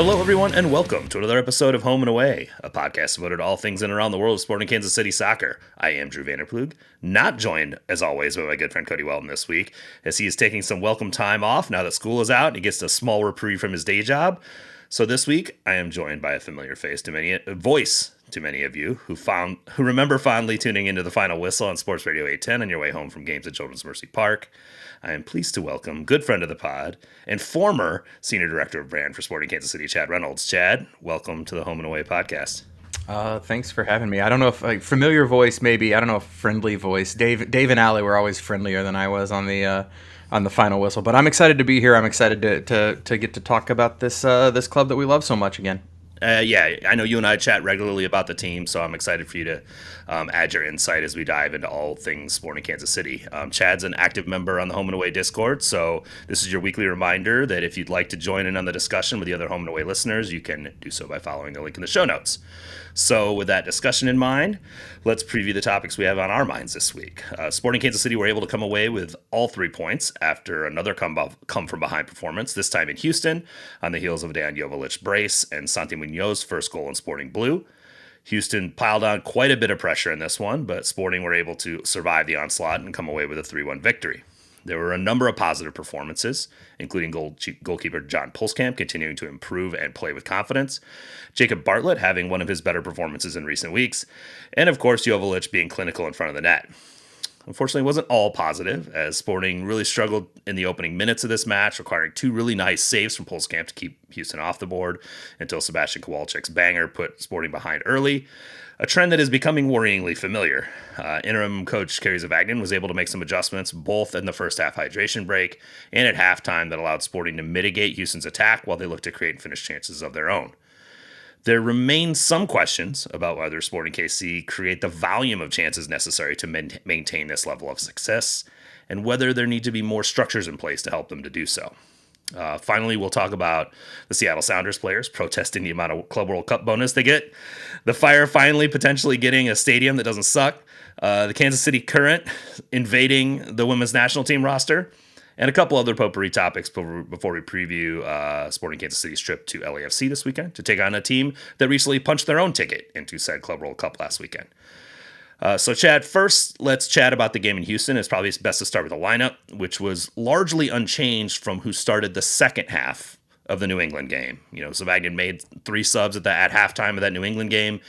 Hello, everyone, and welcome to another episode of Home and Away, a podcast devoted to all things in and around the world of sport in Kansas City soccer. I am Drew Vanderplug, not joined, as always, by my good friend Cody Welton this week, as he is taking some welcome time off now that school is out and he gets a small reprieve from his day job. So this week, I am joined by a familiar voice to many of you who remember fondly tuning into the final whistle on Sports Radio 810 on your way home from games at Children's Mercy Park. I am pleased to welcome good friend of the pod and former Senior Director of Brand for Sporting Kansas City, Chad Reynolds. Chad, welcome to the Home and Away podcast. Thanks for having me. I don't know if familiar voice, maybe. I don't know if friendly voice. Dave and Allie were always friendlier than I was on the final whistle, but I'm excited to be here. I'm excited to get to talk about this club that we love so much again. Yeah, I know you and I chat regularly about the team, so I'm excited for you to add your insight as we dive into all things Sporting Kansas City. Chad's an active member on the Home and Away Discord, so this is your weekly reminder that if you'd like to join in on the discussion with the other Home and Away listeners, you can do so by following the link in the show notes. So with that discussion in mind, let's preview the topics we have on our minds this week. Sporting Kansas City were able to come away with all 3 points after another come-from-behind performance, this time in Houston, on the heels of a Dejan Joveljic brace and Santi Munoz first goal in Sporting Blue. Houston piled on quite a bit of pressure in this one, but Sporting were able to survive the onslaught and come away with a 3-1 victory. There were a number of positive performances, including goalkeeper John Pulskamp continuing to improve and play with confidence, Jacob Bartlett having one of his better performances in recent weeks, and of course Joveljic being clinical in front of the net. Unfortunately, it wasn't all positive, as Sporting really struggled in the opening minutes of this match, requiring 2 really nice saves from Pulskamp to keep Houston off the board until Sebastian Kowalcyk's banger put Sporting behind early, a trend that is becoming worryingly familiar. Interim coach Kerry Zavagnin was able to make some adjustments both in the first half hydration break and at halftime that allowed Sporting to mitigate Houston's attack while they looked to create and finish chances of their own. There remain some questions about whether Sporting KC create the volume of chances necessary to maintain this level of success, and whether there need to be more structures in place to help them to do so. Finally, we'll talk about the Seattle Sounders players protesting the amount of Club World Cup bonus they get, the Fire finally potentially getting a stadium that doesn't suck, the Kansas City Current invading the women's national team roster, and a couple other potpourri topics before we preview Sporting Kansas City's trip to LAFC this weekend to take on a team that recently punched their own ticket into said Club World Cup last weekend. So, Chad, first, let's chat about the game in Houston. It's probably best to start with the lineup, which was largely unchanged from who started the second half of the New England game. You know, Zavagnin made 3 subs at halftime of that New England game,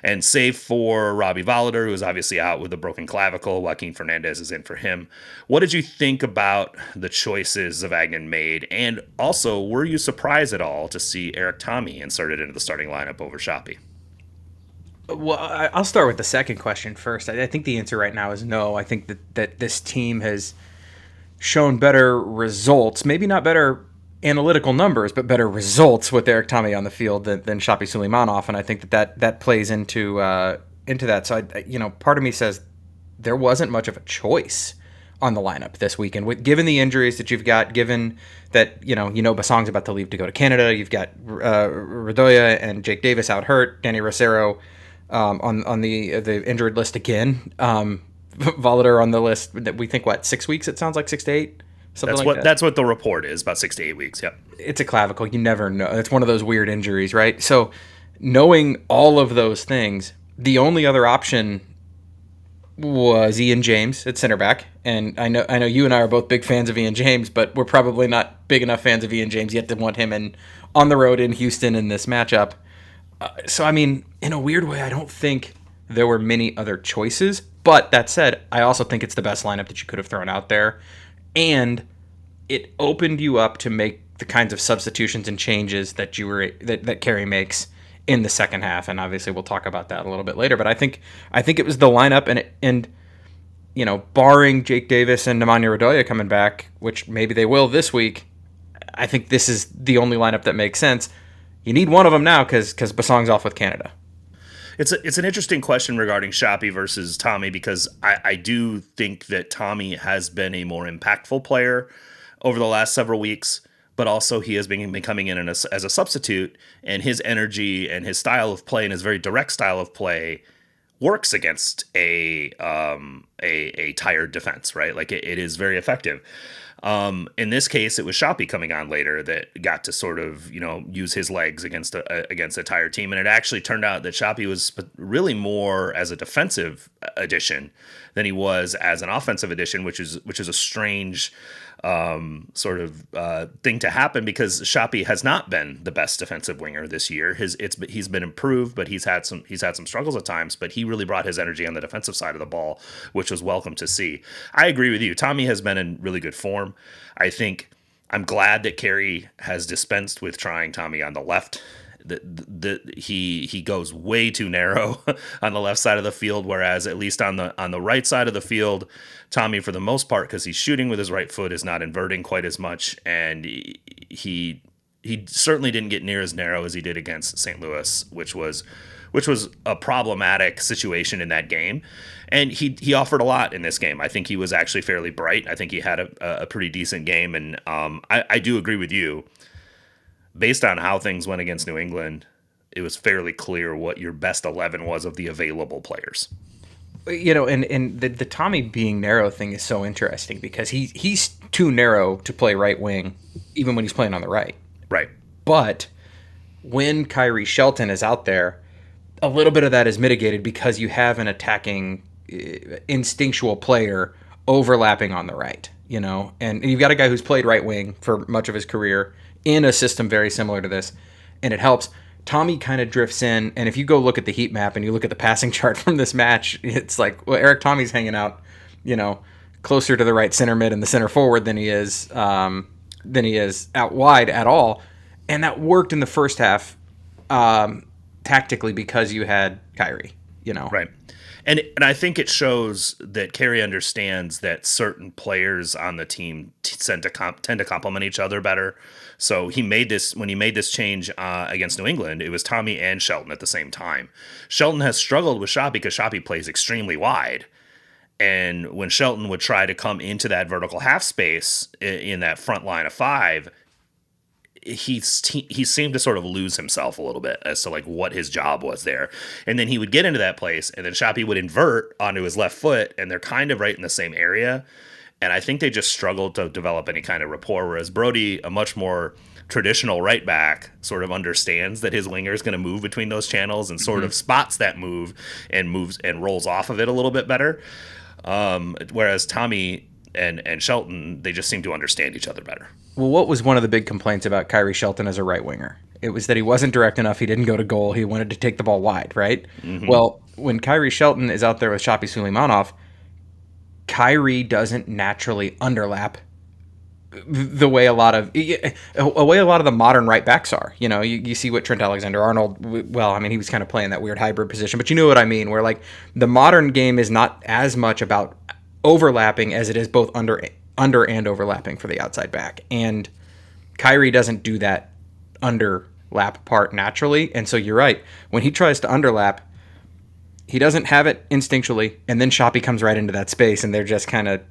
and save for Robbie Volader, who is obviously out with a broken clavicle, Joaquin Fernandez is in for him. What did you think about the choices Zavagnin made? And also, were you surprised at all to see Eric Tommy inserted into the starting lineup over Shoppy? Well, I'll start with the second question first. I think the answer right now is no. I think that this team has shown better results, maybe not better analytical numbers, but better results with Eric Tommy on the field than Shoppy Suleimanov, and I think that plays into that. So, part of me says there wasn't much of a choice on the lineup this weekend. Given the injuries that you've got, given that Basong's about to leave to go to Canada, you've got Radoya and Jake Davis out hurt, Danny Rosero on the injured list again. Volader on the list that we think 6 weeks? It sounds like 6 to 8. That's what the report is, about 6 to 8 weeks. Yep. It's a clavicle. You never know. It's one of those weird injuries, right? So knowing all of those things, the only other option was Ian James at center back. And I know you and I are both big fans of Ian James, but we're probably not big enough fans of Ian James yet to want him on the road in Houston in this matchup. So, I mean, in a weird way, I don't think there were many other choices. But that said, I also think it's the best lineup that you could have thrown out there. And it opened you up to make the kinds of substitutions and changes that that Kerry makes in the second half. And obviously we'll talk about that a little bit later. But I think it was the lineup and barring Jake Davis and Nemanja Radoya coming back, which maybe they will this week, I think this is the only lineup that makes sense. You need one of them now because Basong's off with Canada. It's an interesting question regarding Shoppy versus Tommy, because I do think that Tommy has been a more impactful player over the last several weeks, but also he has been coming in as a substitute, and his energy and his style of play and his very direct style of play works against a tired defense, right? Like it is very effective. In this case, it was Shoppy coming on later that got to sort of, use his legs against a tired team. And it actually turned out that Shoppy was really more as a defensive addition than he was as an offensive addition, which is a strange sort of thing to happen because Shoppy has not been the best defensive winger this year. He's been improved, but he's had some struggles at times. But he really brought his energy on the defensive side of the ball, which was welcome to see. I agree with you. Tommy has been in really good form. I think I'm glad that Kerry has dispensed with trying Tommy on the left. He goes way too narrow on the left side of the field, whereas at least on the right side of the field, Tommy, for the most part, because he's shooting with his right foot, is not inverting quite as much, and he certainly didn't get near as narrow as he did against St. Louis, which was a problematic situation in that game. And he offered a lot in this game. I think he was actually fairly bright. I think he had a pretty decent game, and I do agree with you. Based on how things went against New England, it was fairly clear what your best 11 was of the available players. And the Tommy being narrow thing is so interesting because he's too narrow to play right wing, even when he's playing on the right. Right. But when Kyrie Shelton is out there, a little bit of that is mitigated because you have an attacking, instinctual player overlapping on the right, and you've got a guy who's played right wing for much of his career in a system very similar to this, and it helps. Tommy kind of drifts in, and if you go look at the heat map and you look at the passing chart from this match, it's like, well, Eric Tommy's hanging out, closer to the right center mid and the center forward than he is out wide at all, and that worked in the first half tactically because you had Kyrie, Right. And I think it shows that Kerry understands that certain players on the team tend to complement each other better. So when he made this change against New England, it was Tommy and Shelton at the same time. Shelton has struggled with Shoppy because Shoppy plays extremely wide. And when Shelton would try to come into that vertical half space in that front line of five, he seemed to sort of lose himself a little bit as to like what his job was there. And then he would get into that place, and then Shoppy would invert onto his left foot, and they're kind of right in the same area. And I think they just struggled to develop any kind of rapport, whereas Brody, a much more traditional right back, sort of understands that his winger is going to move between those channels and sort of spots that move and moves and rolls off of it a little bit better. Whereas Tommy and Shelton, they just seem to understand each other better. Well, what was one of the big complaints about Kyrie Shelton as a right winger? It was that he wasn't direct enough. He didn't go to goal. He wanted to take the ball wide, right? Mm-hmm. Well, when Kyrie Shelton is out there with Shoppy Suleimanov, Kyrie doesn't naturally underlap the way a lot of the modern right backs are. You see what Trent Alexander-Arnold, well, I mean, he was kind of playing that weird hybrid position, but you know what I mean, where like the modern game is not as much about overlapping as it is both under and overlapping for the outside back. And Kyrie doesn't do that underlap part naturally. And so you're right. When he tries to underlap, he doesn't have it instinctually. And then Shoppy comes right into that space, and they're just kind of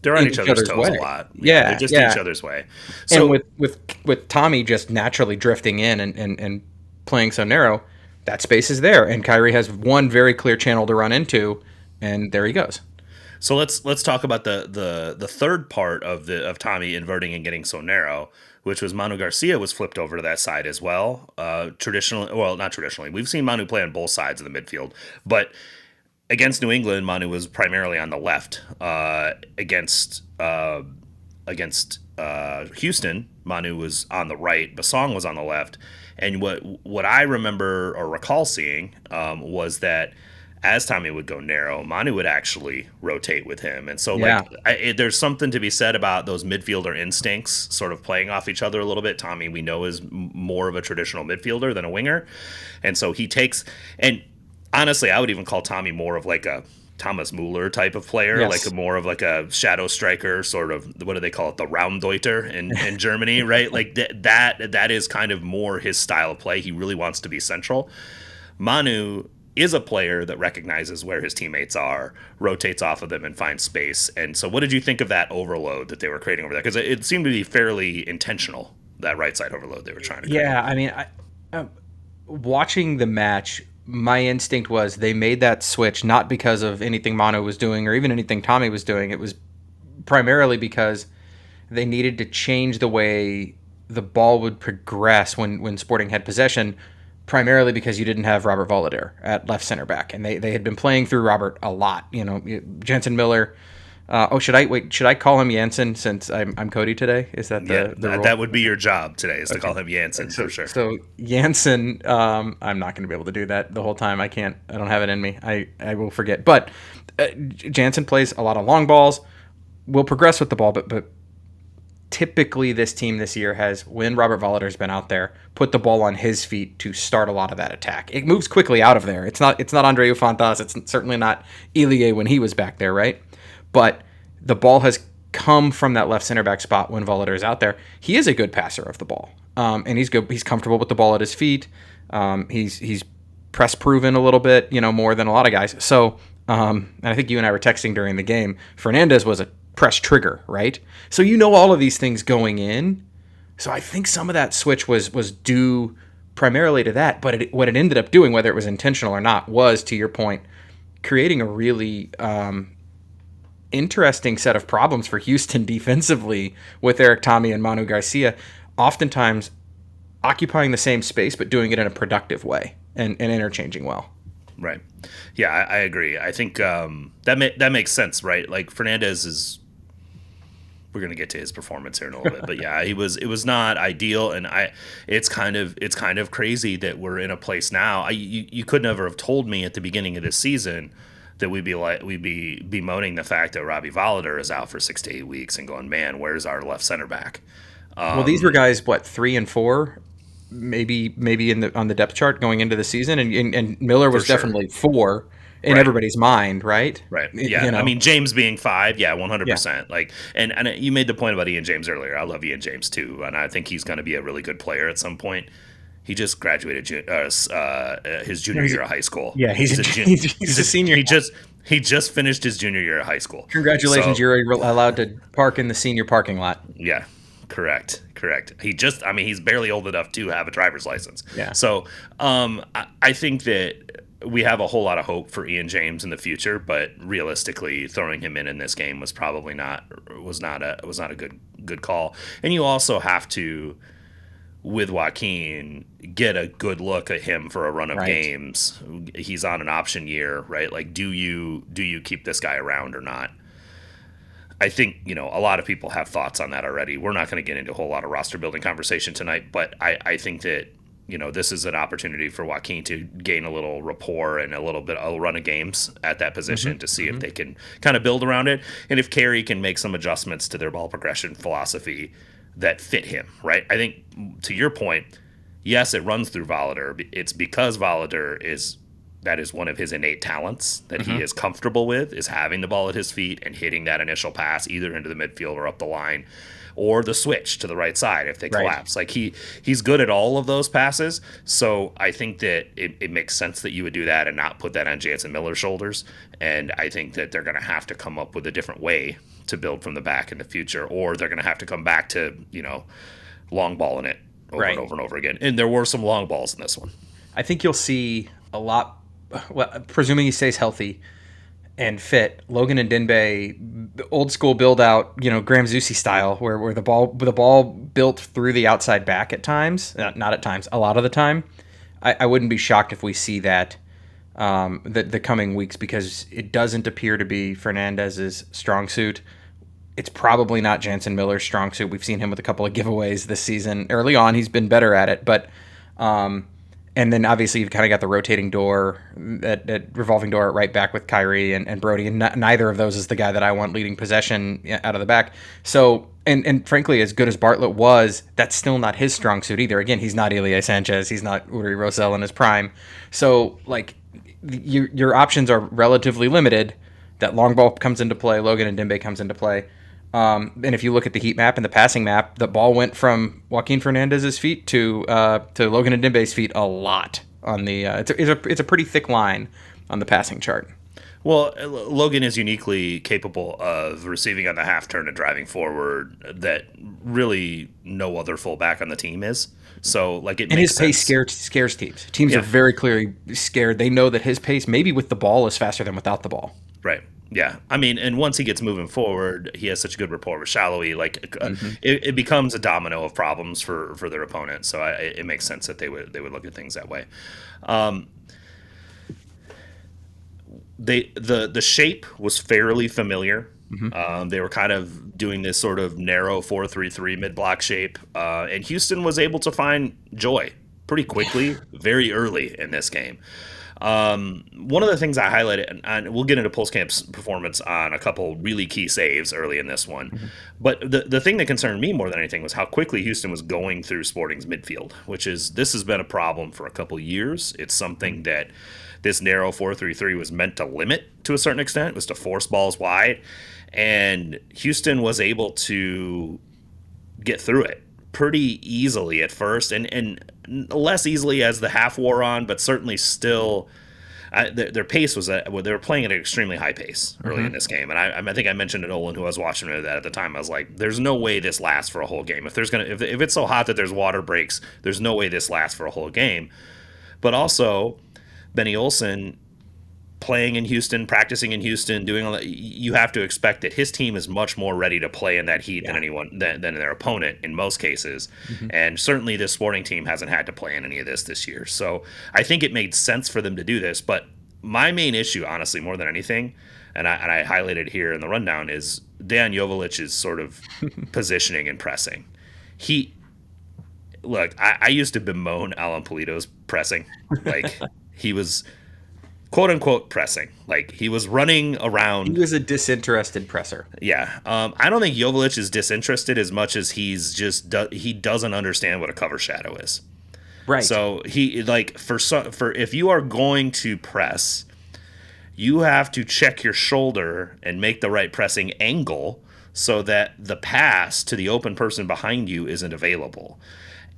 they're on each other's toes way. A lot. Yeah. They're just each other's way. So, and with Tommy just naturally drifting in and playing so narrow, that space is there. And Kyrie has one very clear channel to run into, and there he goes. So let's talk about the third part of Tommy inverting and getting so narrow, which was Manu Garcia was flipped over to that side as well. Not traditionally. We've seen Manu play on both sides of the midfield, but against New England, Manu was primarily on the left. Against Houston, Manu was on the right. Basong was on the left. And what I remember or recall seeing was that as Tommy would go narrow, Manu would actually rotate with him. And so there's something to be said about those midfielder instincts sort of playing off each other a little bit. Tommy, we know, is more of a traditional midfielder than a winger. And so he takes, and honestly, I would even call Tommy more of like a Thomas Muller type of player, like more of like a shadow striker, sort of, what do they call it? The Raumdeuter in Germany, right? Like that is kind of more his style of play. He really wants to be central. Manu is a player that recognizes where his teammates are, rotates off of them, and finds space. And so what did you think of that overload that they were creating over there? Because it seemed to be fairly intentional, that right side overload they were trying to create. Yeah, I mean, watching the match, my instinct was they made that switch not because of anything Manu was doing or even anything Tommy was doing. It was primarily because they needed to change the way the ball would progress when Sporting had possession, primarily because you didn't have Robert Volader at left center back, and they had been playing through Robert a lot. Jansen Miller. Should I call him Jansen since I'm Cody today? Is that the rule? That would be your job today, is to call him Jansen for sure. So Jansen, I'm not going to be able to do that the whole time. I can't. I don't have it in me. I will forget. But Jansen plays a lot of long balls. Will progress with the ball, but typically this team this year has, when Robert Volader's been out there, put the ball on his feet to start a lot of that attack. It moves quickly out of there. It's not Andre Ufantas. It's certainly not Ilie when he was back there, right? But the ball has come from that left center back spot when Volader is out there. He is a good passer of the ball, and he's good. He's comfortable with the ball at his feet. He's press proven a little bit, more than a lot of guys. So, and I think you and I were texting during the game. Fernandez was a press trigger, right? So all of these things going in. So I think some of that switch was due primarily to that. But what it ended up doing, whether it was intentional or not, was, to your point, creating a really interesting set of problems for Houston defensively with Eric Tommy and Manu Garcia, oftentimes occupying the same space but doing it in a productive way and interchanging well. Right. Yeah, I agree. I think that makes sense, right? Like Fernandez is. We're gonna get to his performance here in a little bit, but yeah, it was not ideal, and it's kind of crazy that we're in a place now. You could never have told me at the beginning of this season that we'd be bemoaning the fact that Robbie Volader is out for 6 to 8 weeks and going, man, where's our left center back? Well, these were guys 3 and 4, maybe on the depth chart going into the season, and Miller was definitely 4 in everybody's mind, right? Right. Yeah. I mean, James being 5, 100%. Yeah. Like, and you made the point about Ian James earlier. I love Ian James too, and I think he's going to be a really good player at some point. He just graduated his junior year of high school. Yeah, he's a senior. He just finished his junior year of high school. Congratulations, you're allowed to park in the senior parking lot. Yeah, correct. He's barely old enough to have a driver's license. Yeah. So I think that we have a whole lot of hope for Ian James in the future, but realistically, throwing him in this game was probably not a good call. And you also have to, with Joaquin, get a good look at him for a run of games. He's on an option year, right? Like, do you keep this guy around or not? I think, a lot of people have thoughts on that already. We're not going to get into a whole lot of roster building conversation tonight, but I think that, this is an opportunity for Joaquin to gain a little rapport and a run of games at that position to see if they can kind of build around it. And if Kerry can make some adjustments to their ball progression philosophy that fit him, right? I think, to your point, yes, it runs through Volader. It's because Volader is one of his innate talents that he is comfortable with, is having the ball at his feet and hitting that initial pass either into the midfield or up the line, or the switch to the right side if they collapse. Like he's good at all of those passes. So I think that it makes sense that you would do that and not put that on Jansen Miller's shoulders. And I think that they're going to have to come up with a different way to build from the back in the future, or they're going to have to come back to, long balling it over and over and over again. And there were some long balls in this one. I think you'll see a lot, presuming he stays healthy and fit, Logan and Dinbay, old school build out, Graham Zusi style, where the ball built through the outside back at times, not at times, a lot of the time. I wouldn't be shocked if we see that the coming weeks, because it doesn't appear to be Fernandez's strong suit. It's probably not Jansen Miller's strong suit. We've seen him with a couple of giveaways this season. Early on, he's been better at it, but and then obviously you've kind of got the rotating door, that revolving door at right back with Kyrie and Brody, and neither of those is the guy that I want leading possession out of the back. So, and frankly, as good as Bartlett was, that's still not his strong suit either. Again, he's not Ilie Sanchez, he's not Uri Rosell in his prime. So, like, your options are relatively limited. That long ball comes into play, Logan and Dinbay comes into play. And if you look at the heat map and the passing map, the ball went from Joaquin Fernandez's feet to Logan and Dinbay's feet a lot on the. It's a pretty thick line on the passing chart. Well, Logan is uniquely capable of receiving on the half turn and driving forward that really no other fullback on the team is. So, like, it makes sense. His pace scares teams. Teams are very clearly scared. They know that his pace, maybe with the ball, is faster than without the ball. Right. Yeah, I mean, and once he gets moving forward, he has such a good rapport with Shallowy. Like, it becomes a domino of problems for their opponent. So it makes sense that they would look at things that way. Um, the shape was fairly familiar. They were kind of doing this sort of narrow 4-3-3 mid block shape, and Houston was able to find joy pretty quickly, very early in this game. One of the things I highlighted, and we'll get into Pulskamp's performance on a couple really key saves early in this one, but the thing that concerned me more than anything was how quickly Houston was going through Sporting's midfield, this has been a problem for a couple years. It's something that this narrow 4-3-3 was meant to limit to a certain extent. It was to force balls wide, and Houston was able to get through it pretty easily at first, and less easily as the half wore on, but certainly still their pace was they were playing at an extremely high pace early in this game. And I think I mentioned to Nolan, who I was watching that at the time, I was like, there's no way this lasts for a whole game. If it's so hot that there's water breaks, there's no way this lasts for a whole game. But also, Benny Olsen playing in Houston, practicing in Houston, doing all that, you have to expect that his team is much more ready to play in that heat than their opponent in most cases. And certainly this Sporting team hasn't had to play in any of this year. So I think it made sense for them to do this. But my main issue, honestly, more than anything, and I highlighted here in the rundown, is Dejan Joveljic's sort of positioning and pressing. I used to bemoan Alan Pulido's pressing. Like, he was quote unquote pressing. Like, he was running around. He was a disinterested presser. Yeah. I don't think Joveljic is disinterested as much as he doesn't understand what a cover shadow is. Right. So for if you are going to press, you have to check your shoulder and make the right pressing angle so that the pass to the open person behind you isn't available.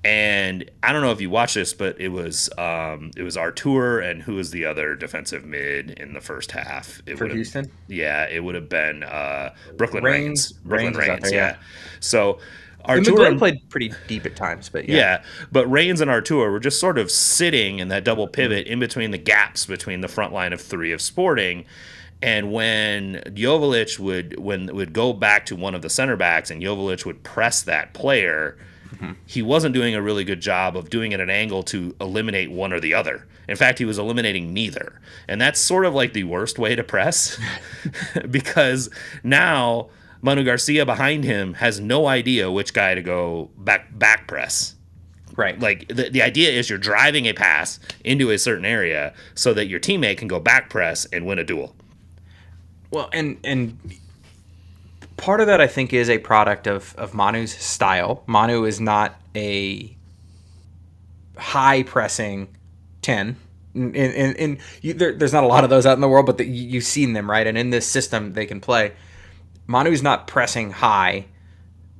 And I don't know if you watched this, but it was Artur, and who was the other defensive mid in the first half? For Houston? Yeah, it would have been Brooklyn Rains. Brooklyn Rains, there, yeah. So Artur played pretty deep at times, but yeah. But Rains and Artur were just sort of sitting in that double pivot in between the gaps between the front line of three of Sporting. And when Joveljic would go back to one of the center backs and Joveljic would press that player, he wasn't doing a really good job of doing it at an angle to eliminate one or the other. In fact, he was eliminating neither. And that's sort of like the worst way to press because now Manu Garcia behind him has no idea which guy to go back press. Right. Like, the idea is you're driving a pass into a certain area so that your teammate can go back press and win a duel. Well, and part of that, I think, is a product of Manu's style. Manu is not a high-pressing 10. There's not a lot of those out in the world, but you've seen them, right? And in this system, they can play. Manu's not pressing high,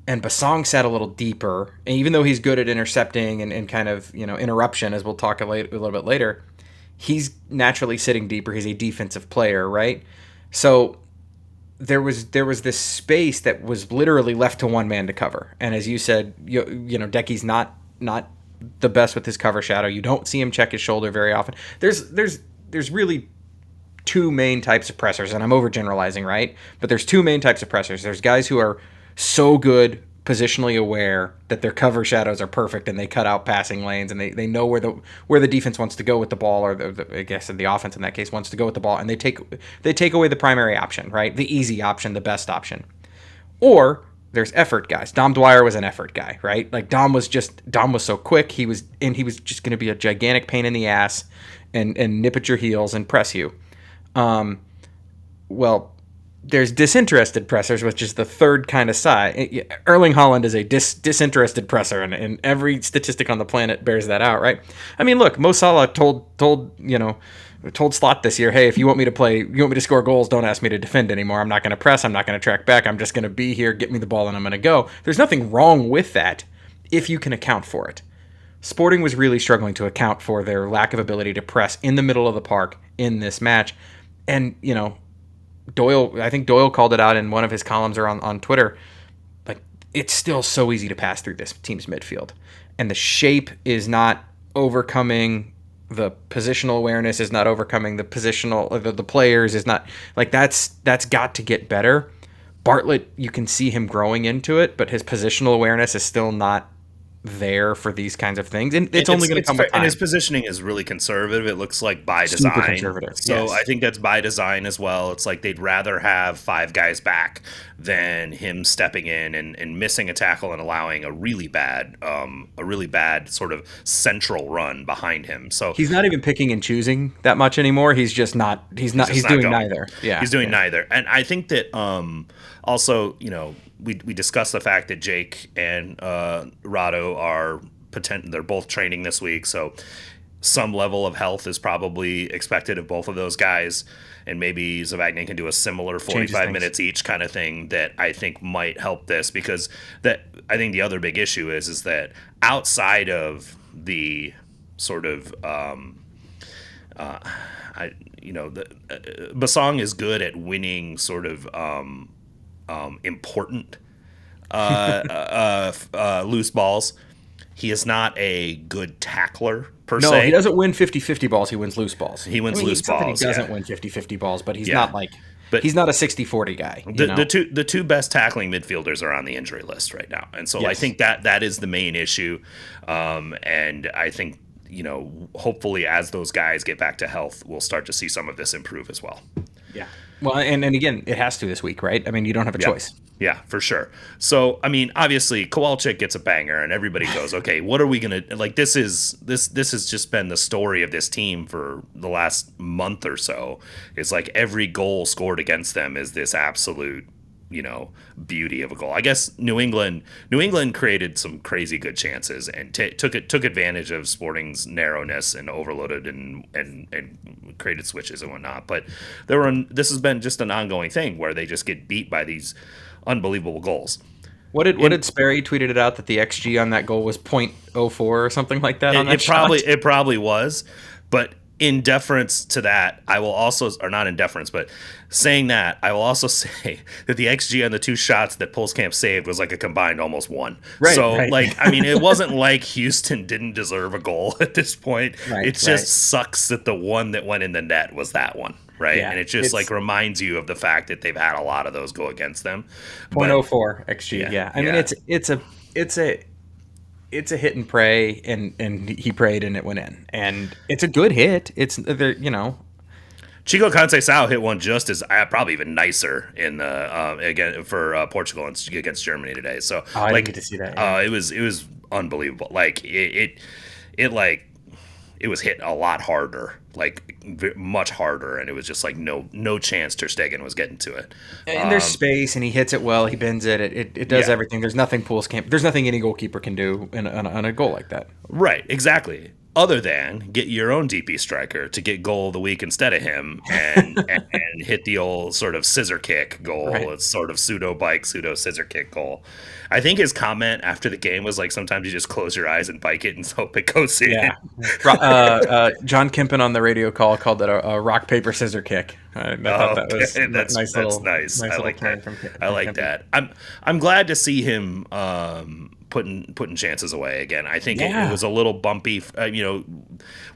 and Basong sat a little deeper. And even though he's good at intercepting and kind of, interruption, as we'll talk a little bit later, he's naturally sitting deeper. He's a defensive player, right? So there was this space that was literally left to one man to cover. And as you said, Decky's not the best with his cover shadow. You don't see him check his shoulder very often. There's really two main types of pressers, and I'm overgeneralizing, right? But there's two main types of pressers. There's guys who are so good positionally aware that their cover shadows are perfect and they cut out passing lanes and they know where the defense wants to go with the ball, or I guess the offense in that case wants to go with the ball, and they take away the primary option, right? The easy option, the best option. Or there's effort guys. Dom Dwyer was an effort guy, right? Like, Dom was so quick, he was just going to be a gigantic pain in the ass and nip at your heels and press you. Well, there's disinterested pressers, which is the third kind of side. Erling Haaland is a disinterested presser, and every statistic on the planet bears that out, right? I mean, look, Mo Salah told Slot this year, hey, if you want me to score goals, don't ask me to defend anymore. I'm not going to press. I'm not going to track back. I'm just going to be here, get me the ball, and I'm going to go. There's nothing wrong with that if you can account for it. Sporting was really struggling to account for their lack of ability to press in the middle of the park in this match. And, I think Doyle called it out in one of his columns or on Twitter. Like, it's still so easy to pass through this team's midfield. And the shape is not overcoming the positional awareness is not overcoming the positional the players is not like that's got to get better. Bartlett, you can see him growing into it, but his positional awareness is still not there for these kinds of things, and it's only going to come with time. And his positioning is really conservative. It looks like by Super design. conservative. So Yes. I think that's by design as well. It's like they'd rather have 5 guys back than him stepping in and missing a tackle and allowing a really bad sort of central run behind him. So He's not even picking and choosing that much anymore. He's just not. He's doing going. neither. Yeah, he's doing neither. And I think that also, we discussed the fact that Jake and Rado are they're both training this week, so some level of health is probably expected of both of those guys, and maybe Zavagnin can do a similar 45 minutes each kind of thing that I think might help this, because I think the other big issue is that outside of the sort of Basong is good at winning sort of important loose balls. He is not a good tackler per se. No, he doesn't win 50-50 balls. He wins loose balls. He wins loose balls. He doesn't win 50-50 balls, but he's not like. But he's not a 60-40 guy. The two best tackling midfielders are on the injury list right now, and so I think that is the main issue. And I think hopefully as those guys get back to health, we'll start to see some of this improve as well. Yeah. Well, and again, it has to this week, right? I mean, you don't have a choice. Yeah, for sure. So, I mean, obviously, Kowalczyk gets a banger, and everybody goes, "Okay, what are we gonna like?" This has just been the story of this team for the last month or so. It's like every goal scored against them is this absolute, beauty of a goal. I guess New England created some crazy good chances and took advantage of Sporting's narrowness and overloaded and created switches and whatnot. But this has been just an ongoing thing where they just get beat by these unbelievable goals. What did Sperry tweeted it out that the XG on that goal was .04 or something like that on that shot? It probably was, but in deference to that, I will also, or not in deference, but saying that, I will also say that the XG on the 2 shots that Pulskamp saved was like a combined almost 1. Right, so, right. I mean, it wasn't like Houston didn't deserve a goal at this point. Right, it just sucks that the one that went in the net was that one, right? Yeah, and it just reminds you of the fact that they've had a lot of those go against them. .04 XG, yeah. I mean, it's a hit and pray, and he prayed and it went in, and it's a good hit. It's Chico Conceição hit one just as probably even nicer in the again for Portugal against Germany today. So I didn't get to see that. Yeah. It was unbelievable. Like it was hit a lot harder, like much harder, and it was just like no chance Ter Stegen was getting to it. And there's space, and he hits it well. He bends it. It does everything. There's nothing There's nothing any goalkeeper can do on a goal like that. Right, exactly. Other than get your own DP striker to get goal of the week instead of him and hit the old sort of scissor kick goal. Right. It's sort of pseudo scissor kick goal. I think his comment after the game was like, sometimes you just close your eyes and bike it and hope it goes in. Yeah. John Kempen on the radio call called it a rock, paper, scissor kick. I thought that was that's nice. I like that. I like that. I'm glad to see him putting chances away again. I think it was a little bumpy.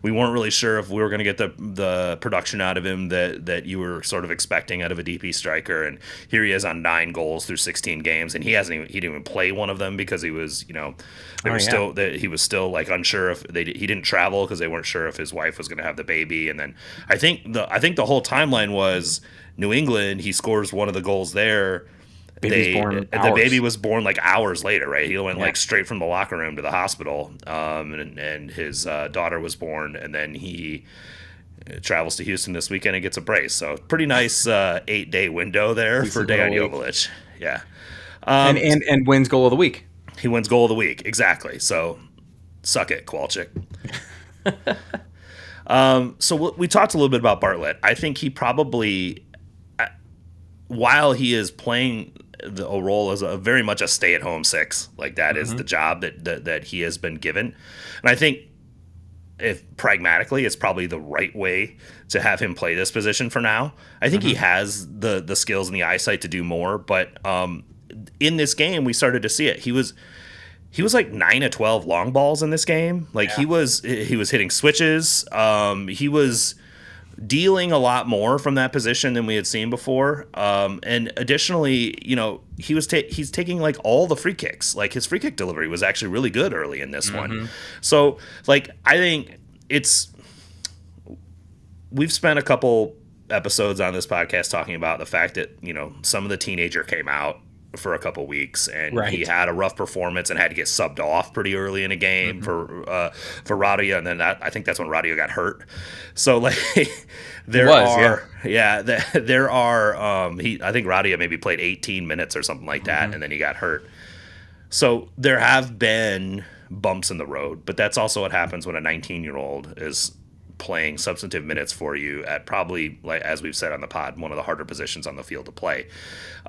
We weren't really sure if we were going to get the production out of him that you were sort of expecting out of a DP striker. And here he is on 9 goals through 16 games, and he didn't even play one of them because he was he was still like unsure if he didn't travel because they weren't sure if his wife was going to have the baby. And then I think the whole timeline was New England. He scores one of the goals there. The baby was born like hours later, right? He went like straight from the locker room to the hospital, and his daughter was born, and then he travels to Houston this weekend and gets a brace. So pretty nice 8-day window there for Dejan Joveljic. Yeah, and wins goal of the week. He wins goal of the week, exactly. So suck it, Kowalczyk. So we talked a little bit about Bartlett. I think he probably, while he is playing a role as very much a stay-at-home 6, like that is the job that he has been given, and I think if pragmatically it's probably the right way to have him play this position for now. I think he has the skills and the eyesight to do more, but in this game we started to see it. he was like 9 of 12 long balls in this game. Like Yeah. he was hitting switches. He was dealing a lot more from that position than we had seen before. And additionally, he's taking like all the free kicks. Like his free kick delivery was actually really good early in this one. So like I think we've spent a couple episodes on this podcast talking about the fact that some of the teenager came out for a couple weeks and he had a rough performance and had to get subbed off pretty early in a game for Radia, and then I think that's when Radia got hurt. So like there are I think Radia maybe played 18 minutes or something like that, and then he got hurt. So there have been bumps in the road, but that's also what happens when a 19-year-old is playing substantive minutes for you at probably, like as we've said on the pod, one of the harder positions on the field to play.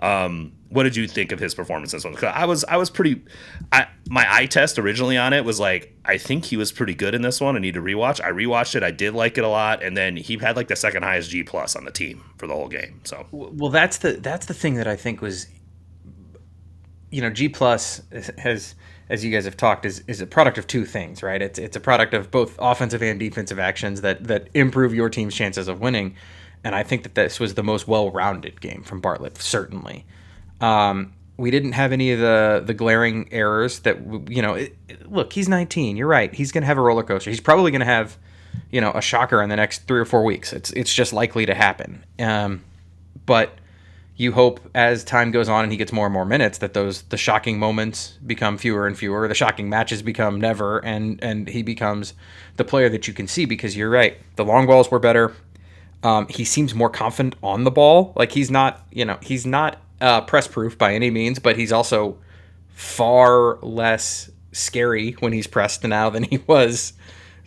What did you think of his performance in this one? My eye test originally on it was like, I think he was pretty good in this one. I need to rewatch. I rewatched it. I did like it a lot. And then he had like the second highest G+ on the team for the whole game. So, well, that's the thing that I think was, G+ has, as you guys have talked, is a product of two things, right? It's a product of both offensive and defensive actions that improve your team's chances of winning. And I think that this was the most well-rounded game from Bartlett, certainly. We didn't have any of the glaring errors that, look, he's 19. You're right. He's going to have a roller coaster. He's probably going to have, a shocker in the next 3 or 4 weeks. It's just likely to happen. But you hope as time goes on and he gets more and more minutes that the shocking moments become fewer and fewer. The shocking matches become never, and he becomes the player that you can see, because you're right. The long balls were better. He seems more confident on the ball. Like he's not press proof by any means, but he's also far less scary when he's pressed now than he was,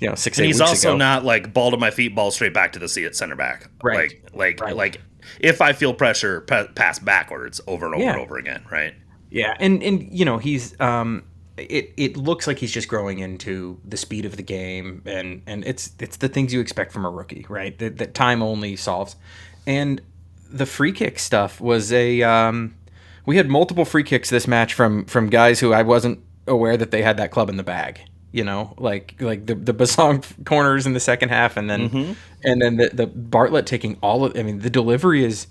6 8 weeks ago. He's also not like ball to my feet, ball straight back to the seat at center back. Right. Like if I feel pressure, pass backwards over and over and over again. Right. Yeah. And he's, it looks like he's just growing into the speed of the game, and it's the things you expect from a rookie, right? That time only solves. And the free kick stuff was we had multiple free kicks this match from guys who I wasn't aware that they had that club in the bag. Like the Basong corners in the second half, and then the Bartlett taking all of. I mean, the delivery is.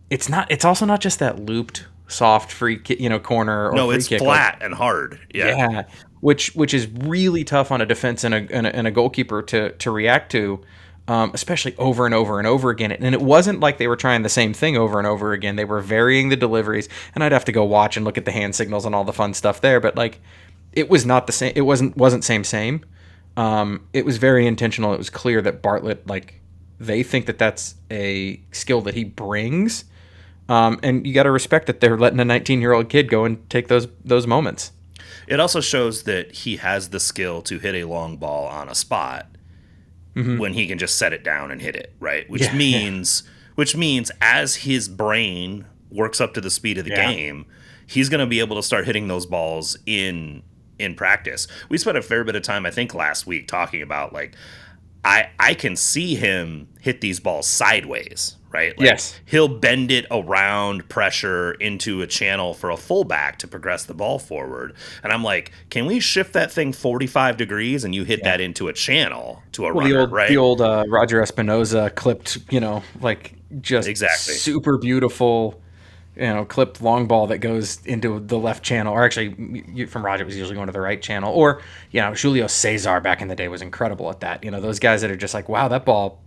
It's also not just that looped soft free corner or free it's kick. Flat and hard. Yeah, which is really tough on a defense and a goalkeeper to react to, especially over and over and over again. And it wasn't like they were trying the same thing over and over again. They were varying the deliveries, and I'd have to go watch and look at the hand signals and all the fun stuff there. But like, it was not the same. It wasn't same. It was very intentional. It was clear that Bartlett, like, they think that that's a skill that he brings. And you got to respect that they're letting a 19-year-old kid go and take those moments. It also shows that he has the skill to hit a long ball on a spot when he can just set it down and hit it, right? Which means as his brain works up to the speed of the game, he's going to be able to start hitting those balls in practice. We spent a fair bit of time, I think, last week talking about, like, I can see him hit these balls sideways, right? Like, yes. He'll bend it around pressure into a channel for a fullback to progress the ball forward. And I'm like, can we shift that thing 45 degrees and you hit that into a channel to a runner, right? The old Roger Espinoza clipped, like just exactly super beautiful, clipped long ball that goes into the left channel. Or actually, from Roger, it was usually going to the right channel. Or, Julio Cesar back in the day was incredible at that. Those guys that are just like, wow, that ball,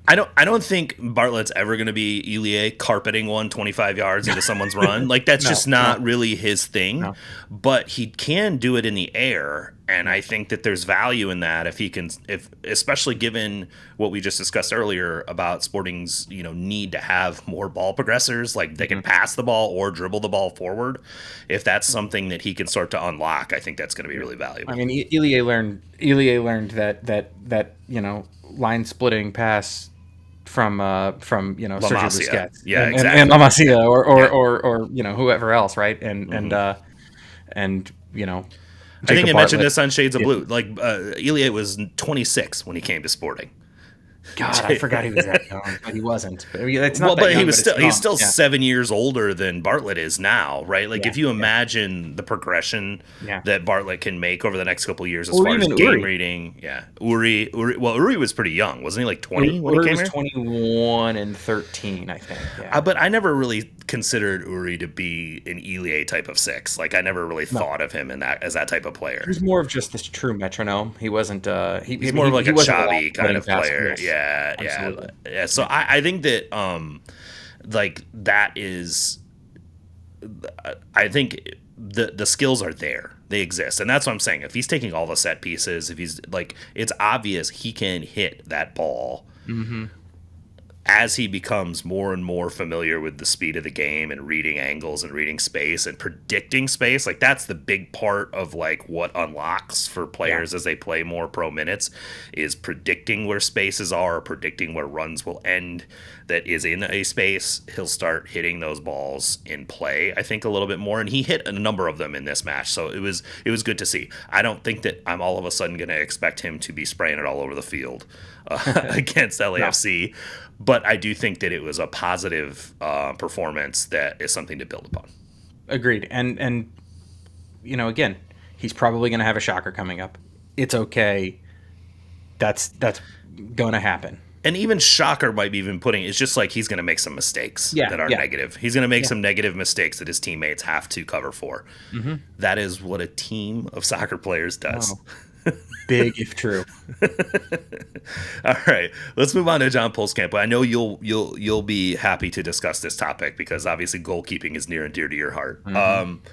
I don't think Bartlett's ever going to be Ilie carpeting 125 yards into someone's run. Like, that's just not really his thing. No. But he can do it in the air, and I think that there's value in that if especially given what we just discussed earlier about Sporting's need to have more ball progressors, like they can pass the ball or dribble the ball forward. If that's something that he can start to unlock, I think that's going to be really valuable. I mean, Ilie learned that line splitting pass from Sergio Busquets, exactly, and La Masia or whoever else, right? And I think I mentioned this on Shades of Blue. Like, Ilie was 26 when he came to Sporting. God, I forgot he was that young, but he wasn't. But it's not Well, that but young, he was but it's still young. he's still Yeah. 7 years older than Bartlett is now, right? Like Yeah, if you yeah, imagine the progression yeah. that Bartlett can make over the next couple of years as Or far as even game Uri. reading, Uri. Well, Uri was pretty young, wasn't he? Like 20 when he Uri came was here. 21 and 13, I think. Yeah. But I never really considered Uri to be an Elie type of six. Like I never really No. thought of him in that as that type of He player. was more of just this true metronome. He wasn't. He's more of like he a wasn't relying Xavi on kind getting of fast. player. Yes, Yeah. absolutely. Yeah. So I think that like that is I think the skills are there. They exist. And that's what I'm saying. If he's taking all the set pieces, if he's like it's obvious he can hit that ball. Mm-hmm. As he becomes more and more familiar with the speed of the game and reading angles and reading space and predicting space, like that's the big part of like what unlocks for players as they play more pro minutes is predicting where spaces are, predicting where runs will end that is in a space. He'll start hitting those balls in play, I think, a little bit more. And he hit a number of them in this match. So it was good to see. I don't think that I'm all of a sudden going to expect him to be spraying it all over the field against LAFC. No. But I do think that it was a positive performance that is something to build upon. Agreed. And you know, again, he's probably going to have a shocker coming up. It's okay. That's going to happen. And even shocker might be even putting it's just like he's going to make some mistakes that are negative. He's going to make some negative mistakes that his teammates have to cover for. Mm-hmm. That is what a team of soccer players does. Wow. Big if true. All right, let's move on to John Pulskamp. I know you'll be happy to discuss this topic because obviously goalkeeping is near and dear to your heart. Mm-hmm.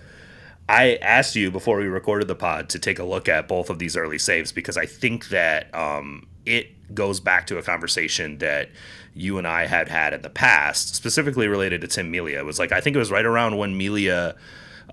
I asked you before we recorded the pod to take a look at both of these early saves because I think that it goes back to a conversation that you and I had in the past, specifically related to Tim Melia. It was like I think it was right around when Melia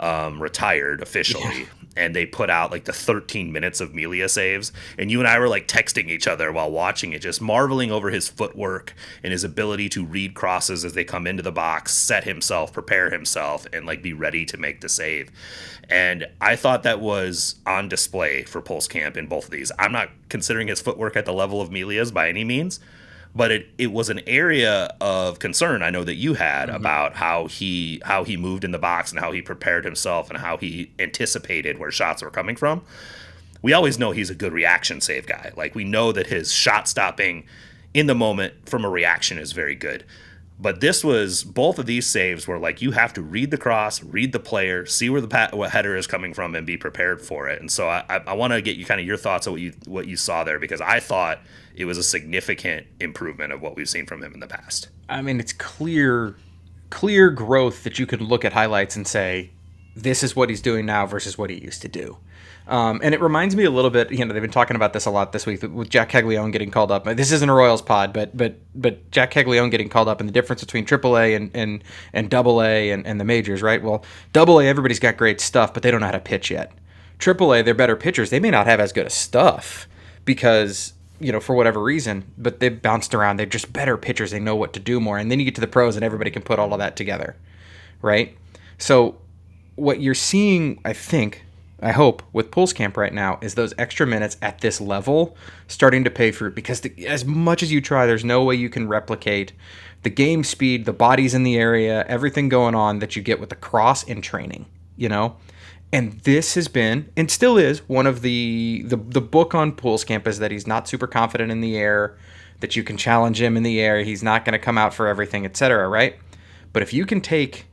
retired officially. Yeah. And they put out like the 13 minutes of Melia saves. And you and I were like texting each other while watching it, just marveling over his footwork and his ability to read crosses as they come into the box, set himself, prepare himself, and like be ready to make the save. And I thought that was on display for Pulskamp in both of these. I'm not considering his footwork at the level of Melia's by any means, but it was an area of concern I know that you had about how he moved in the box and how he prepared himself and how he anticipated where shots were coming from. We always know he's a good reaction save guy. Like we know that his shot stopping in the moment from a reaction is very good. But both of these saves were like you have to read the cross, read the player, see where what header is coming from, and be prepared for it. And so I want to get you kind of your thoughts on what you saw there because I thought it was a significant improvement of what we've seen from him in the past. I mean, it's clear growth that you could look at highlights and say, this is what he's doing now versus what he used to do. And it reminds me a little bit, you know, they've been talking about this a lot this week with Jack Caglione getting called up. This isn't a Royals pod, but Jack Caglione getting called up and the difference between AAA and AA and the majors, right? Well, AA, everybody's got great stuff, but they don't know how to pitch yet. AAA, they're better pitchers. They may not have as good a stuff because, you know, for whatever reason, but they've bounced around. They're just better pitchers. They know what to do more. And then you get to the pros and everybody can put all of that together, right? So what you're seeing, I hope, with Pulskamp right now is those extra minutes at this level starting to pay fruit because as much as you try, there's no way you can replicate the game speed, the bodies in the area, everything going on that you get with the cross in training, you know? And this has been, and still is, one of the book on Pulskamp is that he's not super confident in the air, that you can challenge him in the air, he's not going to come out for everything, etc., right? But if you can take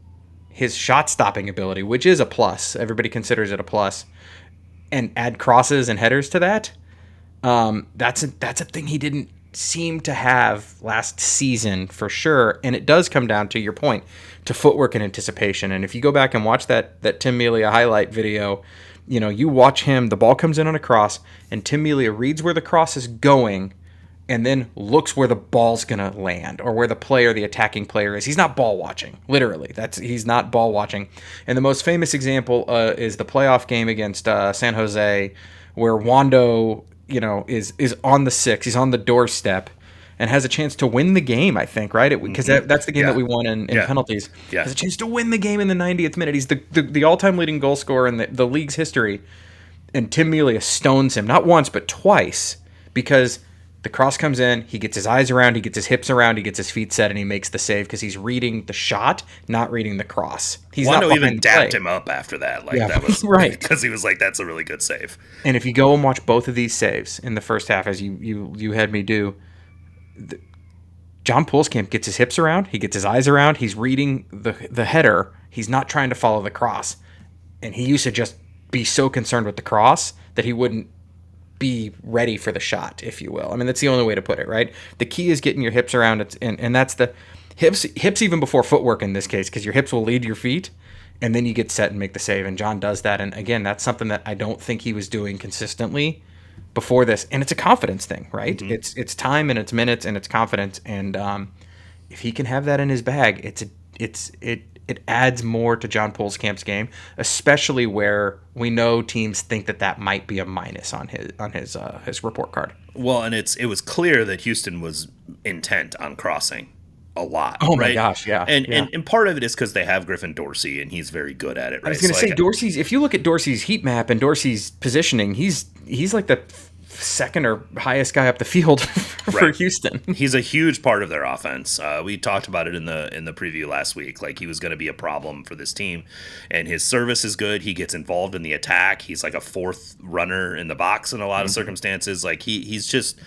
his shot-stopping ability, which is a plus, everybody considers it a plus, and add crosses and headers to that, that's a thing he didn't seem to have last season for sure. And it does come down to your point, to footwork and anticipation. And if you go back and watch that Tim Melia highlight video, you know, you watch him, the ball comes in on a cross, and Tim Melia reads where the cross is going and then looks where the ball's going to land or where the attacking player is. He's not ball watching, literally. He's not ball watching. And the most famous example is the playoff game against San Jose where Wando, you know, is on the 6. He's on the doorstep and has a chance to win the game, I think, right? Because that's the game that we won in penalties. Yeah. Has a chance to win the game in the 90th minute. He's the all-time leading goal scorer in the league's history. And Tim Melia stones him, not once, but twice, because The cross comes in, he gets his eyes around, he gets his hips around, he gets his feet set, and he makes the save because he's reading the shot, not reading the cross. He's not behind even the play. dapped him up after that. Like, Yeah, that was right. because he was like, that's a really good save. And if you go and watch both of these saves in the first half, as you had me do, John Pulskamp gets his hips around, he gets his eyes around, he's reading the header, he's not trying to follow the cross. And he used to just be so concerned with the cross that he wouldn't be ready for the shot, if you will. I mean, that's the only way to put it, right? The key is getting your hips around it, and that's the hips even before footwork in this case, because your hips will lead your feet, and then you get set and make the save. And John does that, and again, that's something that I don't think he was doing consistently before this. And it's a confidence thing, right? Mm-hmm. It's time and it's minutes and it's confidence, and if he can have that in his bag, it adds more to John Pulskamp's game, especially where we know teams think that might be a minus on his report card. Well, and it was clear that Houston was intent on crossing a lot. Oh right? My gosh, yeah. And part of it is because they have Griffin Dorsey, and he's very good at it. Right? I was going to say Dorsey's. If you look at Dorsey's heat map and Dorsey's positioning, he's like the second or highest guy up the field for Houston. He's a huge part of their offense. We talked about it in the preview last week. Like, he was going to be a problem for this team, and his service is good. He gets involved in the attack. He's like a fourth runner in the box in a lot of circumstances. Like, he's just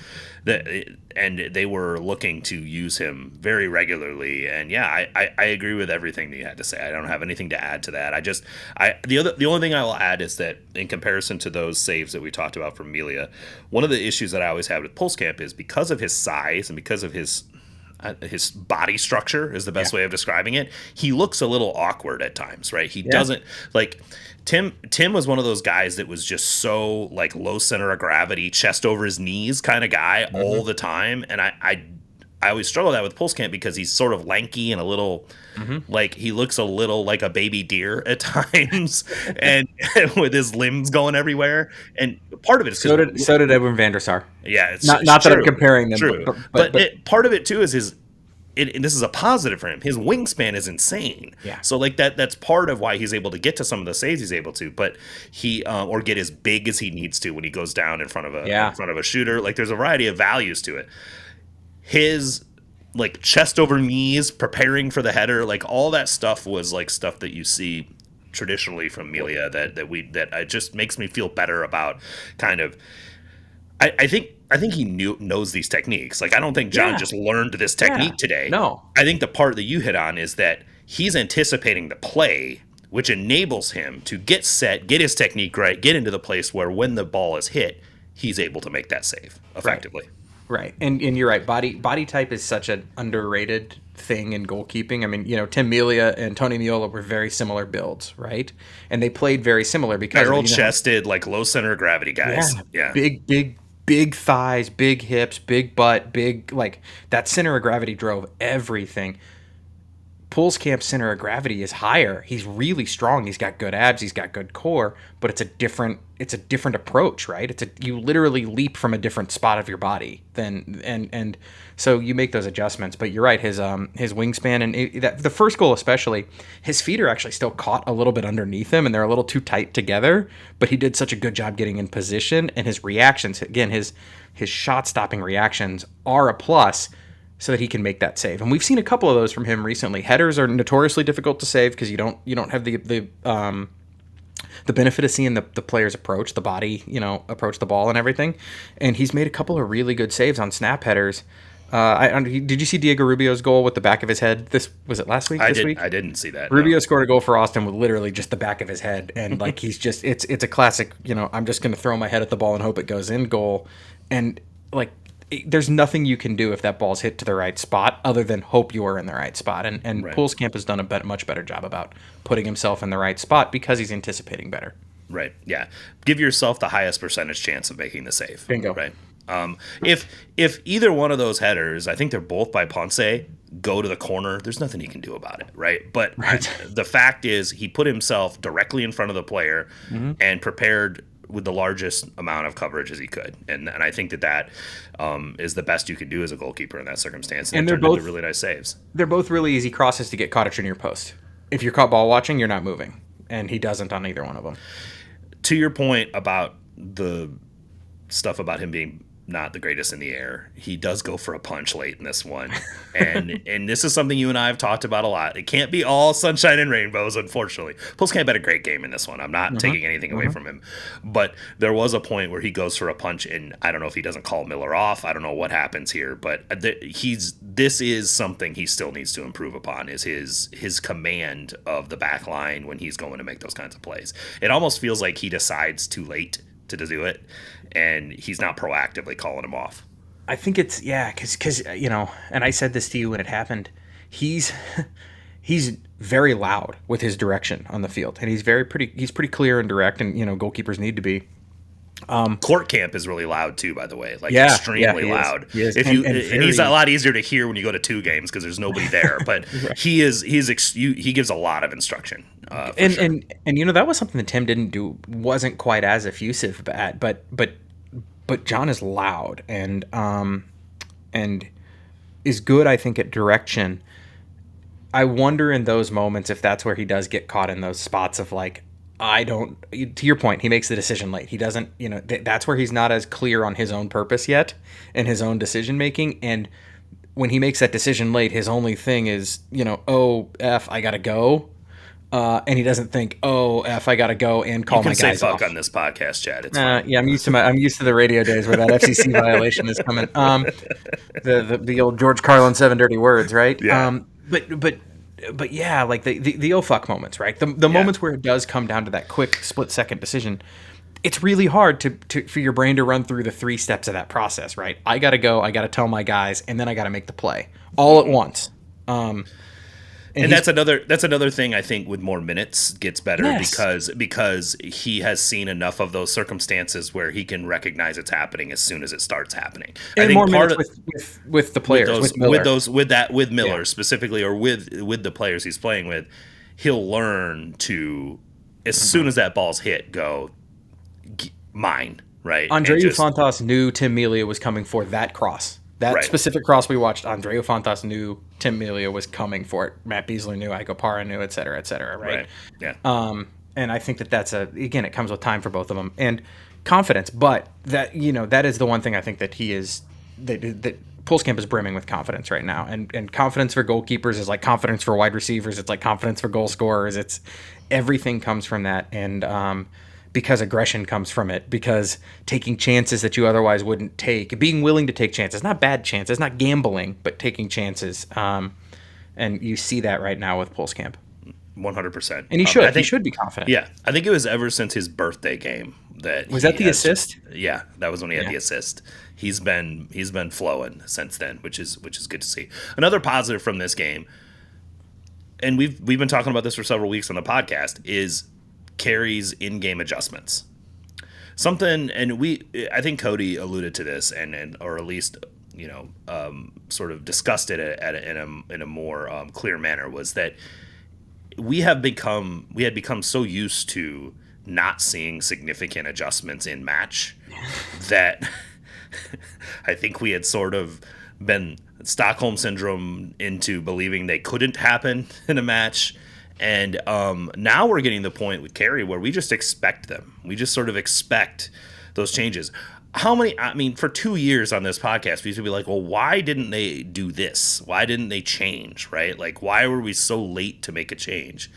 and they were looking to use him very regularly. And yeah, I agree with everything that you had to say. I don't have anything to add to that. The only thing I will add is that in comparison to those saves that we talked about from Melia, one of the issues that I always had with Pulskamp is because of his size and because of his body structure is the best way of describing it. He looks a little awkward at times, right? He doesn't like Tim was one of those guys that was just so like low center of gravity, chest over his knees kind of guy all the time. And I always struggle with that with Pulskamp because he's sort of lanky and a little like he looks a little like a baby deer at times and with his limbs going everywhere. And part of it is so did Edwin van der Sar. Yeah, it's not that I'm comparing them, true. But part of it too is and this is a positive for him. His wingspan is insane. Yeah. So like that's part of why he's able to get to some of the saves he's able to, but he or get as big as he needs to when he goes down in front of a shooter. Like, there's a variety of values to it. His like chest over knees, preparing for the header, like all that stuff was like stuff that you see traditionally from Melia that it just makes me feel better about kind of. I think he knows these techniques. Like, I don't think John just learned this technique today. No. I think the part that you hit on is that he's anticipating the play, which enables him to get set, get his technique right, get into the place where when the ball is hit, he's able to make that save effectively. Right. And you're right. Body type is such an underrated thing in goalkeeping. I mean, Tim Melia and Tony Meola were very similar builds, right? And they played very similar because barrel-chested, like low center of gravity guys. Yeah. Big thighs, big hips, big butt, like that center of gravity drove everything. Pulskamp's center of gravity is higher. He's really strong. He's got good abs. He's got good core, but it's a different approach, right? You literally leap from a different spot of your body and so you make those adjustments. But you're right. His wingspan and the first goal especially, his feet are actually still caught a little bit underneath him and they're a little too tight together. But he did such a good job getting in position, and his reactions, again, his shot stopping reactions are a plus, so that he can make that save. And we've seen a couple of those from him recently. Headers are notoriously difficult to save because you don't have the benefit of seeing the player's approach, the body, approach the ball and everything. And he's made a couple of really good saves on snap headers. Did you see Diego Rubio's goal with the back of his head? Was it last week? This week? I didn't see that. Rubio scored a goal for Austin with literally just the back of his head, and like he's just it's a classic. I'm just going to throw my head at the ball and hope it goes in goal, and like. There's nothing you can do if that ball's hit to the right spot other than hope you are in the right spot. And Pulskamp has done a much better job about putting himself in the right spot because he's anticipating better. Right. Yeah. Give yourself the highest percentage chance of making the save. Bingo. Right. If either one of those headers, I think they're both by Ponce, go to the corner, there's nothing he can do about it. Right. But the fact is he put himself directly in front of the player and prepared with the largest amount of coverage as he could. And I think that is the best you can do as a goalkeeper in that circumstance. And they're both really nice saves. They're both really easy crosses to get caught at your near post. If you're caught ball watching, you're not moving. And he doesn't on either one of them. To your point about the stuff about him being not the greatest in the air. He does go for a punch late in this one. And this is something you and I have talked about a lot. It can't be all sunshine and rainbows, unfortunately. Pulskamp had a great game in this one. I'm not taking anything away from him. But there was a point where he goes for a punch, and I don't know if he doesn't call Miller off. I don't know what happens here, but this is something he still needs to improve upon, is his command of the back line when he's going to make those kinds of plays. It almost feels like he decides too late to do it, and he's not proactively calling him off. I think it's because and I said this to you when it happened. He's very loud with his direction on the field, and he's pretty clear and direct, and goalkeepers need to be. Court camp is really loud too, by the way, extremely loud. He is. And he's a lot easier to hear when you go to 2 games because there's nobody there. But right. he gives a lot of instruction. And that was something that Tim didn't do. Wasn't quite as effusive at, but John is loud and is good, I think, at direction. I wonder in those moments if that's where he does get caught in those spots of like, to your point, he makes the decision late. He doesn't, that's where he's not as clear on his own purpose yet and his own decision making. And when he makes that decision late, his only thing is, oh, F, I got to go. And he doesn't think, oh, F, I got to go and call my guys off. You can say fuck on this podcast, Chad. It's fine. Yeah, I'm used to the radio days where that FCC violation is coming. The old George Carlin 7 dirty words, right? Yeah. But yeah, like the oh fuck moments, right? The moments where it does come down to that quick split second decision, it's really hard for your brain to run through the 3 steps of that process, right? I got to go, I got to tell my guys, and then I got to make the play all at once. And that's another thing I think with more minutes gets better. Yes. because he has seen enough of those circumstances where he can recognize it's happening as soon as it starts happening. And I think more minutes with the players, with Miller specifically, or with the players he's playing with, he'll learn to, as soon as that ball's hit, go mine, right? Andreu Fontas knew Tim Melia was coming for that cross. That specific cross we watched, Andreu Fontas knew Tim Melia was coming for it. Matt Beasley knew, Iko Para knew, et cetera, right? Yeah. And I think that's again, it comes with time for both of them and confidence. But that that is the one thing I think that he is that Pulskamp is brimming with confidence right now. And confidence for goalkeepers is like confidence for wide receivers. It's like confidence for goal scorers. It's everything comes from that. And because aggression comes from it, because taking chances that you otherwise wouldn't take, being willing to take chances, not bad chances, not gambling, but taking chances. And you see that right now with Pulskamp. 100%. And he should be confident. Yeah. I think it was ever since his birthday game that was that the assist? Yeah, that was when he had the assist. He's been flowing since then, which is good to see. Another positive from this game, and we've been talking about this for several weeks on the podcast, is Kerry's in-game adjustments. Something, and I think Cody alluded to this, or at least sort of discussed it in a more clear manner, was that we had become so used to not seeing significant adjustments in match that I think we had sort of been Stockholm syndrome into believing they couldn't happen in a match. And now we're getting the point with Kerry where we just expect them. We just sort of expect those changes. For 2 years on this podcast, we used to be like, well, why didn't they do this? Why didn't they change, right? Like, why were we so late to make a change?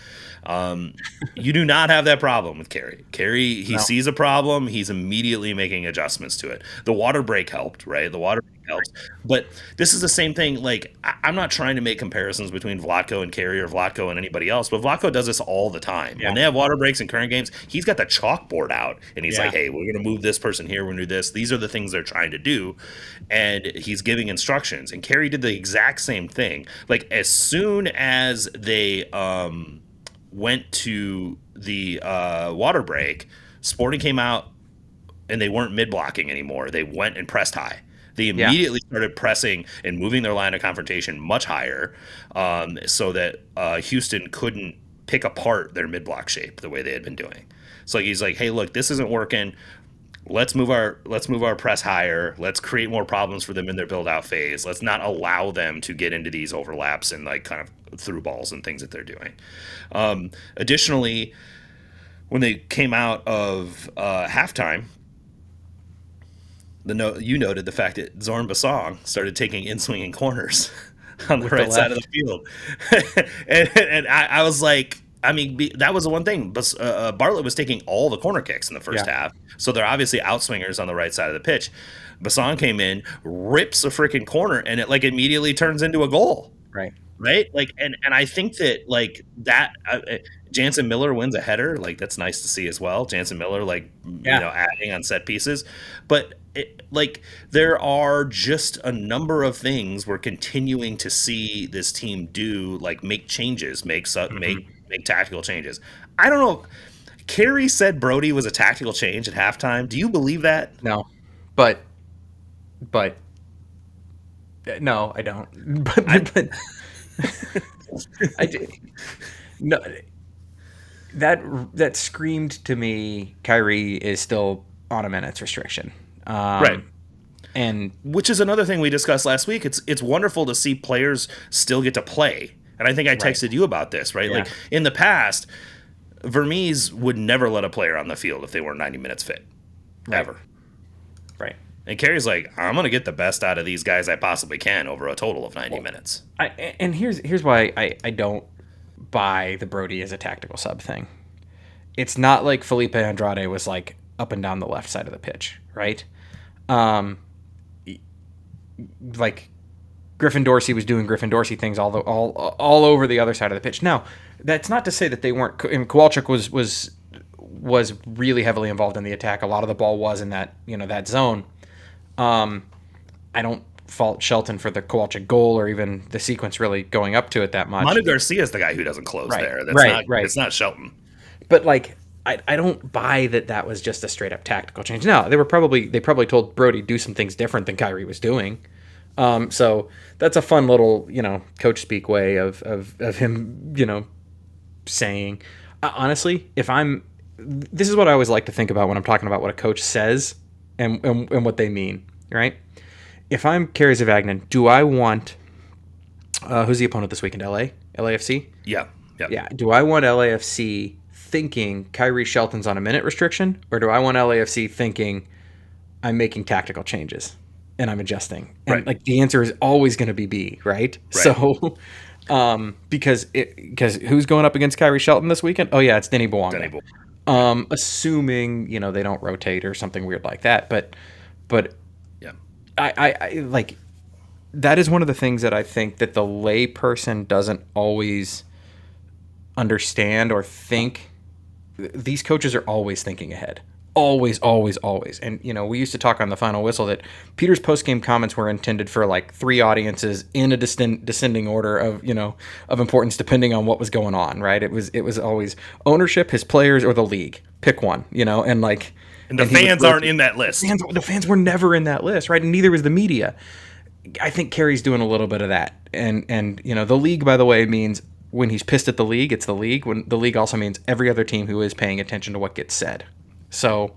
You do not have that problem with Kerry. Kerry, he sees a problem, he's immediately making adjustments to it. The water break helped, right? The water break helps. But this is the same thing. Like, I'm not trying to make comparisons between Vlatko and Kerry or Vlatko and anybody else, but Vlatko does this all the time. Yeah. When they have water breaks in current games, he's got the chalkboard out, and he's like, hey, we're going to move this person here, we're going to do this. These are the things they're trying to do, and he's giving instructions. And Kerry did the exact same thing. Like, as soon as they went to the water break, Sporting came out, and they weren't mid-blocking anymore. They went and pressed high. They immediately started pressing and moving their line of confrontation much higher, so that Houston couldn't pick apart their mid-block shape the way they had been doing. So he's like, hey, look, this isn't working. Let's move our press higher. Let's create more problems for them in their build-out phase. Let's not allow them to get into these overlaps and like kind of through balls and things that they're doing. Additionally, when they came out of halftime, You noted the fact that Zorn Basong started taking in-swinging corners on the with the right side of the left. field, and I was like, I mean, that was the one thing. But Bartlett was taking all the corner kicks in the first Yeah, half, so they're obviously outswingers on the right side of the pitch. Basong came in, rips a freaking corner, and it like immediately turns into a goal. right. Right, like, and I think that like that Jansen Miller wins a header, like that's nice to see as well. Jansen Miller, like, Yeah, adding on set pieces, but like there are just a number of things we're continuing to see this team do, like make changes, make tactical changes. I don't know. Kerry said Brody was a tactical change at halftime. Do you believe that? no, but but no, I don't. I But I do. No, that screamed to me. Kyrie is still on a minutes restriction. right. And Which is another thing we discussed last week. It's wonderful to see players still get to play. And I think I right, texted you about this, right? yeah, Like in the past, Vermees would never let a player on the field if they weren't 90 minutes fit. right, Ever. right. And Kerry's like, I'm gonna get the best out of these guys I possibly can over a total of 90 Well, minutes. and here's why I don't buy the Brody as a tactical sub thing. It's not like Felipe Andrade was like up and down the left side of the pitch, right? Um, like Griffin Dorsey was doing Griffin Dorsey things all over the other side of the pitch. Now, that's not to say that they weren't. And Kowalczyk was really heavily involved in the attack. A lot of the ball was in that that zone. I don't fault Shelton for the Kowalczyk goal or even the sequence really going up to it that much. Manu Garcia is the guy who doesn't close Right, there. That's right, not right. it's not Shelton. But like, I don't buy that was just a straight up tactical change. No, they probably told Brody do some things different than Kyrie was doing. So that's a fun little coach speak way of him saying. Honestly, this is what I always like to think about when I'm talking about what a coach says and what they mean, right? If I'm Kerry Zavagnin, do I want who's the opponent this weekend? LAFC? Yeah. Yeah. Yeah. Do I want LAFC thinking Kyrie Shelton's on a minute restriction, or do I want LAFC thinking I'm making tactical changes and I'm adjusting? And Right. like the answer is always going to be B, right? So, because who's going up against Kyrie Shelton this weekend? Oh yeah, it's Denny Bouanga. Denny Bull. Assuming they don't rotate or something weird like that, but Yeah. I like that is one of the things that I think that the lay person doesn't always understand or think. These coaches are always thinking ahead. Always, always, always. And, we used to talk on the final whistle that Peter's post-game comments were intended for like three audiences in a descending order of importance depending on what was going on, right? It was always ownership, his players, or the league. Pick one, and like... And the fans aren't in that list. The fans were never in that list, right? And neither was the media. I think Kerry's doing a little bit of that. And the league, by the way, means when he's pissed at the league, it's the league. When the league also means every other team who is paying attention to what gets said. So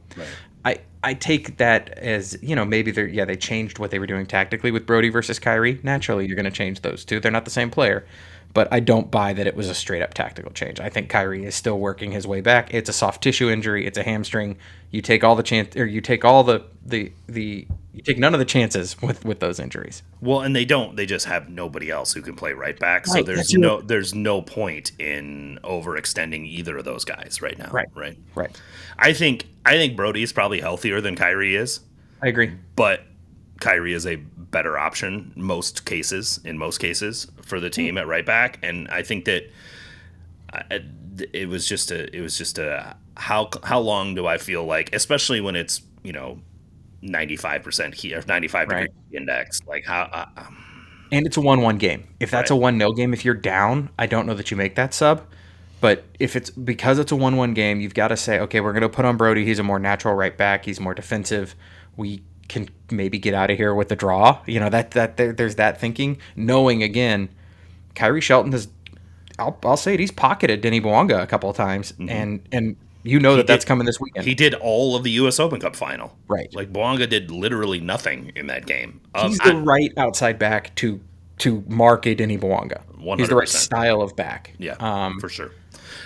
right. I take that as, maybe they changed what they were doing tactically with Brody versus Kyrie. Naturally, you're going to change those two. They're not the same player. But I don't buy that it was a straight up tactical change. I think Kyrie is still working his way back. It's a soft tissue injury. It's a hamstring. You take all the chance, or you take all you take none of the chances with those injuries. Well, and they don't. They just have nobody else who can play right back. So Right, there's no point in overextending either of those guys right now. Right. I think Brody is probably healthier than Kyrie is, I agree. but Kyrie is a better option in most cases for the team at right back, and I think that it was just a how long do I feel like, especially when it's 95% heat or 95 Right. degree index, like how And it's a 1-1 game. If that's Right. a 1-0 game, if you're down, I don't know that you make that sub. But if it's because it's a 1-1 game, you've got to say, okay, we're going to put on Brody. He's a more natural right back. He's more defensive. We can maybe get out of here with the draw. There's that thinking. Knowing again, Kyrie Shelton has, I'll say it, he's pocketed Denny Bouanga a couple of times, and that's coming this weekend. he did all of the U.S. Open Cup final. Right. Like Bouanga did literally nothing in that game. He's the right outside back to mark a Denny Bouanga. 100%. He's the right style of back. Yeah, for sure.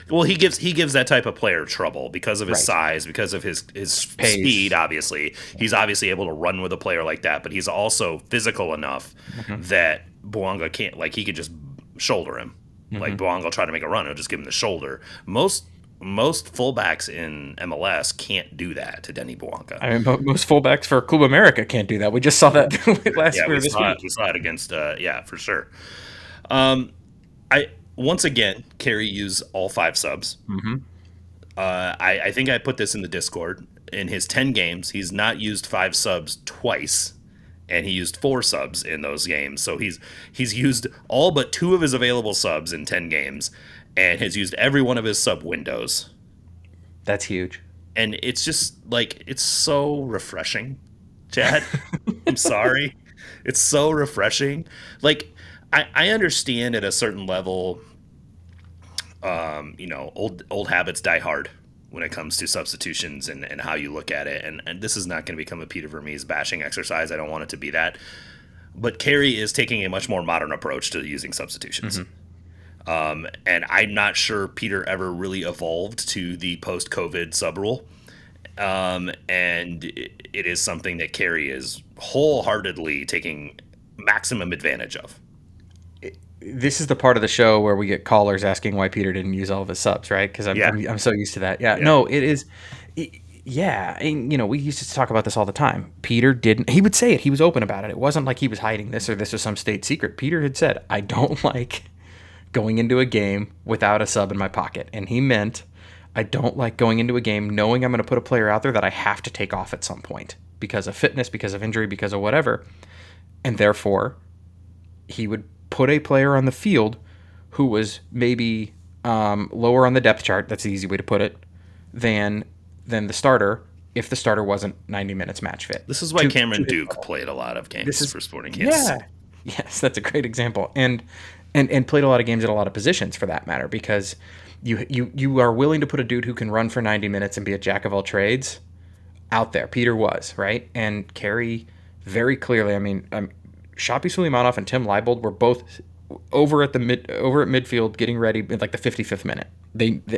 Well, he gives that type of player trouble because of his Right. size, because of his Pace. speed. Obviously, he's obviously able to run with a player like that, but he's also physical enough that Bouanga can't. Like, he could just shoulder him. Like, Bouanga will try to make a run, he'll just give him the shoulder. Most fullbacks in MLS can't do that to Denny Bouanga. I mean, most fullbacks for Club America can't do that. We just saw that last Yeah, year this week. we saw it against. Yeah, for sure. I once again, Kerry used all 5 subs. I think I put this in the Discord. In his 10 games, he's not used 5 subs twice, and he used 4 subs in those games. So he's used all but 2 of his available subs in 10 games, and has used every one of his sub windows. That's huge. And it's just like, it's so refreshing, Chad. I'm sorry. It's so refreshing. Like, I understand at a certain level, old habits die hard when it comes to substitutions and how you look at it. And this is not going to become a Peter Vermees bashing exercise. I don't want it to be that. But Kerry is taking a much more modern approach to using substitutions. And I'm not sure Peter ever really evolved to the post-COVID sub rule. And it is something that Kerry is wholeheartedly taking maximum advantage of. This is the part of the show where we get callers asking why Peter didn't use all of his subs, right? Because I'm so used to that. Yeah, no, it is. Yeah, and we used to talk about this all the time. Peter didn't. He would say it. He was open about it. It wasn't like he was hiding this or this was some state secret. Peter had said, "I don't like going into a game without a sub in my pocket," and he meant, I don't like going into a game knowing I'm going to put a player out there that I have to take off at some point because of fitness, because of injury, because of whatever, and therefore he would put a player on the field who was maybe lower on the depth chart, that's the easy way to put it, than the starter if the starter wasn't 90 minutes match fit. This is why Cameron Duke played a lot of games for Sporting Kansas City. Yes, that's a great example. And played a lot of games at a lot of positions for that matter, because you are willing to put a dude who can run for 90 minutes and be a jack of all trades out there. Peter was, right? And Kerry very clearly, Shapi Suleimanov and Tim Leibold were both over at midfield getting ready in like the 55th minute.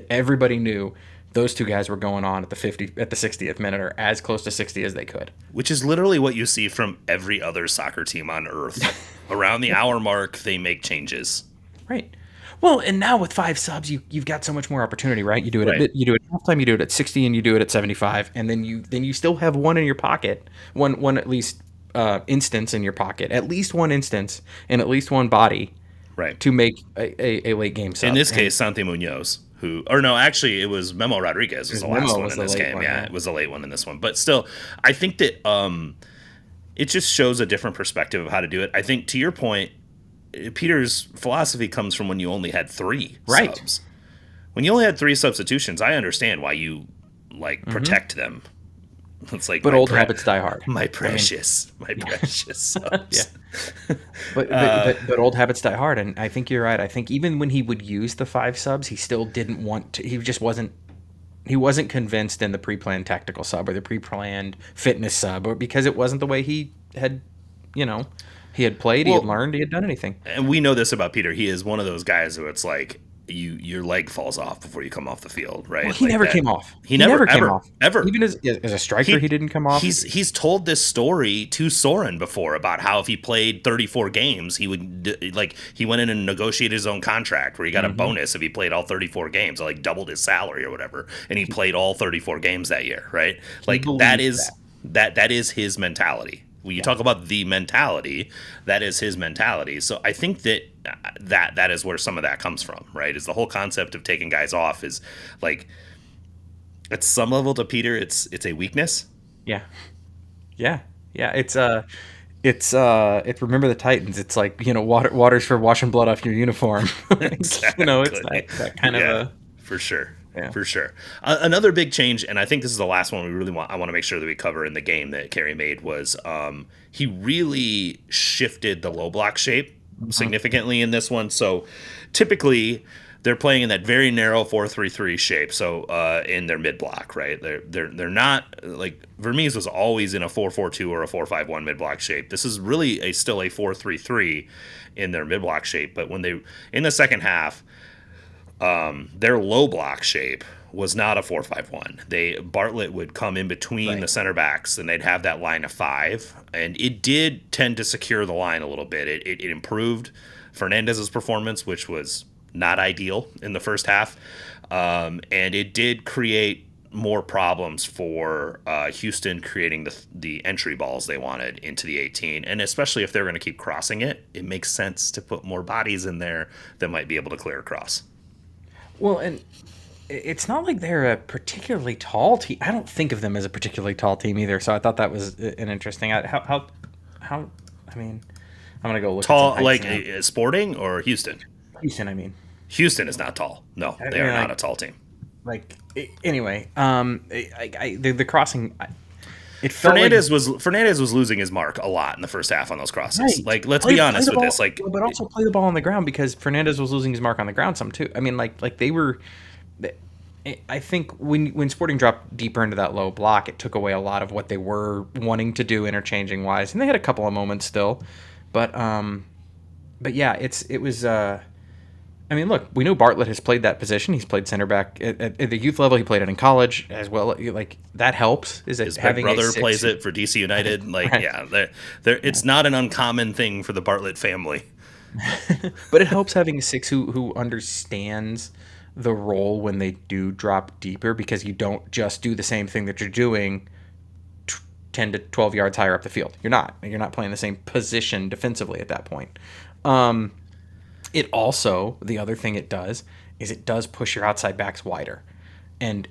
Everybody knew those two guys were going on at the 60th minute, or as close to 60 as they could. Which is literally what you see from every other soccer team on earth. Around the hour mark, they make changes. Right. Well, and now with 5 subs, you've got so much more opportunity, right? You do it at halftime, you do it at 60, and you do it at 75, and then you still have one in your pocket, one at least instance in your pocket, at least one instance and at least one body, right, to make a late game sub. In this case, Santi Munoz, it was Memo Rodriguez was the last one in this game. It was a late one in this one, but still, I think that it just shows a different perspective of how to do it. I think, to your point, Peter's philosophy comes from when you only had 3 subs. When you only had 3 substitutions, I understand why you protect them. It's like, but old habits die hard. My precious subs. But old habits die hard, and I think you're right. I think even when he would use the 5 subs, he still didn't want to. He just wasn't. He wasn't convinced in the pre-planned tactical sub or the pre-planned fitness sub, or because it wasn't the way he had, he had played, he had learned, he had done anything. And we know this about Peter. He is one of those guys who it's like, your leg falls off before you come off the field, right? Well, he never came off. He never came off. Ever. Even as a striker, he didn't come off. He's told this story to Soren before about how if he played 34 games, he would he went in and negotiated his own contract where he got a bonus if he played all 34 games, doubled his salary or whatever, and he played all 34 games that year, right? That is his mentality. When you talk about the mentality, that is his mentality. So I think that is where some of that comes from, right? Is the whole concept of taking guys off is at some level to Peter, it's a weakness. Yeah. It's Remember the Titans. It's like, water's for washing blood off your uniform. Exactly. It's that kind of a... For sure. Yeah. For sure. Another big change, and I think this is the last one I want to make sure that we cover in the game that Kerry made, was he really shifted the low block shape significantly in this one. So typically they're playing in that very narrow 4-3-3 shape. So in their mid block, right? They're not like Vermees was always in a 4-4-2 or a 4-5-1 mid block shape. This is really still a 4-3-3 in their mid block shape. But when in the second half, their low block shape was not a 4-5-1. Bartlett would come in between the center backs, and they'd have that line of 5, and it did tend to secure the line a little bit. It improved Fernandez's performance, which was not ideal in the first half, and it did create more problems for Houston creating the entry balls they wanted into the 18, and especially if they're going to keep crossing it, it makes sense to put more bodies in there that might be able to clear across. Well, and it's not like they're a particularly tall team. I don't think of them as a particularly tall team either. So I thought that was an interesting. How? I mean, I'm gonna go look. Tall, like Sporting or Houston? Houston, I mean. Houston is not tall. No, they are not a tall team. Like anyway, the crossing. Fernandez was losing his mark a lot in the first half on those crosses. Right. Like, let's be honest with this. Like, but also play the ball on the ground, because Fernandez was losing his mark on the ground some too. I mean, like they were. I think when Sporting dropped deeper into that low block, it took away a lot of what they were wanting to do interchanging wise, and they had a couple of moments still, but yeah, it was. I mean, look, we know Bartlett has played that position. He's played center back at the youth level. He played it in college as well. Like that helps. Is it his having big brother plays it for DC United? Like, right. Yeah, it's not an uncommon thing for the Bartlett family. But it helps having a 6 who understands the role when they do drop deeper, because you don't just do the same thing that you're doing 10 to 12 yards higher up the field. You're not playing the same position defensively at that point. It also, the other thing it does is it does push your outside backs wider, and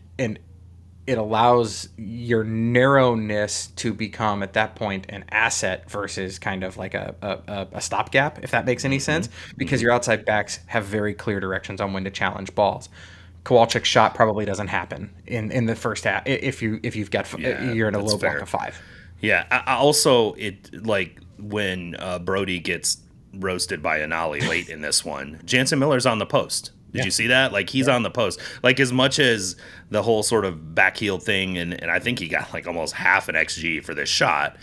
it allows your narrowness to become at that point an asset versus kind of like a stopgap, if that makes any sense, because your outside backs have very clear directions on when to challenge balls. Kowalczyk's shot probably doesn't happen in the first half if you've got you're in a low block of 5. Yeah. I also, it like when Brody gets roasted by Anali late in this one, Jansen Miller's on the post. Did you see that? Like, he's on the post. Like, as much as the whole sort of backheel thing, and I think he got like almost half an XG for this shot.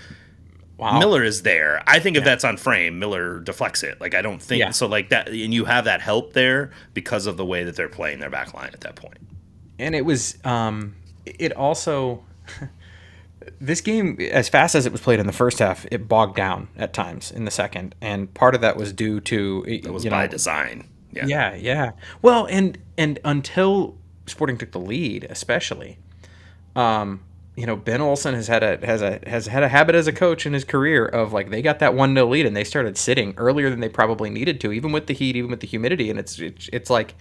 Wow. Miller is there. I think if that's on frame, Miller deflects it. Like, I don't think so. Like that, and you have that help there because of the way that they're playing their back line at that point. And it was, it also, this game, as fast as it was played in the first half, it bogged down at times in the second, and part of that was due to it was by design. Yeah. Well, and until Sporting took the lead, especially, Ben Olsen has had a habit as a coach in his career of, like, they got that 1-0 lead and they started sitting earlier than they probably needed to, even with the heat, even with the humidity, and it's like,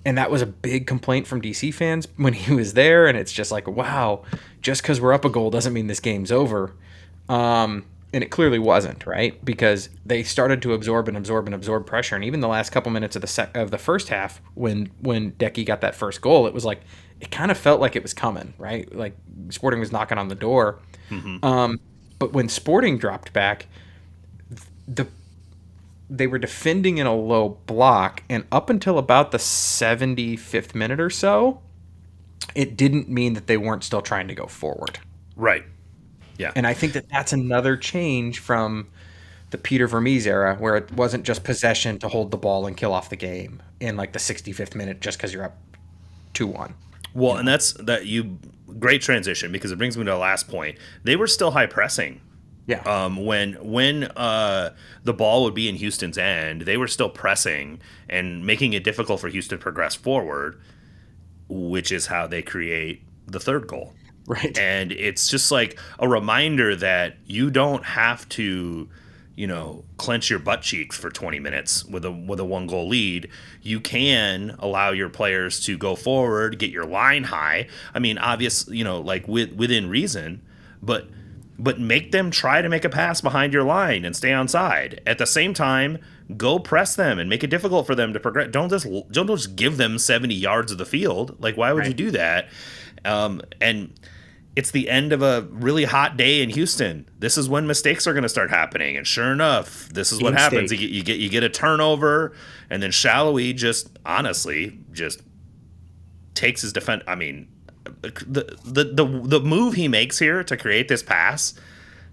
and that was a big complaint from DC fans when he was there, and it's just like, wow, just because we're up a goal doesn't mean this game's over. And it clearly wasn't, right? Because they started to absorb pressure, and even the last couple minutes of the first half, when Decky got that first goal, it was like, it kind of felt like it was coming, right? Like Sporting was knocking on the door. But when Sporting dropped back, they were defending in a low block, and up until about the 75th minute or so, it didn't mean that they weren't still trying to go forward. Right. Yeah. And I think that's another change from the Peter Vermees era, where it wasn't just possession to hold the ball and kill off the game in like the 65th minute just because you're up 2-1. Well, and great transition, because it brings me to the last point. They were still high pressing. Yeah. When the ball would be in Houston's end, they were still pressing and making it difficult for Houston to progress forward, which is how they create the third goal. Right. And it's just like a reminder that you don't have to, clench your butt cheeks for 20 minutes with a 1-goal lead. You can allow your players to go forward, get your line high. I mean, obviously, like within reason, but make them try to make a pass behind your line and stay onside. At the same time, go press them and make it difficult for them to progress. Don't just give them 70 yards of the field. Like, why would you do that? And it's the end of a really hot day in Houston. This is when mistakes are going to start happening, and sure enough, this is what happens. You get a turnover, and then Shallowy just takes his defense. I mean, the move he makes here to create this pass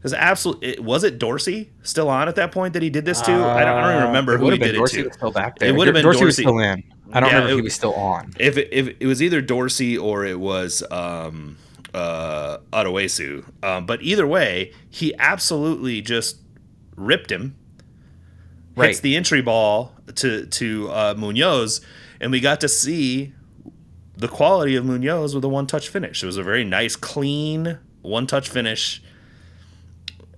is absolutely. Was it Dorsey still on at that point that he did this to? I don't even remember who he did Dorsey it to. Was still back there. It would have been Dorsey. Dorsey. Was still in. I don't Yeah, remember if he was still on. if it was either Dorsey or it was Odoesu, but either way, he absolutely just ripped him. Hits Right. the entry ball to Munoz, and we got to see the quality of Munoz with a one-touch finish. It was a very nice, clean one-touch finish,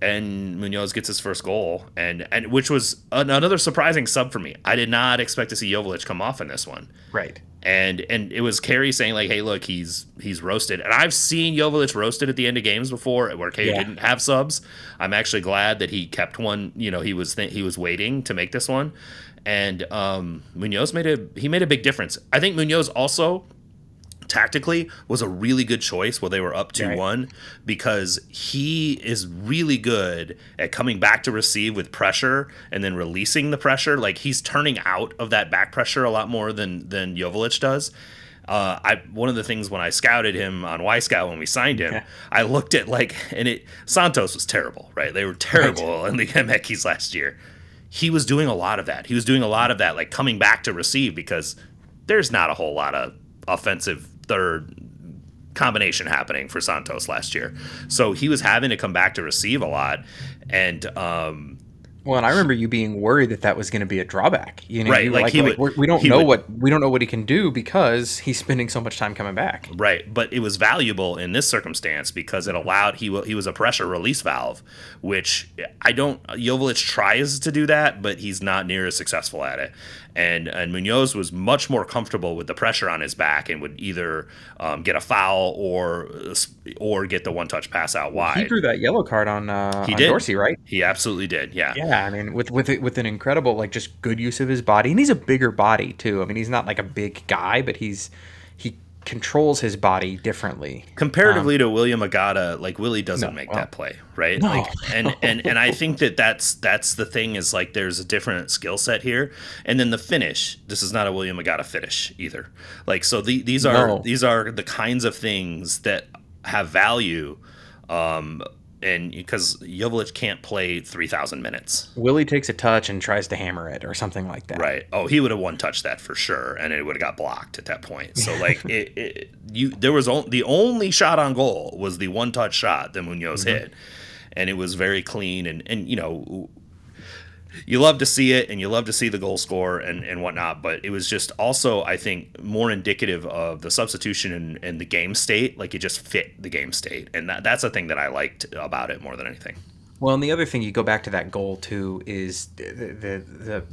and Munoz gets his first goal, and which was another surprising sub for me. I did not expect to see Joveljic come off in this one. Right. And it was Kerry saying like, "Hey, look, he's roasted." And I've seen Joveljic roasted at the end of games before, where Kerry didn't have subs. I'm actually glad that he kept one. You know, he was waiting to make this one, and Munoz made a big difference. I think Munoz also tactically was a really good choice while they were up 2-1 because he is really good at coming back to receive with pressure and then releasing the pressure. Like he's turning out of that back pressure a lot more than Joveljic does. One of the things when I scouted him on Y-Scout when we signed him, I looked at Santos was terrible, right? They were terrible in the Mekis last year. He was doing a lot of that. He was doing a lot of that, like coming back to receive because there's not a whole lot of offensive third combination happening for Santos last year. So he was having to come back to receive a lot. And well, and I remember you being worried that was going to be a drawback. You know, right? you were we don't know what he can do because he's spending so much time coming back. Right, but it was valuable in this circumstance because it allowed he was a pressure release valve, which Joveljic tries to do that, but he's not near as successful at it. And Munoz was much more comfortable with the pressure on his back and would either get a foul or get the one-touch pass out wide. He drew that yellow card on Dorsey, right? He absolutely did. Yeah. Yeah, I mean, with an incredible just good use of his body, and he's a bigger body too. I mean, he's not like a big guy, but he controls his body differently comparatively to William Agata. Like Willie doesn't make that play, right? No. Like, and I think that's the thing is like there's a different skill set here, and then the finish. This is not a William Agata finish either. Like so, these are the kinds of things that have value. And because Joveljic can't play 3,000 minutes. Willie takes a touch and tries to hammer it or something like that. Right. Oh, he would have one-touched that for sure, and it would have got blocked at that point. So, like, there was the only shot on goal was the one-touch shot that Munoz hit, and it was very clean. And you know, you love to see it, and you love to see the goal score and whatnot, but it was just also, I think, more indicative of the substitution and the game state. Like, it just fit the game state, and that's the thing that I liked about it more than anything. Well, and the other thing, you go back to that goal, too, is the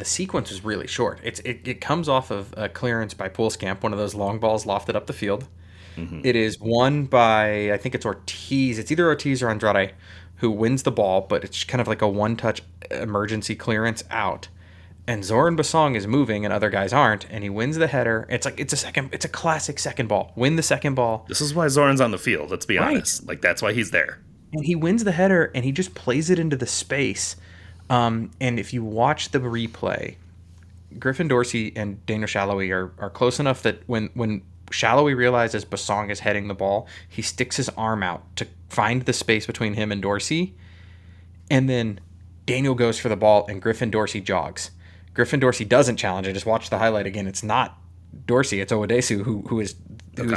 sequence was really short. It comes off of a clearance by Pulskamp, one of those long balls lofted up the field. Mm-hmm. It is won by, I think it's Ortiz. It's either Ortiz or Andrade who wins the ball, but it's kind of like a one-touch emergency clearance out. And Zoran Basong is moving and other guys aren't, and he wins the header. It's a classic second ball. Win the second ball. This is why Zoran's on the field, let's be honest. Like, that's why he's there. And he wins the header, and he just plays it into the space. And if you watch the replay, Griffin Dorsey and Daniel Shallowy are close enough that when Shallowy realizes Basong is heading the ball, he sticks his arm out to find the space between him and Dorsey, and then Daniel goes for the ball, and Griffin Dorsey jogs. Griffin Dorsey doesn't challenge. I just watched the highlight again. It's not Dorsey, it's Owodesu who is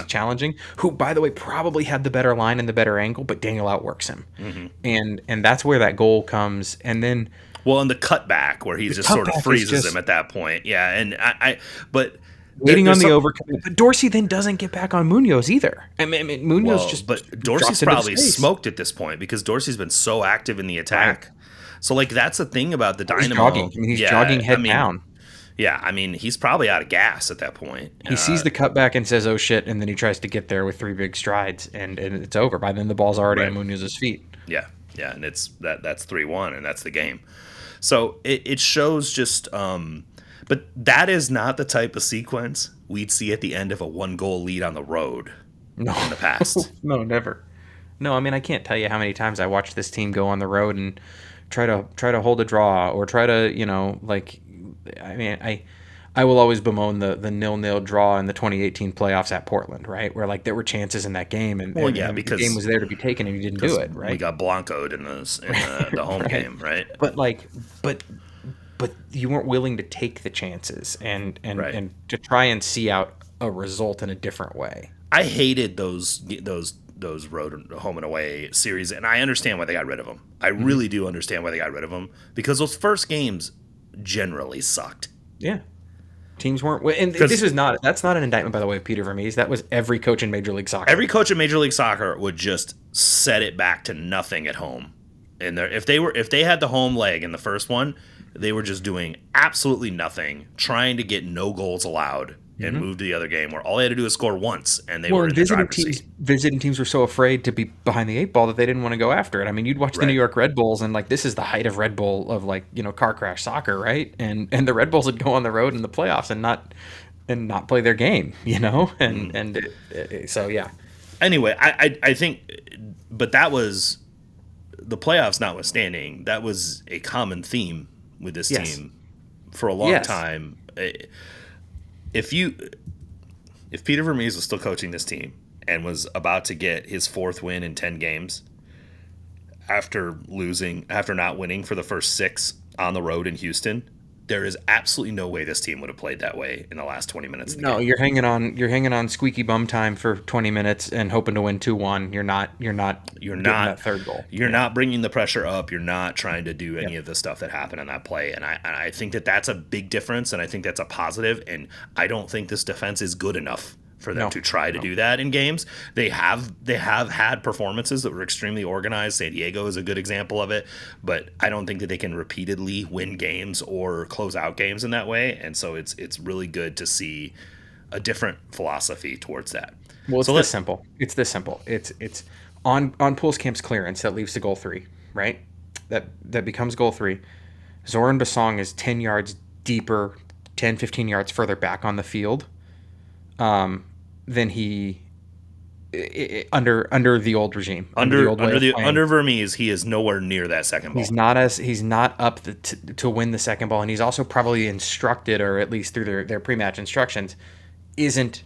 challenging, who, by the way, probably had the better line and the better angle, but Daniel outworks him. Mm-hmm. And that's where that goal comes. And then... Well, in the cutback, where he just sort of freezes him at that point. Yeah, and but... Waiting on the overcommit. But Dorsey then doesn't get back on Munoz either. I mean Munoz But Dorsey's probably smoked at this point because Dorsey's been so active in the attack. Right. So, like, that's the thing about the Dynamo. He's jogging head down. Yeah, I mean, he's probably out of gas at that point. He sees the cutback and says, oh, shit, and then he tries to get there with 3 big strides, and it's over. By then, the ball's already on Munoz's feet. Yeah, and that's 3-1, and that's the game. So it shows just... But that is not the type of sequence we'd see at the end of a 1-goal lead on the road in the past. No, never. No, I mean, I can't tell you how many times I watched this team go on the road and try to hold a draw or try to, you know, like, I mean, I will always bemoan the 0-0 draw in the 2018 playoffs at Portland, right? Where, like, there were chances in that game, and because the game was there to be taken, and you didn't do it, right? We got Blanco'd in the home game, right? But but you weren't willing to take the chances Right. and to try and see out a result in a different way. I hated those road home and away series, and I understand why they got rid of them. I really do understand why they got rid of them, because those first games generally sucked. Yeah. Teams weren't, and that's not an indictment, by the way, of Peter Vermees. That was every coach in Major League Soccer. Every coach in Major League Soccer would just set it back to nothing at home. And if they had the home leg in the first one, they were just doing absolutely nothing, trying to get no goals allowed and move to the other game, where all they had to do was score once, and they were in the driver's seat. Visiting teams were so afraid to be behind the 8 ball that they didn't want to go after it. I mean, you'd watch the New York Red Bulls, and like, this is the height of Red Bull, of like, car crash soccer, right? And the Red Bulls would go on the road in the playoffs and not play their game, so yeah. Anyway, I think, but that was, the playoffs notwithstanding, that was a common theme with this team for a long time. If Peter Vermees was still coaching this team and was about to get his 4th win in 10 games after not winning for the first 6 on the road in Houston, there is absolutely no way this team would have played that way in the last 20 minutes of the game. You're hanging on squeaky bum time for 20 minutes and hoping to win 2-1. You're not getting that third goal. You're not bringing the pressure up. You're not trying to do any of the stuff that happened in that play. And I think that's a big difference, and I think that's a positive. And I don't think this defense is good enough for them to try to do that in games. They have had performances that were extremely organized. San Diego is a good example of it, but I don't think that they can repeatedly win games or close out games in that way. And so it's really good to see a different philosophy towards that. Well, it's this simple. It's this simple. It's on Pulskamp's clearance that leaves to goal 3, right? That becomes goal 3. Zoran Basong is 10 yards deeper, 10, 15 yards further back on the field. Than he under the old regime. Under Vermees, he is nowhere near that second ball. He's not up to win the second ball, and he's also probably instructed, or at least through their pre-match instructions, isn't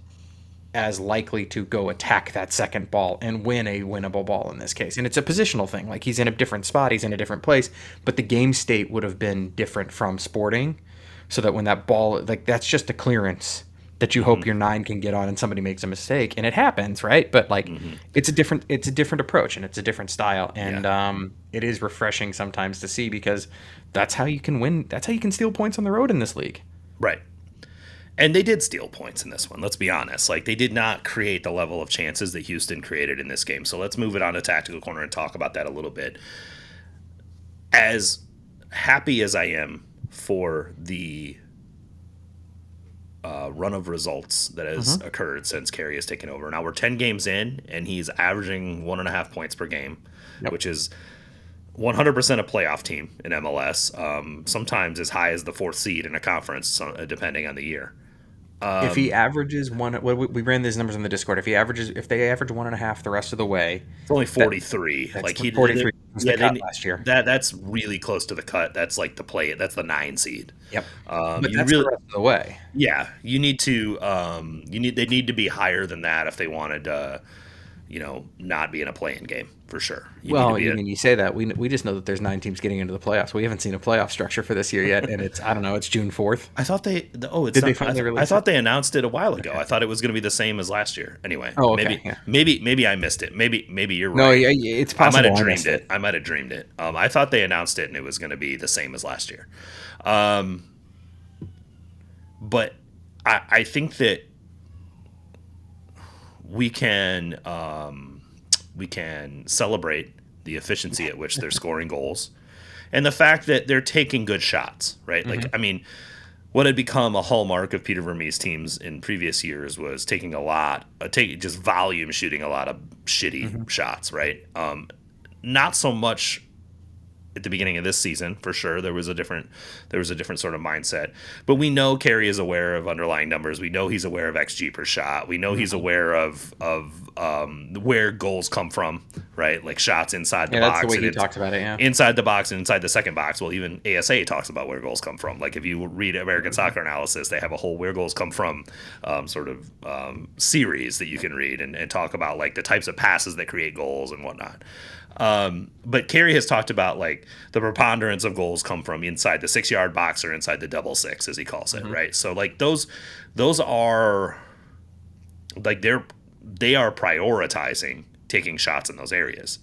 as likely to go attack that second ball and win a winnable ball in this case. And it's a positional thing. Like, he's in a different spot, he's in a different place, but the game state would have been different from Sporting, so that when that ball, like, that's just a clearance that you hope your 9 can get on, and somebody makes a mistake, and it happens, right? But like, it's a different approach, and it's a different style, and it is refreshing sometimes to see, because that's how you can win. That's how you can steal points on the road in this league, right? And they did steal points in this one. Let's be honest; like, they did not create the level of chances that Houston created in this game. So let's move it on to Tactical Corner and talk about that a little bit. As happy as I am for the run of results that has occurred since Kerry has taken over. Now we're 10 games in, and he's averaging 1.5 points per game, which is 100% a playoff team in MLS. Sometimes as high as the 4th seed in a conference, depending on the year. If he averages we ran these numbers in the Discord. If they average 1.5 the rest of the way, it's only 43. Like, he 43 last year. That's really close to the cut. That's like the play. That's the 9 seed. Yep. But that's the rest of the way. Yeah, you need to. They need to be higher than that if they wanted to, not be in a play-in game for sure. You say that we just know that there's 9 teams getting into the playoffs. We haven't seen a playoff structure for this year yet, and it's it's June 4th. I thought they. I thought they announced it a while ago. Okay. I thought it was going to be the same as last year. Anyway, maybe I missed it. Maybe you're right. No, it's possible. I might have dreamed it. I thought they announced it and it was going to be the same as last year. But I think that we can celebrate the efficiency at which they're scoring goals, and the fact that they're taking good shots, right? Like, I mean, what had become a hallmark of Peter Vermees' teams in previous years was taking just volume shooting a lot of shitty shots, right? Not so much at the beginning of this season, for sure. There was a different sort of mindset. But we know Kerry is aware of underlying numbers. We know he's aware of XG per shot. We know he's aware of where goals come from, right? Like, shots inside the box. That's the way he talks about it, yeah. Inside the box and inside the second box. Well, even ASA talks about where goals come from. Like, if you read American Soccer Analysis, they have a whole where goals come from series that you can read and talk about, like, the types of passes that create goals and whatnot. But Kerry has talked about like the preponderance of goals come from inside the 6 yard box or inside the double six, as he calls it, right? So like those are like they are prioritizing taking shots in those areas.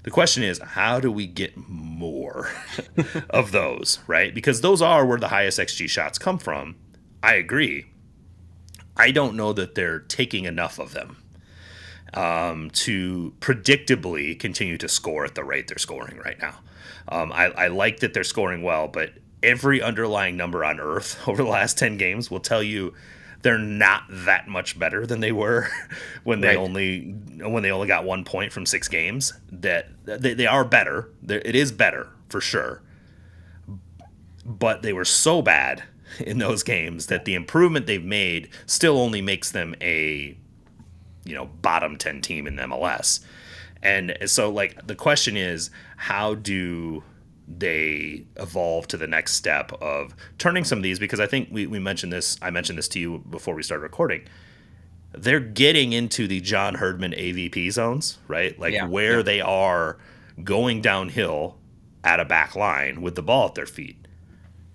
The question is, how do we get more of those, right? Because those are where the highest XG shots come from. I agree. I don't know that they're taking enough of them to predictably continue to score at the rate they're scoring right now. I like that they're scoring well, but every underlying number on earth over the last 10 games will tell you they're not that much better than they were when they only got 1 point from 6 games. That they are better. It is better for sure. But they were so bad in those games that the improvement they've made still only makes them a bottom 10 team in MLS. And so like the question is, how do they evolve to the next step of turning some of these, because I think I mentioned this to you before we started recording. They're getting into the John Herdman AVP zones, right? Like where they are going downhill at a back line with the ball at their feet.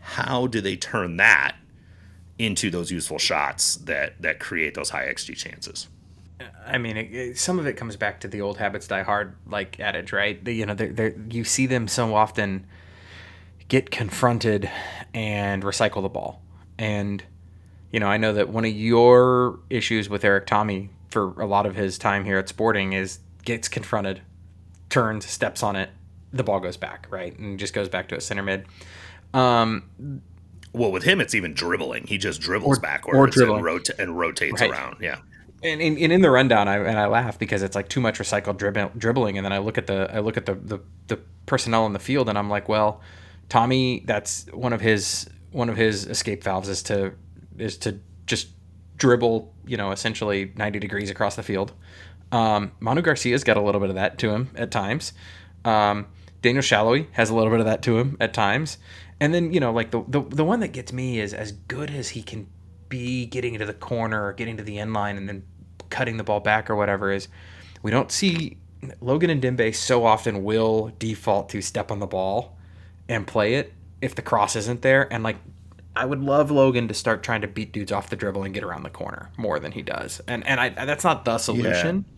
How do they turn that into those useful shots that create those high XG chances? I mean, some of it comes back to the old habits die hard like adage, right? You see them so often get confronted and recycle the ball. And, I know that one of your issues with Eric Tommy for a lot of his time here at Sporting is gets confronted, turns, steps on it, the ball goes back, right? And just goes back to a center mid. Well, with him, it's even dribbling. He just dribbles backwards and rotates around. Yeah. And in the rundown, I laugh because it's like too much recycled dribbling, and then I look at the personnel in the field, and I'm like, well, Tommy, that's one of his escape valves is to just dribble, essentially 90 degrees across the field. Manu Garcia's got a little bit of that to him at times. Daniel Shallowy has a little bit of that to him at times, and then like the one that gets me is as good as he can be getting into the corner or getting to the end line and then cutting the ball back or whatever is we don't see Logan and Dembe so often will default to step on the ball and play it if the cross isn't there. And like, I would love Logan to start trying to beat dudes off the dribble and get around the corner more than he does. And that's not the solution. Yeah.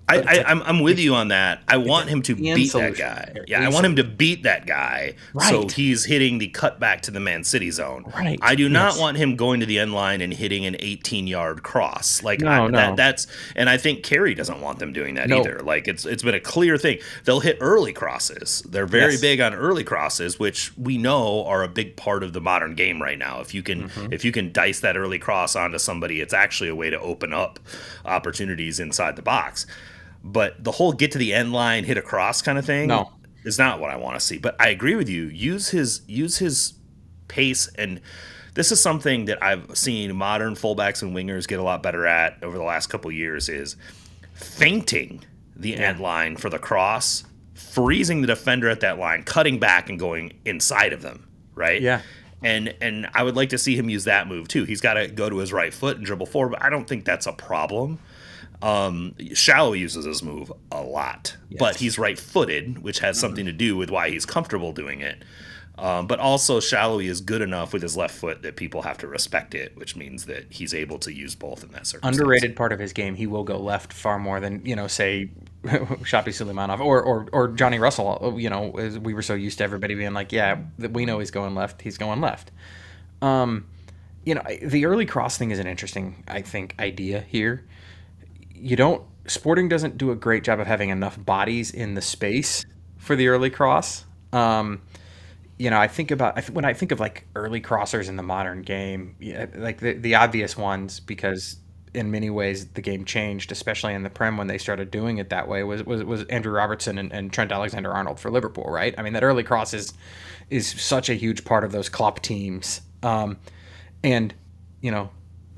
I'm with you on that. I want him to beat that guy. Yeah, I want him to beat that guy so he's hitting the cutback to the Man City zone. Right. I do not want him going to the end line and hitting an 18-yard cross. Like no. That's and I think Kerry doesn't want them doing that either. Like it's been a clear thing. They'll hit early crosses. They're very big on early crosses, which we know are a big part of the modern game right now. If you can dice that early cross onto somebody, it's actually a way to open up opportunities inside the box. But the whole get to the end line, hit a cross kind of thing is not what I want to see. But I agree with you. Use his pace, and this is something that I've seen modern fullbacks and wingers get a lot better at over the last couple of years is feinting the end line for the cross, freezing the defender at that line, cutting back and going inside of them, right? Yeah. And I would like to see him use that move too. He's got to go to his right foot and dribble forward, but I don't think that's a problem. Shallow uses his move a lot, but he's right-footed, which has something to do with why he's comfortable doing it. But also Shallowy is good enough with his left foot that people have to respect it, which means that he's able to use both in that circumstance. Underrated part of his game, he will go left far more than, say, Shapi Suleimanov or Johnny Russell. As we were so used to everybody being like, yeah, we know he's going left. He's going left. The early cross thing is an interesting, I think, idea here. Sporting doesn't do a great job of having enough bodies in the space for the early cross. When I think of like early crossers in the modern game, like the obvious ones, because in many ways the game changed, especially in the Prem when they started doing it that way, was Andrew Robertson and Trent Alexander-Arnold for Liverpool, right? I mean, that early cross is such a huge part of those Klopp teams.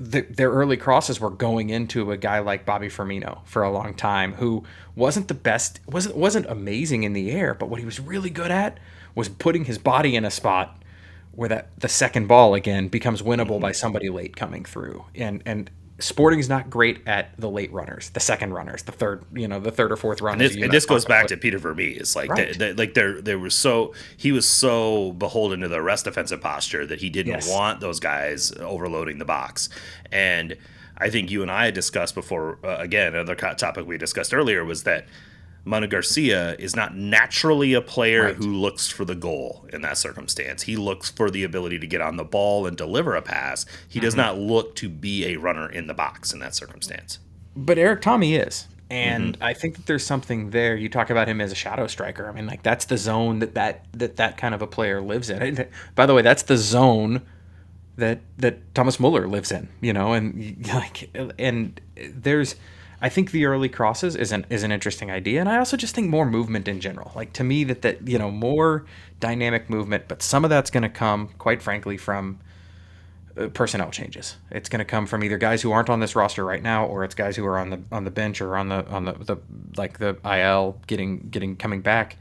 Their early crosses were going into a guy like Bobby Firmino for a long time, who wasn't the best, wasn't amazing in the air, but what he was really good at was putting his body in a spot where the second ball again becomes winnable by somebody late coming through. And Sporting's not great at the late runners, the second runners, the third or fourth runners. And this goes back to Peter Vermees. Like, Right. he was so beholden to the rest defensive posture that he didn't Yes. want those guys overloading the box. And I think you and I had discussed before, again, another topic we discussed earlier was that Manu Garcia is not naturally a player Right. who looks for the goal in that circumstance. He looks for the ability to get on the ball and deliver a pass. He does not look to be a runner in the box in that circumstance. But Eric Tommy is. And I think that there's something there. You talk about him as a shadow striker. I mean, like, that's the zone that kind of a player lives in. And, by the way, that's the zone that Thomas Muller lives in, and there's, I think the early crosses is an interesting idea, and I also just think more movement in general. Like, to me, that more dynamic movement, but some of that's going to come, quite frankly, from personnel changes. It's going to come from either guys who aren't on this roster right now, or it's guys who are on the bench or on the like the IL coming back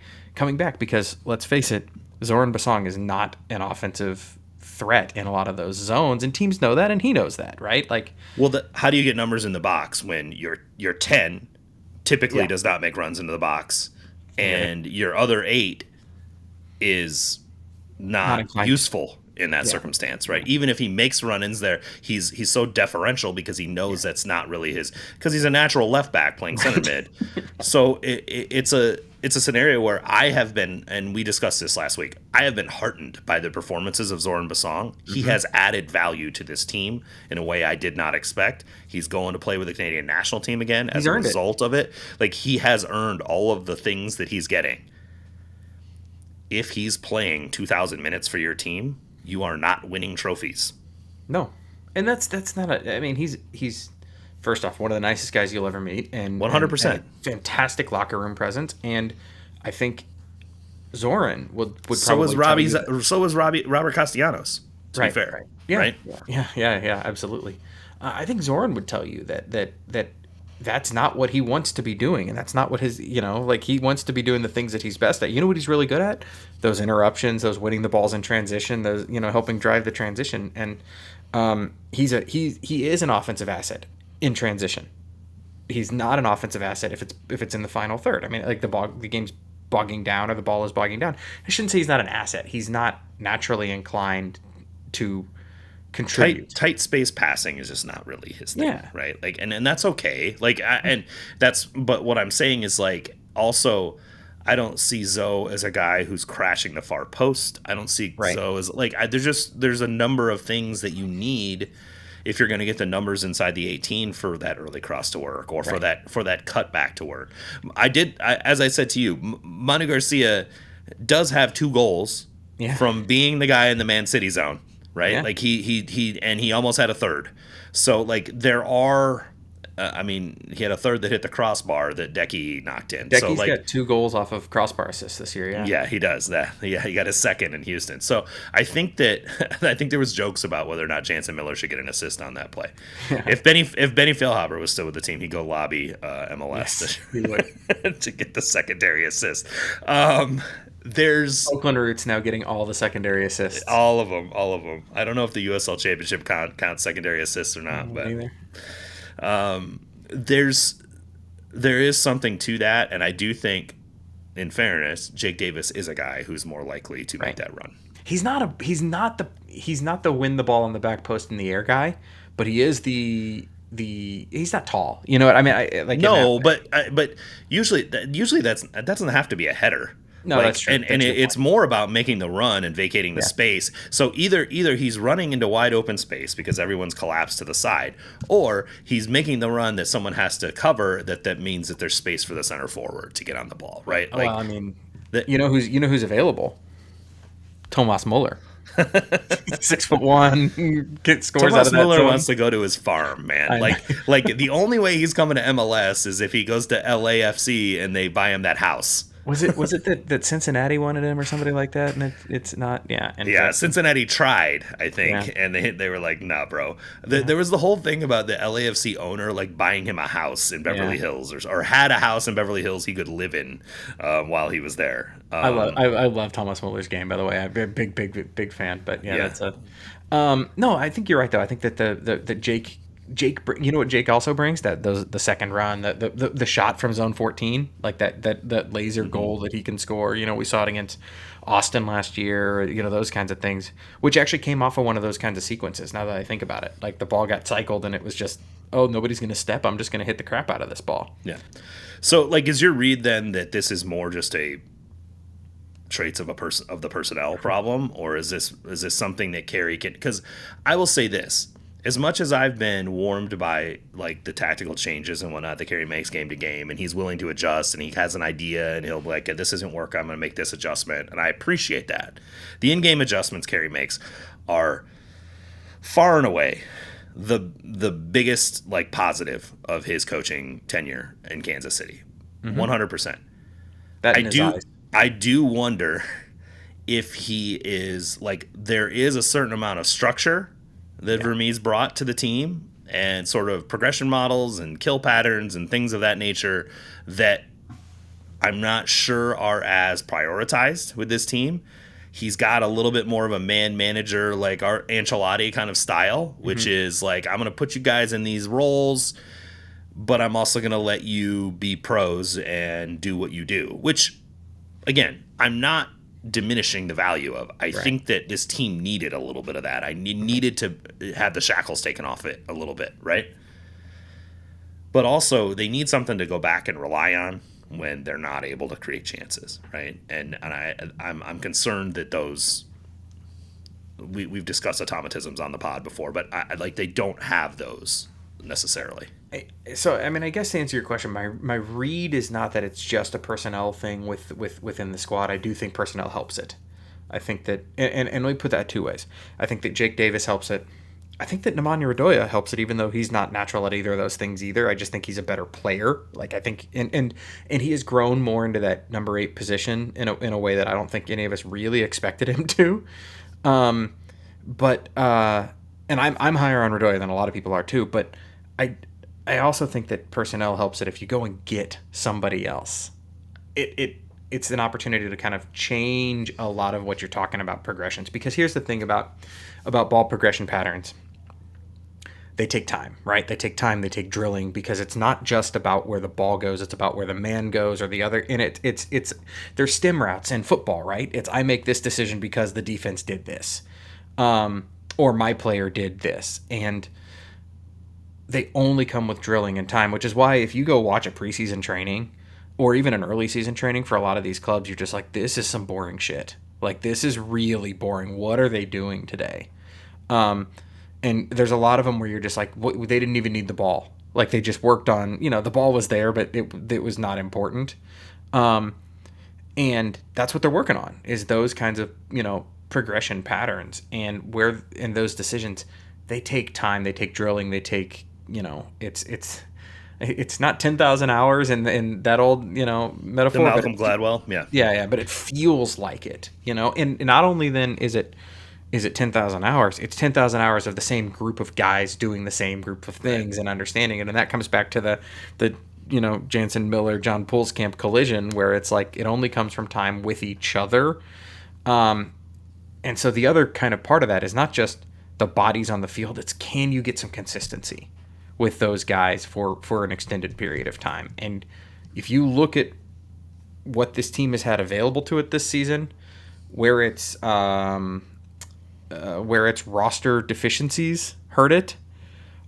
because let's face it, Zoran Basong is not an offensive threat in a lot of those zones, and teams know that, and he knows that, right? Like, well, how do you get numbers in the box when your 10 typically does not make runs into the box, and your other 8 is not useful in that circumstance, right? Even if he makes run-ins there, he's so deferential because he knows that's not really his, because he's a natural left back playing center mid. So it's a scenario where I have been, and we discussed this last week, I have been heartened by the performances of Zoran Basong. He has added value to this team in a way I did not expect. He's going to play with the Canadian national team again as a result of it. Like, he has earned all of the things that he's getting. If he's playing 2,000 minutes for your team, you are not winning trophies. No. And that's not I mean, he's first off one of the nicest guys you'll ever meet, and 100% fantastic locker room presence, and I think Zoran would so probably was Robert Castellanos, to be fair. Right. Yeah. Right? Yeah, absolutely. I think Zoran would tell you that that's not what he wants to be doing, and that's not what his, like, he wants to be doing the things that he's best at. You know what he's really good at? Those interruptions, those winning the balls in transition, those, helping drive the transition. And he is an offensive asset in transition. He's not an offensive asset if it's in the final third. I mean, like, the game's bogging down or the ball is bogging down. I shouldn't say he's not an asset. He's not naturally inclined to contribute. Tight space passing is just not really his thing, right? Like, and that's okay. Like, but what I'm saying is, like, also, I don't see Zoe as a guy who's crashing the far post. I don't see Zoe as, like, there's a number of things that you need if you're going to get the numbers inside the 18 for that early cross to work, or for that cutback to work. As I said to you, Manu Garcia does have 2 goals from being the guy in the Man City zone. Right, like he almost had a third. So, like, there are, he had a third that hit the crossbar that Decky knocked in. Decky's got 2 goals off of crossbar assists this year. Yeah, he does that. Yeah, he got his second in Houston. So I think there was jokes about whether or not Jansen Miller should get an assist on that play. Yeah. If Benny Feilhaber was still with the team, he'd go lobby MLS to get the secondary assist. There's Oakland Roots now getting all the secondary assists. All of them. I don't know if the USL Championship counts secondary assists or not, but there is something to that, and I do think, in fairness, Jake Davis is a guy who's more likely to make that run. He's not the win the ball on the back post in the air guy, but he is he's not tall. You know what I mean? But usually that doesn't have to be a header. No, that's true. And it's more about making the run and vacating the space. So either he's running into wide open space because everyone's collapsed to the side, or he's making the run that someone has to cover. That means that there's space for the center forward to get on the ball, right? Like, well, I mean, who's available? Tomas Muller. 6'1", scores Tomas out of that Muller zone. wants to go to his farm, man. Like the only way he's coming to MLS is if he goes to LAFC and they buy him that house. Was it that Cincinnati wanted him or somebody like that, and it's not? Yeah. And Cincinnati tried, I think, and they were like, nah, bro. There was the whole thing about the LAFC owner, like, buying him a house in Beverly Hills, or had a house in Beverly Hills he could live in while he was there. I love Thomas Muller's game, by the way. I'm a big fan. But that's a no. I think you're right, though. I think that the Jake You know what Jake also brings? The second run, the shot from zone 14, like that laser goal that he can score. You know, we saw it against Austin last year. You know, those kinds of things, which actually came off of one of those kinds of sequences. Now that I think about it, like the ball got cycled and it was just, oh, nobody's going to step. I'm just going to hit the crap out of this ball. Yeah. So, like, is your read then that this is more just a traits of the personnel problem, or is this something that Kerry can? Because I will say this: as much as I've been warmed by like the tactical changes and whatnot that Kerry makes game to game, and he's willing to adjust, and he has an idea, and he'll be like, "This isn't working. I'm going to make this adjustment," and I appreciate that. The in-game adjustments Kerry makes are far and away the biggest like positive of his coaching tenure in Kansas City. 100%. That in his eyes. I do wonder if he is like, there is a certain amount of structure that Vermes brought to the team and sort of progression models and kill patterns and things of that nature that I'm not sure are as prioritized with this team. He's got a little bit more of a man manager, like our Ancelotti kind of style, which is like, I'm going to put you guys in these roles, but I'm also going to let you be pros and do what you do, which, again, I'm not diminishing the value of. I think that this team needed a little bit of that. I needed to have the shackles taken off it a little bit, right? But also, they need something to go back and rely on when they're not able to create chances, right? And I'm concerned that those. We've discussed automatisms on the pod before, but they don't have those necessarily. So, I mean, I guess to answer your question, my read is not that it's just a personnel thing within the squad. I do think personnel helps it. I think that, and let me put that two ways. I think that Jake Davis helps it. I think that Nemanja Radoja helps it, even though he's not natural at either of those things either. I just think he's a better player. Like, I think, and he has grown more into that number 8 position in a way that I don't think any of us really expected him to. And I'm higher on Radoja than a lot of people are too, but I also think that personnel helps it if you go and get somebody else. It's an opportunity to kind of change a lot of what you're talking about progressions. Because here's the thing about ball progression patterns. They take time, right? They take time, they take drilling, because it's not just about where the ball goes, it's about where the man goes or the other. And it's there's stem routes in football, right? It's, I make this decision because the defense did this. Or my player did this. And they only come with drilling and time, which is why if you go watch a preseason training or even an early season training for a lot of these clubs, you're just like, this is some boring shit. Like, this is really boring. What are they doing today? And there's a lot of them where you're just like, they didn't even need the ball. Like, they just worked on, the ball was there, but it was not important. And that's what they're working on, is those kinds of, progression patterns. And where in those decisions, they take time, they take drilling, they take, it's not 10,000 hours in that old, metaphor. The Malcolm Gladwell, yeah. Yeah, but it feels like it, And not only then is it 10,000 hours, it's 10,000 hours of the same group of guys doing the same group of things and understanding it. And that comes back to the Jansen Miller, John Pulskamp collision, where it's like it only comes from time with each other. And so the other kind of part of that is not just the bodies on the field, it's can you get some consistency with those guys for an extended period of time. And if you look at what this team has had available to it this season, where its roster deficiencies hurt it,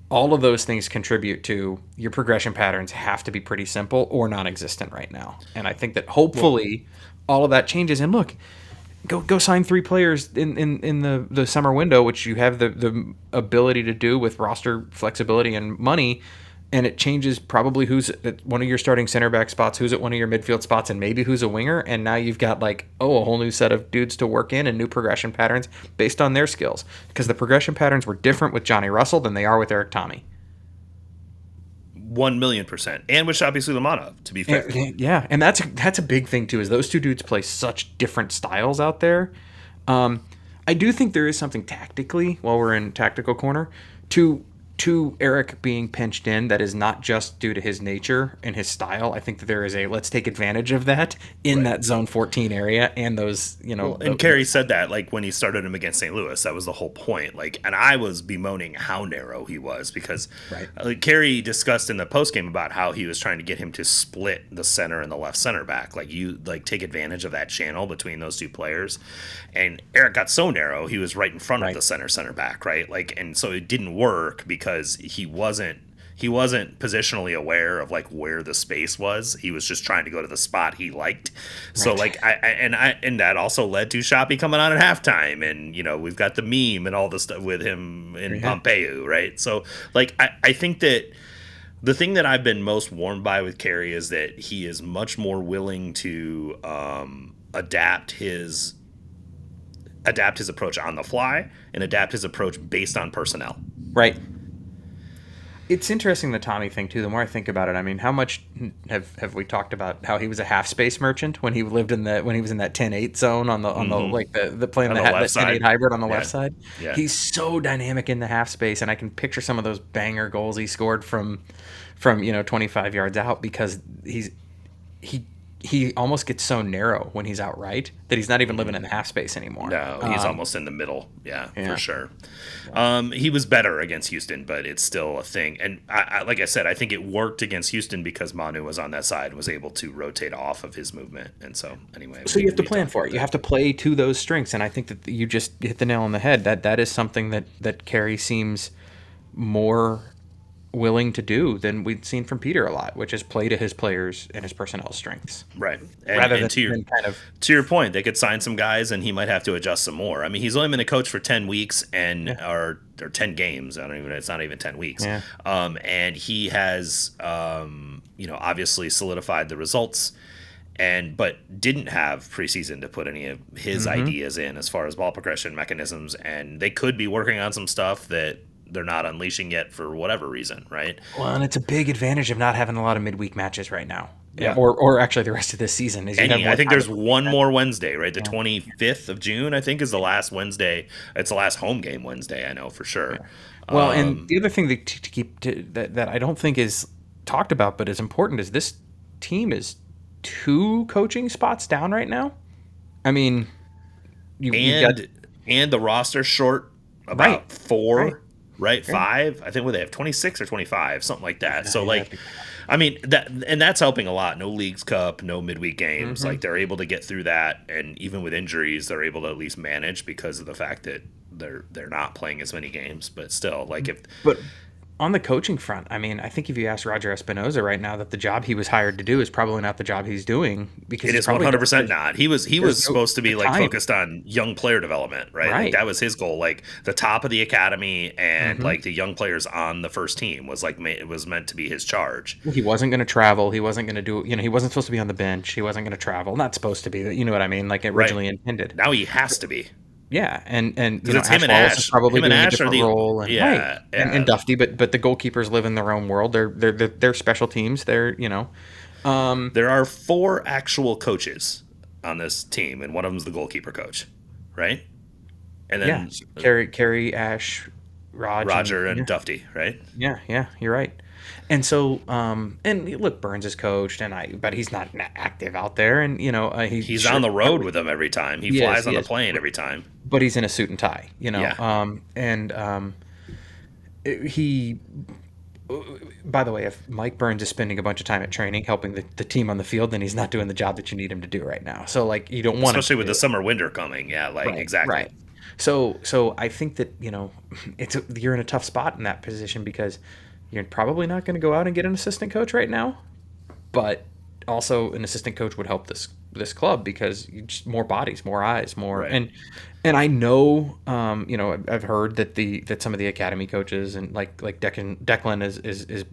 all of those things contribute to your progression patterns have to be pretty simple or non-existent right now. And I think that hopefully all of that changes. And look, go sign 3 players in the summer window, which you have the ability to do with roster flexibility and money, and it changes probably who's at one of your starting center back spots, who's at one of your midfield spots, and maybe who's a winger. And now you've got a whole new set of dudes to work in and new progression patterns based on their skills. Because the progression patterns were different with Johnny Russell than they are with Eric Tommy. 1,000,000%. And with Shabi Suleimanov, to be fair. Yeah, and that's a big thing too, is those two dudes play such different styles out there. I do think there is something tactically, while we're in tactical corner, to to Eric being pinched in, that is not just due to his nature and his style. I think that there is a let's take advantage of that in that zone 14 area and those, Well, and Kerry said that like when he started him against St. Louis, that was the whole point. Like, and I was bemoaning how narrow he was because Kerry discussed in the postgame about how he was trying to get him to split the center and the left center back. Like you like take advantage of that channel between those two players. And Eric got so narrow, he was right in front of the center back, right? Like, and so it didn't work because he wasn't positionally aware of like where the space was. He was just trying to go to the spot he liked. So like and that also led to Shoppy coming on at halftime, and you know we've got the meme and all the stuff with him in Pompeu, right? So like I think that the thing that I've been most warmed by with Kerry is that he is much more willing to adapt his approach on the fly and adapt his approach based on personnel. Right. It's interesting, the Tommy thing too. The more I think about it, I mean, how much have we talked about how he was a half space merchant when he lived in when he was in that 10-8 zone on the like the playing the 10-8 hybrid on the left side. Yeah. He's so dynamic in the half space, and I can picture some of those banger goals he scored from 25 yards out because he almost gets so narrow when he's out right that he's not even living in the half space anymore. No, he's almost in the middle. Yeah, for sure. He was better against Houston, but it's still a thing. And I like I said, I think it worked against Houston because Manu was on that side and was able to rotate off of his movement. And so anyway. So you have to plan for it. You have to play to those strengths. And I think that you just hit the nail on the head. That is something that Kerry seems more willing to do than we've seen from Peter a lot, which is play to his players and his personnel strengths. Right. And to your point, they could sign some guys and he might have to adjust some more. I mean, he's only been a coach for 10 weeks or 10 games. It's not even 10 weeks. Yeah. And he has, obviously solidified the results but didn't have preseason to put any of his ideas in as far as ball progression mechanisms. And they could be working on some stuff that they're not unleashing yet for whatever reason, right? Well, and it's a big advantage of not having a lot of midweek matches right now. Yeah. Or actually the rest of this season. I think there's one more Wednesday, right? The 25th of June, I think, is the last Wednesday. It's the last home game Wednesday, I know for sure. Yeah. Well, and the other thing that I don't think is talked about but is important is this team is 2 coaching spots down right now. I mean, and the roster short about 4. Right, 5. I think they have 26 or 25, something like that. So I mean that's helping a lot. No Leagues Cup, no midweek games. Like they're able to get through that, and even with injuries, they're able to at least manage because of the fact that they're not playing as many games. But still, but on the coaching front, I mean, I think if you ask Roger Espinoza right now that the job he was hired to do is probably not the job he's doing because it is 100% not. He was supposed to be focused on young player development, right? Like that was his goal. Like the top of the academy and like the young players on the first team was it was meant to be his charge. He wasn't going to travel. He wasn't going to do. He wasn't supposed to be on the bench. He wasn't going to travel. Not supposed to be. You know what I mean? Like originally intended. Now he has to be. Yeah, and it's him and Ash is probably doing a different role, and and Dufty, but the goalkeepers live in their own world. They're special teams. There are 4 actual coaches on this team, and one of them's the goalkeeper coach, right? And then Kerry, Ash, Roger, and Dufty, right? Yeah, you're right. And so, and look, Burns is coached, but he's not active out there, and he's on the road with them every time. He flies on the plane every time. But he's in a suit and tie, he. By the way, if Mike Burns is spending a bunch of time at training helping the team on the field, then he's not doing the job that you need him to do right now. So, you don't want, especially with the summer winter coming. Yeah, exactly. Right. So I think that you're in a tough spot in that position because you're probably not going to go out and get an assistant coach right now, but also an assistant coach would help this club because just more bodies, more eyes, more right. And I know I've heard that some of the academy coaches and like Declan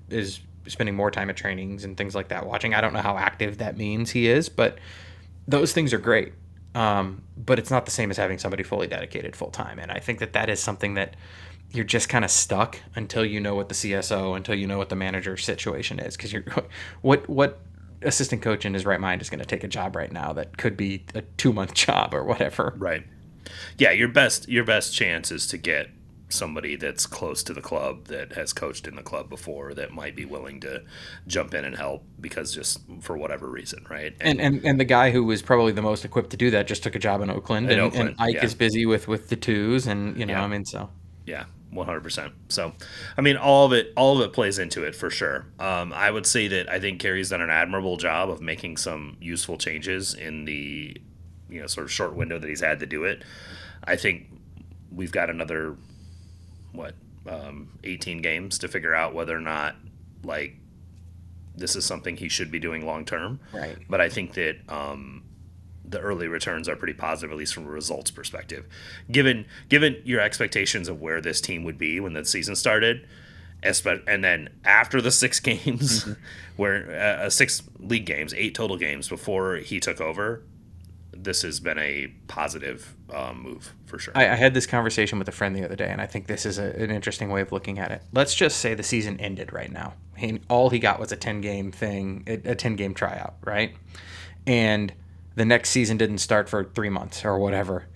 is spending more time at trainings and things like that watching. I don't know how active that means he is, but those things are great. But it's not the same as having somebody fully dedicated full time, and I think that is something that you're just kind of stuck until you know what the CSO, until you know what the manager situation is. Because what assistant coach in his right mind is going to take a job right now that could be a 2-month job or whatever. Right. Yeah, your best chance is to get somebody that's close to the club, that has coached in the club before, that might be willing to jump in and help because just for whatever reason, right? And the guy who was probably the most equipped to do that just took a job in Oakland, In and Oakland, Ike yeah. is busy with the twos, and Yeah. I mean, so Yeah, 100%. So, I mean, all of it plays into it for sure. I would say that I think Kerry's done an admirable job of making some useful changes in the, sort of short window that he's had to do it. I think we've got another, 18 games to figure out whether or not, like, this is something he should be doing long term. right. But I think that the early returns are pretty positive, at least from a results perspective. Given your expectations of where this team would be when the season started, and then after the 6 games, where 6 league games, 8 total games before he took over, this has been a positive move for sure. I had this conversation with a friend the other day, and I think this is an interesting way of looking at it. Let's just say the season ended right now. All he got was a 10-game thing, a 10-game tryout, right? And the next season didn't start for 3 months or whatever.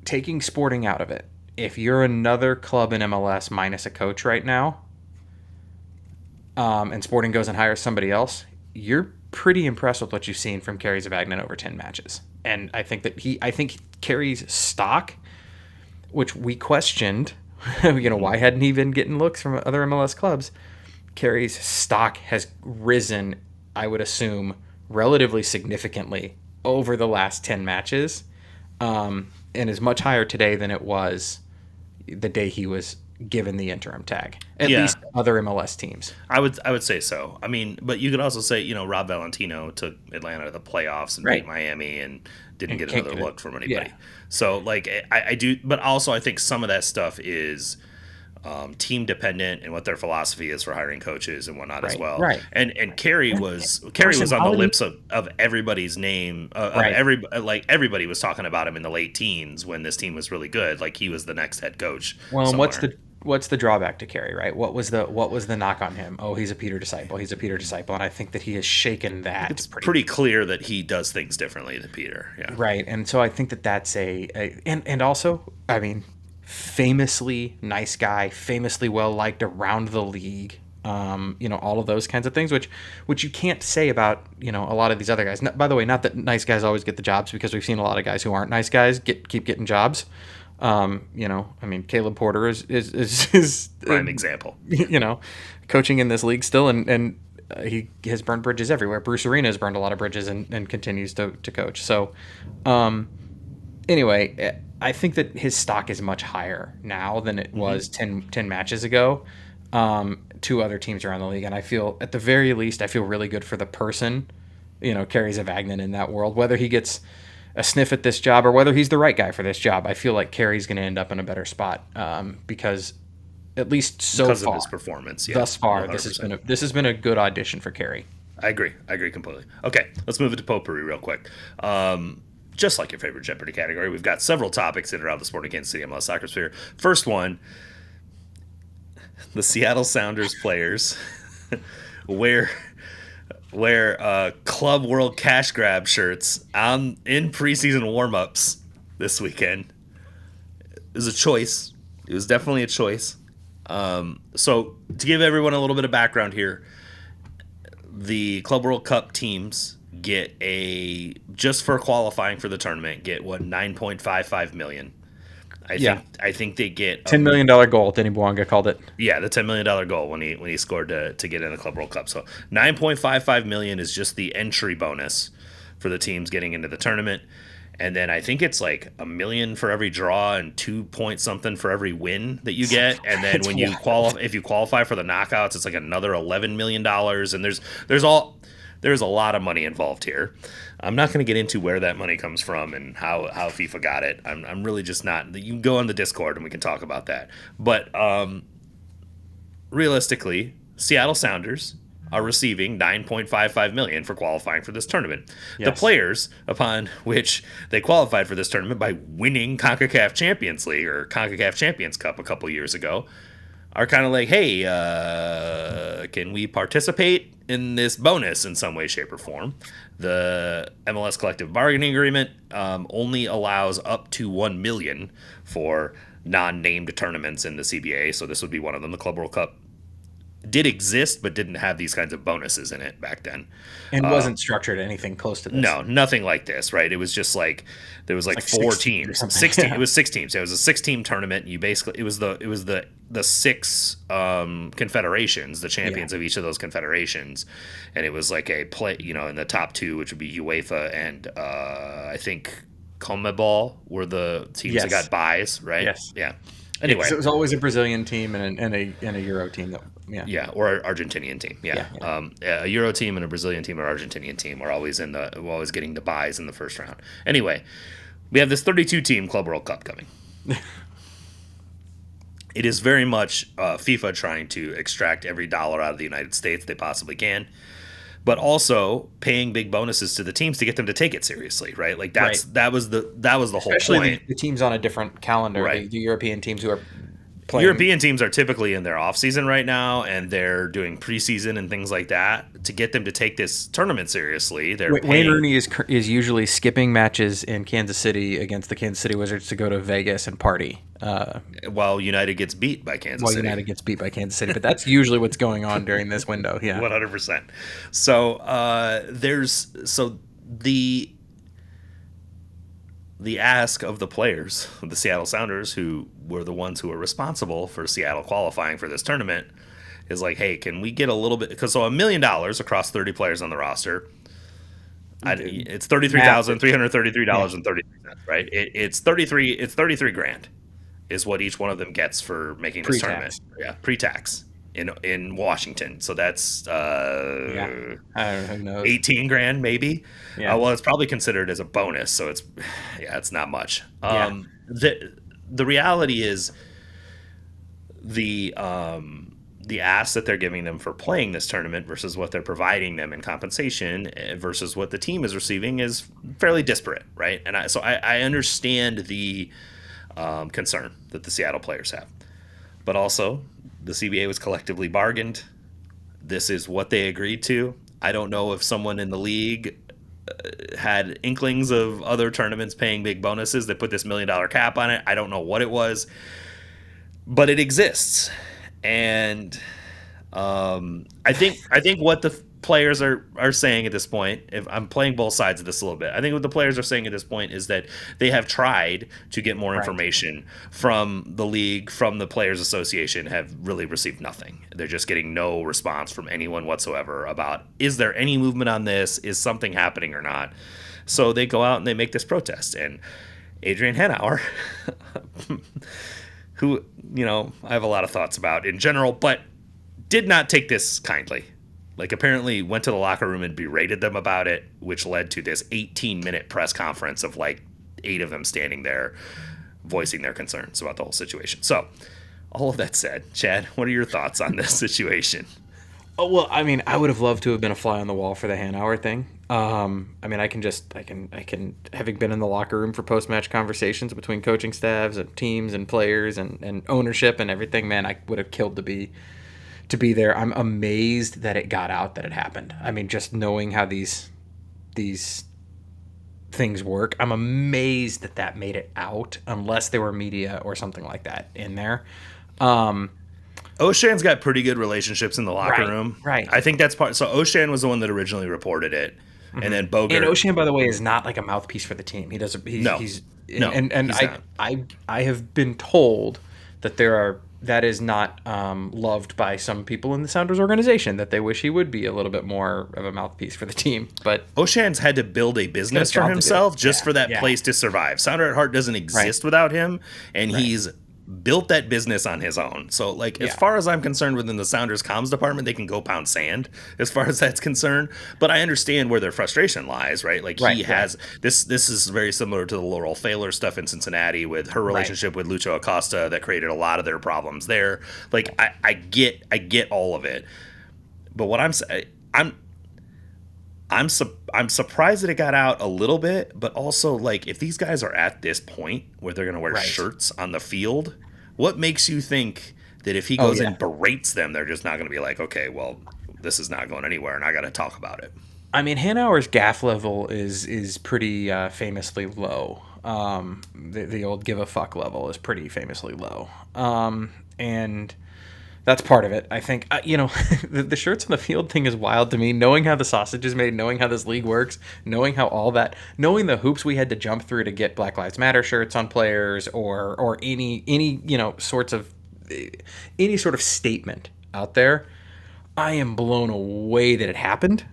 Taking Sporting out of it, if you're another club in MLS minus a coach right now, and Sporting goes and hires somebody else, you're pretty impressed with what you've seen from Kerry Zavagnin over 10 matches. And I think Kerry's stock, which we questioned, why hadn't he been getting looks from other MLS clubs? Kerry's stock has risen, I would assume, relatively significantly over the last 10 matches, and is much higher today than it was the day he was given the interim tag, at least other MLS teams. I would say so. I mean, but you could also say, Rob Valentino took Atlanta to the playoffs and beat Miami and didn't get another look from anybody. Yeah. So, like, I do, but also I think some of that stuff is team dependent and what their philosophy is for hiring coaches and whatnot as well. Right. And Kerry was on the lips of everybody's name. Everybody was talking about him in the late teens when this team was really good. Like, he was the next head coach. Well, and what's the drawback to Kerry, right? What was the knock on him? Oh, he's a Peter disciple. And I think that he has shaken that. It's pretty clear that he does things differently than Peter. Yeah. Right. And so I think that that's and also, I mean, famously nice guy, famously well liked around the league. All of those kinds of things, which you can't say about a lot of these other guys. By the way, not that nice guys always get the jobs, because we've seen a lot of guys who aren't nice guys keep getting jobs. I mean, Caleb Porter is prime example. Coaching in this league still, and he has burned bridges everywhere. Bruce Arena has burned a lot of bridges and continues to coach. So, anyway, I think that his stock is much higher now than it was 10 matches ago. To other teams around the league, and I feel, at the very least, really good for the person, Kerry Zavagnin in that world. Whether he gets a sniff at this job or whether he's the right guy for this job, I feel like Kerry's going to end up in a better spot, because at least because of his performance, thus far, 100%. this has been a good audition for Kerry. I agree completely. Okay, let's move into potpourri real quick. Just like your favorite Jeopardy category, we've got several topics in and around the Sporting Kansas City MLS soccer sphere. First one, the Seattle Sounders players wear Club World Cash Grab shirts in preseason warmups this weekend. It was a choice. It was definitely a choice. So to give everyone a little bit of background here, the Club World Cup teams get just for qualifying for the tournament, get $9.55 million. I think they get $10 million goal. Denny Bouanga called it. Yeah, the $10 million goal when he scored to get in the Club World Cup. So $9.55 million is just the entry bonus for the teams getting into the tournament, and then I think it's like $1 million for every draw and 2 point something for every win that you get. And then when you if you qualify for the knockouts, it's like another $11 million. And there's a lot of money involved here. I'm not going to get into where that money comes from and how FIFA got it. I'm really just not. You can go on the Discord and we can talk about that. But realistically, Seattle Sounders are receiving $9.55 million for qualifying for this tournament. Yes. The players upon which they qualified for this tournament by winning CONCACAF Champions League or CONCACAF Champions Cup a couple years ago are kind of like, hey, can we participate in this bonus in some way, shape, or form? The MLS collective bargaining agreement only allows up to $1 million for non-named tournaments in the CBA, so this would be one of them. The Club World Cup did exist, but didn't have these kinds of bonuses in it back then. And wasn't structured anything close to this. No, nothing like this, right? It was just like there was like 4 teams, 16. It was 6 teams. It was a 6-team tournament. You basically it was the 6 confederations, the champions of each of those confederations, and it was like a play, in the top 2, which would be UEFA and I think CONMEBOL were the teams that got buys, right? Yes. Yeah. Anyway, it was always a Brazilian team and a Euro team that. Yeah, or an Argentinian team. Yeah. A Euro team and a Brazilian team or Argentinian team are always getting the buys in the first round. Anyway, we have this 32-team Club World Cup coming. It is very much FIFA trying to extract every dollar out of the United States they possibly can, but also paying big bonuses to the teams to get them to take it seriously, right? Like that was the whole point. The teams on a different calendar, right? The European teams who are playing. European teams are typically in their off season right now, and they're doing preseason and things like that to get them to take this tournament seriously. Wayne Rooney is usually skipping matches in Kansas City against the Kansas City Wizards to go to Vegas and party. While United gets beat by Kansas City. United gets beat by Kansas City, but that's usually what's going on during this window. Yeah, 100%. So the ask of the players, the Seattle Sounders, who were the ones who were responsible for Seattle qualifying for this tournament, is like, hey, can we get a little bit? Because $1 million across 30 players on the roster, it's $33,333.33, right? It's 33 grand is what each one of them gets for making this tournament. Yeah, pre-tax in Washington. So that's I don't know, 18 grand maybe. Yeah. Well, it's probably considered as a bonus, so it's not much. The reality is the ask that they're giving them for playing this tournament versus what they're providing them in compensation versus what the team is receiving is fairly disparate, right? And I understand the concern that the Seattle players have, but also the CBA was collectively bargained. This is what they agreed to. I don't know if someone in the league had inklings of other tournaments paying big bonuses that put this $1 million cap on it. I don't know what it was, but it exists. And I think what the players are saying at this point, if I'm playing both sides of this a little bit, I think what the players are saying at this point is that they have tried to get more information from the league, from the Players Association, have really received nothing. They're just getting no response from anyone whatsoever about, is there any movement on this? Is something happening or not? So they go out and they make this protest. And Adrian Hanauer, who, I have a lot of thoughts about in general, but did not take this kindly. Like, apparently went to the locker room and berated them about it, which led to this 18-minute press conference of like 8 of them standing there voicing their concerns about the whole situation. So, all of that said, Chad, what are your thoughts on this situation? Oh, well, I mean, I would have loved to have been a fly on the wall for the Hanauer thing. I mean, I can, having been in the locker room for post-match conversations between coaching staffs and teams and players and ownership and everything, man, I would have killed to be there. I'm amazed that it got out that it happened. I mean, just knowing how these things work, I'm amazed that made it out, unless there were media or something like that in there. Oshan's got pretty good relationships in the locker room. Right. I think that's part. So Oshan was the one that originally reported it, and then Bogert. And Oshan, by the way, is not like a mouthpiece for the team. He doesn't. He's not. I have been told that that is not loved by some people in the Sounders organization, that they wish he would be a little bit more of a mouthpiece for the team. But Oshan's had to build a business for himself just for that place to survive. Sounder at Heart doesn't exist without him, and he's built that business on his own. So, like, as far as I'm concerned, within the Sounders comms department, they can go pound sand as far as that's concerned. But I understand where their frustration lies, right? Like, he has this is very similar to the Laurel Failer stuff in Cincinnati with her relationship with Lucho Acosta that created a lot of their problems there. Like, I get all of it. But what I'm surprised that it got out a little bit, but also, like, if these guys are at this point where they're going to wear shirts on the field, what makes you think that if he goes and berates them, they're just not going to be like, okay, well, this is not going anywhere, and I got to talk about it? I mean, Hanauer's gaff level is pretty famously low. The old give a fuck level is pretty famously low. And that's part of it. I think, the shirts on the field thing is wild to me. Knowing how the sausage is made, knowing how this league works, knowing how all that, knowing the hoops we had to jump through to get Black Lives Matter shirts on players or any sorts of any sort of statement out there. I am blown away that it happened.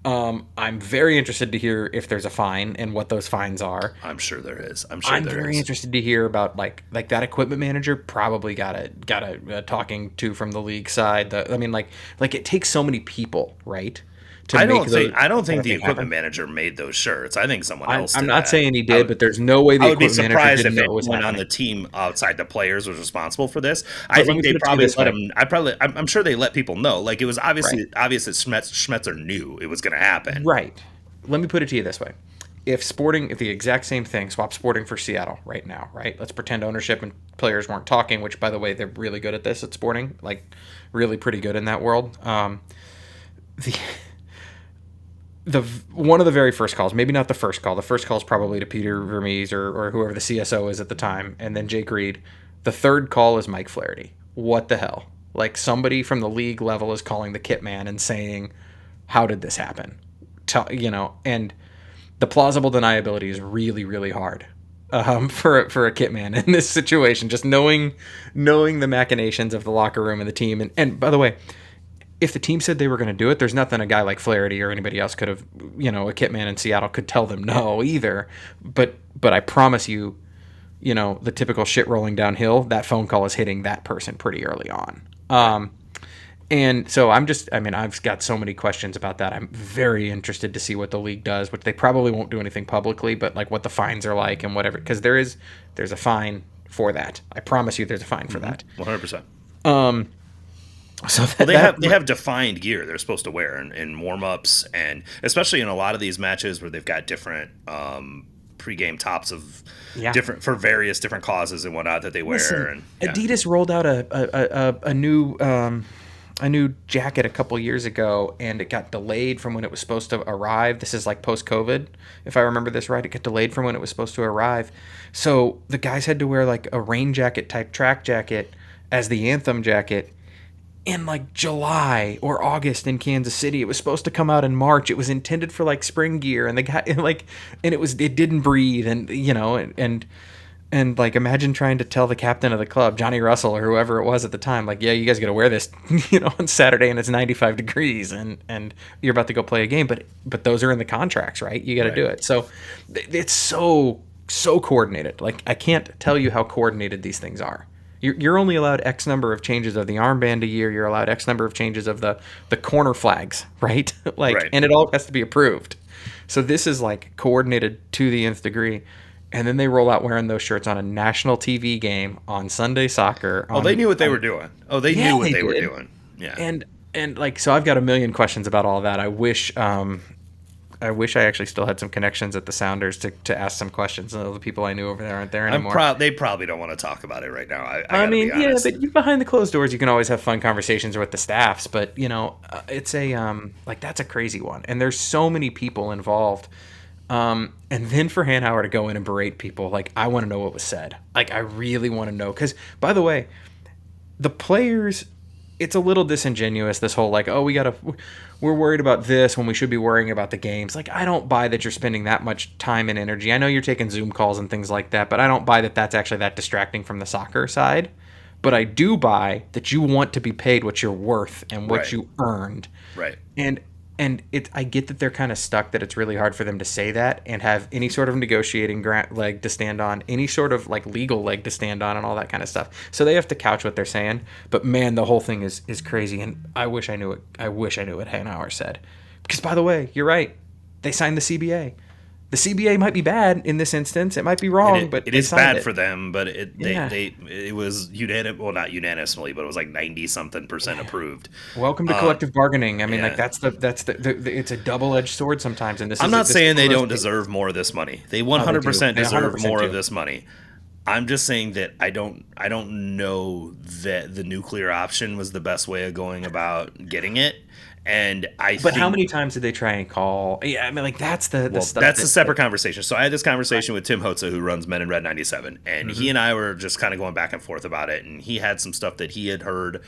I'm very interested to hear if there's a fine and what those fines are. I'm sure there is. I'm very interested to hear about like that equipment manager probably got a talking to from the league side. It takes so many people, right? I don't think the equipment manager made those shirts. I think someone else did. I'm not saying he did, but there's no way the equipment manager didn't know. I would be surprised if anyone on the team outside the players was responsible for this. I think they probably let him. I'm sure they let people know. Like, it was obvious that Schmetzer knew it was going to happen. Right. Let me put it to you this way: if the exact same thing, swap Sporting for Seattle right now, right? Let's pretend ownership and players weren't talking. Which, by the way, they're really good at this at Sporting. Like, really pretty good in that world. One of the very first calls, maybe not the first call. The first call is probably to Peter Vermees or whoever the CSO is at the time, and then Jake Reed. The third call is Mike Flaherty. What the hell? Like, somebody from the league level is calling the kit man and saying, "How did this happen?" And the plausible deniability is really, really hard for a kit man in this situation. Just knowing the machinations of the locker room and the team, and by the way, if the team said they were going to do it, there's nothing a guy like Flaherty or anybody else could have, a kit man in Seattle could tell them no either. But I promise you, the typical shit rolling downhill, that phone call is hitting that person pretty early on. And so I've got so many questions about that. I'm very interested to see what the league does, which they probably won't do anything publicly, but like what the fines are like and whatever, because there's a fine for that. I promise you there's a fine for that. 100%. So they have defined gear they're supposed to wear in warm-ups, and especially in a lot of these matches where they've got different pregame tops of different for various different causes and whatnot that they wear. Listen, Adidas rolled out a new jacket a couple years ago, and it got delayed from when it was supposed to arrive. This is like post-COVID, if I remember this right. It got delayed from when it was supposed to arrive. So the guys had to wear like a rain jacket type track jacket as the anthem jacket in like July or August in Kansas City. It was supposed to come out in March. It was intended for like spring gear, and it didn't breathe, and like, imagine trying to tell the captain of the club, Johnny Russell or whoever it was at the time, like, yeah, you guys got to wear this, on Saturday and it's 95 degrees and you're about to go play a game, but those are in the contracts, right? You got to do it. So it's so coordinated. Like, I can't tell you how coordinated these things are. You're only allowed X number of changes of the armband a year. You're allowed X number of changes of the corner flags, right? And it all has to be approved. So this is like coordinated to the nth degree. And then they roll out wearing those shirts on a national TV game on Sunday soccer. They knew what they were doing. They knew what they were doing. Yeah. And like, so I've got a million questions about all that. I wish I actually still had some connections at the Sounders to ask some questions. And the people I knew over there aren't there anymore. They probably don't want to talk about it right now. I mean, yeah, but behind the closed doors, you can always have fun conversations with the staffs. But it's that's a crazy one, and there's so many people involved. And then for Hanauer to go in and berate people, like, I want to know what was said. Like, I really want to know, because by the way, the players, it's a little disingenuous, this whole like, we're worried about this when we should be worrying about the games. Like, I don't buy that you're spending that much time and energy. I know you're taking Zoom calls and things like that, but I don't buy that that's actually that distracting from the soccer side. But I do buy that you want to be paid what you're worth and what you earned. Right. And I get that they're kind of stuck, that it's really hard for them to say that and have any sort of negotiating leg to stand on, any sort of like legal leg to stand on, and all that kind of stuff. So they have to couch what they're saying. But man, the whole thing is crazy, and I wish I knew it. I wish I knew what Hanauer said. Because by the way, you're right. They signed the CBA. The CBA might be bad in this instance. It might be wrong, but it is bad for them. But it was not unanimously, but it was like 90-something% approved. Welcome to collective bargaining. I mean, like that's it's a double-edged sword sometimes. And I'm not saying they don't deserve more of this money. They 100% deserve more of this money. I'm just saying that I don't know that the nuclear option was the best way of going about getting it. And I But think, how many times did they try and call? Yeah, I mean, like that's the stuff. that's a separate conversation. So I had this conversation with Tim Hotza, who runs Men in Red 97, and he and I were just kind of going back and forth about it. And he had some stuff that he had heard.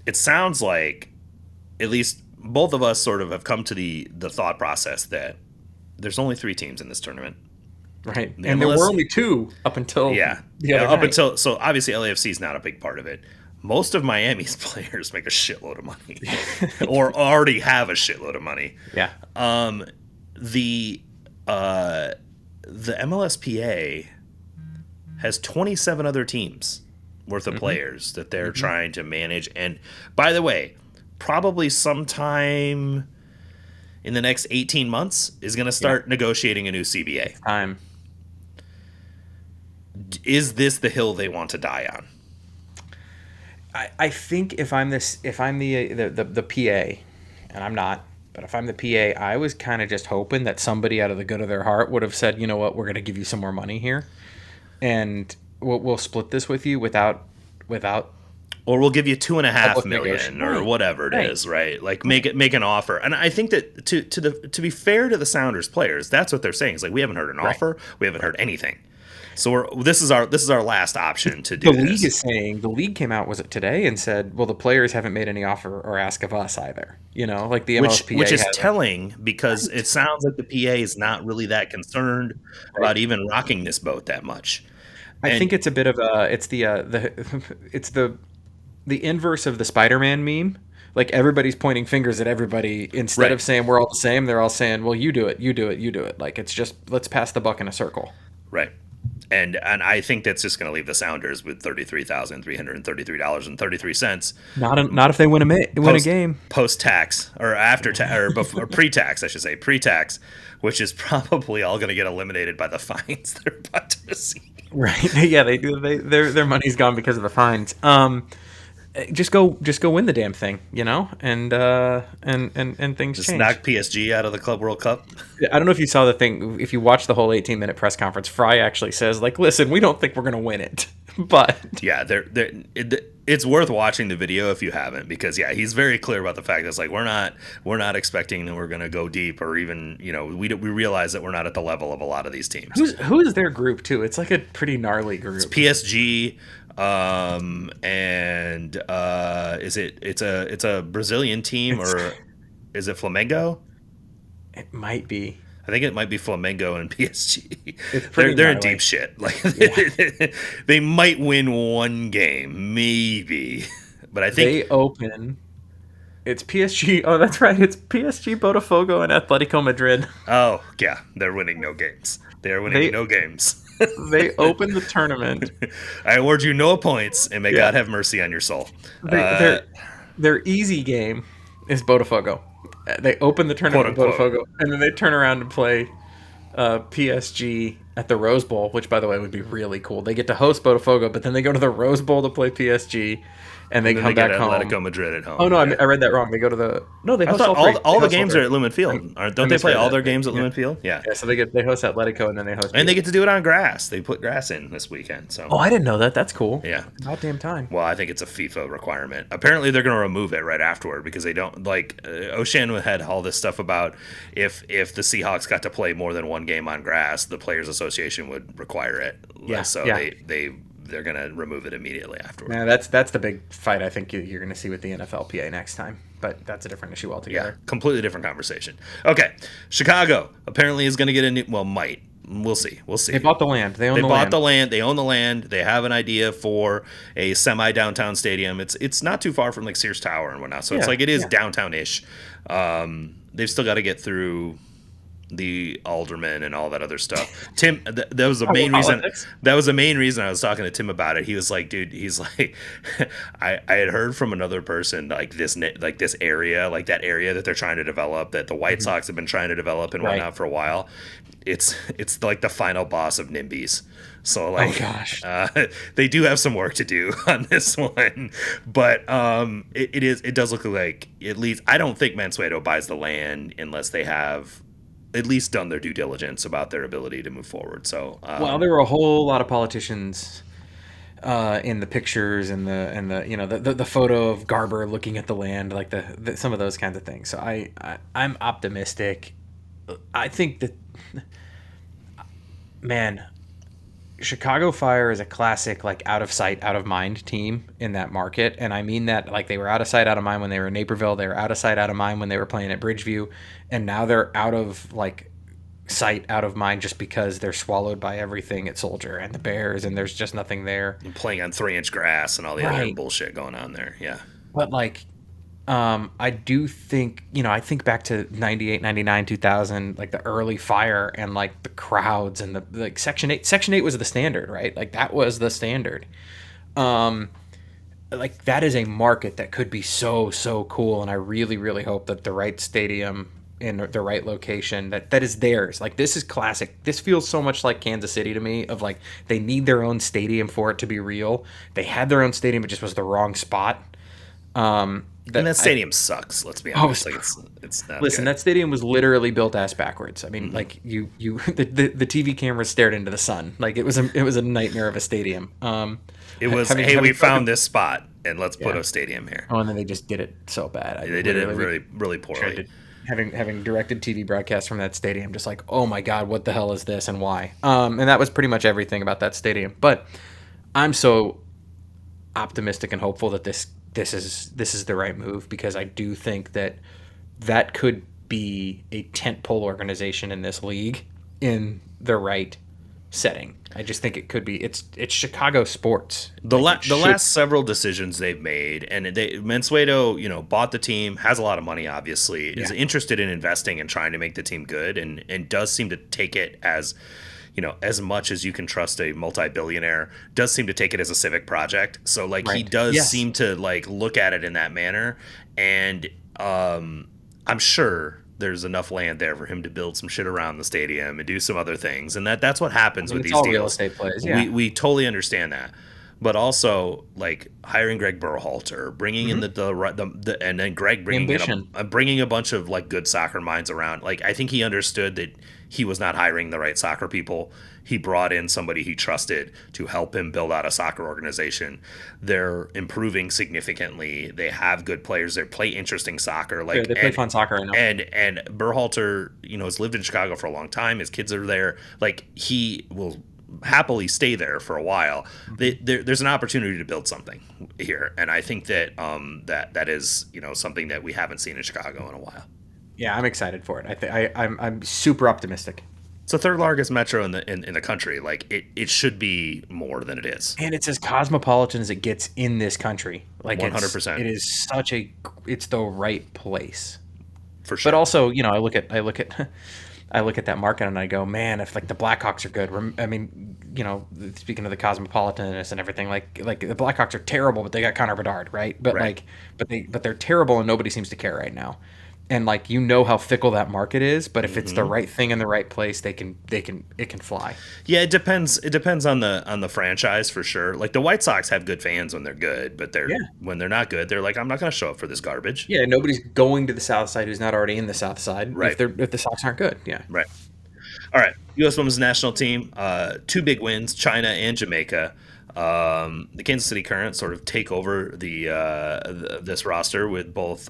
It sounds like, at least both of us sort of have come to the thought process that there's only 3 teams in this tournament. Right. The And there MLS were only 2 up until the other up night. until, so obviously LAFC is not a big part of it. Most of Miami's players make a shitload of money, or already have a shitload of money. Yeah. The MLSPA has 27 other teams worth of players that they're trying to manage. And by the way, probably sometime in the next 18 months is going to start negotiating a new CBA. Time. Is this the hill they want to die on? I think if I'm the PA, and I'm not, but if I'm the PA, I was kind of just hoping that somebody out of the good of their heart would have said, you know what, we're going to give you some more money here, and we'll split this with you without. Or we'll give you $2.5 million negotiation. or whatever it is, right? Like make an offer. And I think that to be fair to the Sounders players, that's what they're saying. It's like, we haven't heard an offer, we haven't heard anything. So this is our last option to do The this. league is saying, the league came out, was it today, and said, well, the players haven't made any offer or ask of us either. You know, like the MLSPA, which is telling, because it sounds like the PA is not really that concerned about even rocking this boat that much. I think it's a bit of a, it's the inverse of the Spider-Man meme. Like, everybody's pointing fingers at everybody instead of saying we're all the same. They're all saying, well, you do it, you do it, you do it. Like, it's just, let's pass the buck in a circle. Right. And I think that's just going to leave the Sounders with $33,333.33. Not if they win a game. Post-tax, or after or before pre-tax, I should say, pre-tax, which is probably all going to get eliminated by the fines they're about to receive. Right. Yeah, they do. Their money's gone because of the fines. Just go win the damn thing, you know, and things Just change. knock PSG out of the Club World Cup. I don't know if you saw the thing. If you watch the whole 18-minute press conference, Fry actually says, like, listen, we don't think we're going to win it, but yeah, it's worth watching the video if you haven't, because he's very clear about the fact that it's like, we're not expecting that we're going to go deep, or even, you know, we realize that we're not at the level of a lot of these teams. Who is their group too? It's like a pretty gnarly group. It's PSG. It's a Brazilian team, or is it Flamengo? It might be. I think it might be Flamengo and PSG. They're in deep shit. Like, they might win one game, maybe, but I think they open. It's PSG. Oh, that's right. It's PSG, Botafogo, and Atletico Madrid. Oh yeah, they're winning no games. They're winning no games. They open the tournament. I award you no points, and may God have mercy on your soul. Their easy game is Botafogo. They open the tournament with Botafogo, and then they turn around and play PSG at the Rose Bowl, which, by the way, would be really cool. They get to host Botafogo, but then they go to the Rose Bowl to play PSG, and they come back home. Atletico Madrid at home. Oh no, I read that wrong. They go to the They host all the games are at Lumen Field. Don't they play all their games at Lumen Field? Yeah. So they host Atletico, and then they host. And they get to do it on grass. They put grass in this weekend. So. Oh, I didn't know that. That's cool. Yeah. About damn time. Well, I think it's a FIFA requirement. Apparently, they're going to remove it right afterward, because they don't like. O'Shan had all this stuff about if the Seahawks got to play more than one game on grass, the Players Association would require it. Yeah. So they're going to remove it immediately afterward. Yeah, that's the big fight I think you're going to see with the NFLPA next time. But that's a different issue altogether. Yeah, completely different conversation. Okay, Chicago apparently is going to get a new. Well, might. We'll see. They bought the land. They bought the land. They own the land. They have an idea for a semi-downtown stadium. It's not too far from like Sears Tower and whatnot. So it's like it is downtown-ish. They've still got to get through the alderman and all that other stuff. Tim, that was the main reason. That was the main reason I was talking to Tim about it. He was like, dude, he's like, I had heard from another person like this area, like that area that they're trying to develop, that the White Sox have been trying to develop and whatnot for a while. It's like the final boss of NIMBYs. So like, they do have some work to do on this one, but it does look like, at least I don't think Mansueto buys the land unless they have at least done their due diligence about their ability to move forward. So well, there were a whole lot of politicians in the pictures and the photo of Garber looking at the land, like some of those kinds of things. So I'm optimistic. I think that, man, Chicago Fire is a classic, like, out of sight, out of mind team in that market. And I mean that, like, they were out of sight, out of mind when they were in Naperville. They were out of sight, out of mind when they were playing at Bridgeview. And now they're out of, like, sight, out of mind just because they're swallowed by everything at Soldier and the Bears, and there's just nothing there. And playing on 3-inch grass and all the other bullshit going on there. Yeah. But, like, I do think, I think back to 98, 99, 2000, like the early Fire and like the crowds and the like Section 8. Section 8 was the standard, right? Like that was the standard. Like that is a market that could be so, so cool. And I really, really hope that the right stadium in the right location, that is theirs. Like this is classic. This feels so much like Kansas City to me, of like they need their own stadium for it to be real. They had their own stadium, it just was the wrong spot. And that stadium sucks. Let's be honest. Like it's not. Listen, good. That stadium was literally built ass backwards. I mean, like the TV camera stared into the sun. Like it was a nightmare of a stadium. It was. We found this spot and let's put a stadium here. Oh, and then they just did it so bad. They did it really, really poorly. Having directed TV broadcasts from that stadium, just like, oh my god, what the hell is this and why? And that was pretty much everything about that stadium. But I'm so optimistic and hopeful that this is the right move, because I do think that could be a tentpole organization in this league in the right setting. I just think it could be. It's Chicago sports. The last several decisions they've made, and Mansueto, bought the team, has a lot of money, obviously, is interested in investing and trying to make the team good, and does seem to take it as, as much as you can trust a multi-billionaire, does seem to take it as a civic project. So like he does seem to like look at it in that manner. And I'm sure there's enough land there for him to build some shit around the stadium and do some other things. And that's what happens with these deals. Real estate plays. Yeah. We totally understand that. But also, like hiring Greg Berhalter, bringing in the and then Greg bringing a bunch of like good soccer minds around. Like I think he understood that he was not hiring the right soccer people. He brought in somebody he trusted to help him build out a soccer organization. They're improving significantly. They have good players. They play interesting soccer. Like they play fun soccer. I know. And Berhalter, has lived in Chicago for a long time. His kids are there. Like he will happily stay there for a while. There's an opportunity to build something here, and I think that that is something that we haven't seen in Chicago in a while. Yeah, I'm excited for it. I'm super optimistic. It's the third largest metro in the country. Like it should be more than it is, and it's as cosmopolitan as it gets in this country. Like 100%. It is it's the right place for sure. But also, I look at that market and I go, man, if like the Blackhawks are good. I mean, speaking of the cosmopolitanness and everything, like the Blackhawks are terrible, but they got Connor Bedard, right? But but they're terrible and nobody seems to care right now. And like how fickle that market is, but if it's the right thing in the right place, it can fly. Yeah, it depends. It depends on the franchise for sure. Like the White Sox have good fans when they're good, but when they're not good, they're like, I'm not going to show up for this garbage. Yeah, nobody's going to the South Side who's not already in the South Side. Right. If the Sox aren't good. Yeah. Right. All right. U.S. Women's National Team, 2 big wins, China and Jamaica. The Kansas City Current sort of take over this roster with both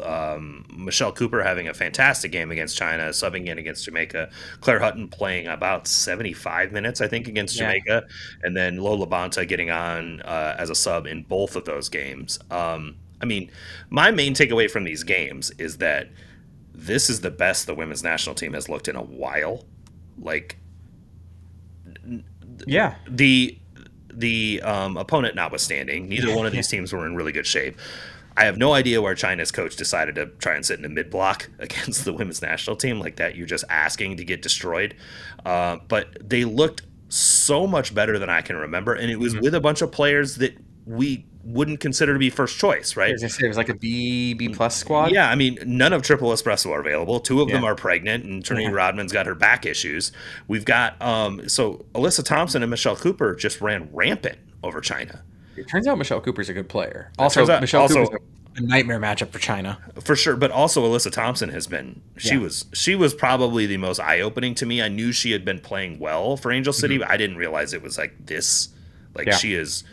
Michelle Cooper having a fantastic game against China, subbing in against Jamaica, Claire Hutton playing about 75 minutes, I think, against Jamaica, and then Lola Bonta getting on as a sub in both of those games. I mean, my main takeaway from these games is that this is the best the women's national team has looked in a while. Like, the opponent notwithstanding, neither one of these teams were in really good shape. I have no idea where China's coach decided to try and sit in a mid-block against the women's national team like that. You're just asking to get destroyed. But they looked so much better than I can remember, and it was with a bunch of players that we wouldn't consider to be first choice, right? As I say, it was like a B plus squad. Yeah, I mean, none of Triple Espresso are available. 2 of them are pregnant, and Trinity Rodman's got her back issues. We've got so Alyssa Thompson and Michelle Cooper just ran rampant over China. It turns out Michelle Cooper's a good player. Also, Michelle Cooper's a nightmare matchup for China. For sure, but also Alyssa Thompson has been she was probably the most eye-opening to me. I knew she had been playing well for Angel City, but I didn't realize it was like this. Like she is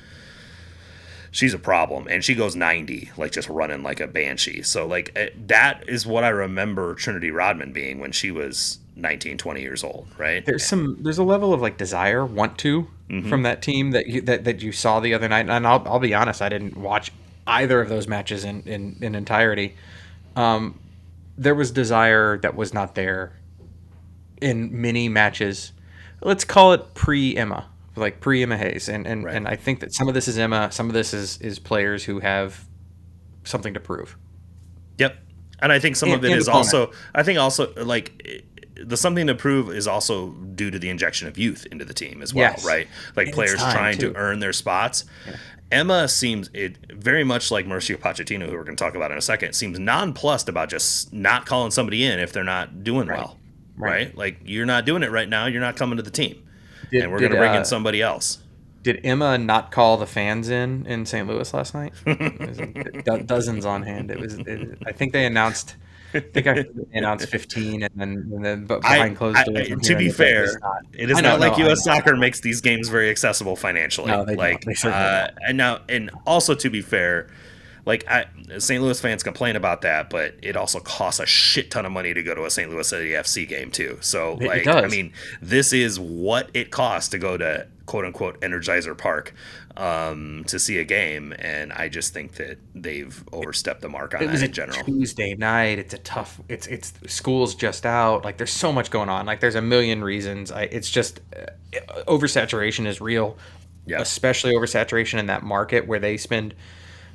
she's a problem, and she goes 90, like just running like a banshee. So like that is what I remember Trinity Rodman being when she was 19, 20 years old, right? There's a level of like desire, want to Mm-hmm. from that team that you saw the other night. And I'll be honest, I didn't watch either of those matches in entirety. There was desire that was not there in many matches. Let's call it pre-Emma, like pre-Emma Hayes. Right. And I think that some of this is Emma, some of this is players who have something to prove. Yep. And I think some of it And is opponent. also, I think also like the something to prove is also due to the injection of youth into the team as well, Yes. right? Like And players it's time, trying too. to earn their spots. Yeah. Emma seems it very much like Mauricio Pochettino, who we're going to talk about in a second, seems nonplussed about just not calling somebody in if they're not doing well, right? Like you're not doing it right now, you're not coming to the team, and we're going to bring in somebody else. Did Emma not call the fans in St. Louis last night? It was dozens on hand. I think they announced. I think they announced 15, and then but behind closed doors. To be fair, it is not like U.S. soccer makes these games very accessible financially. No, they like, don't. They certainly don't. and also to be fair, like St. Louis fans complain about that, but it also costs a shit ton of money to go to a St. Louis City FC game too. So It does. I mean, this is what it costs to go to quote unquote Energizer Park to see a game, and I just think that they've overstepped the mark on It that was in a general. Tuesday night. It's a tough. It's school's just out. Like there's so much going on. Like there's a million reasons. It's just oversaturation is real. Yeah. Especially oversaturation in that market where they spend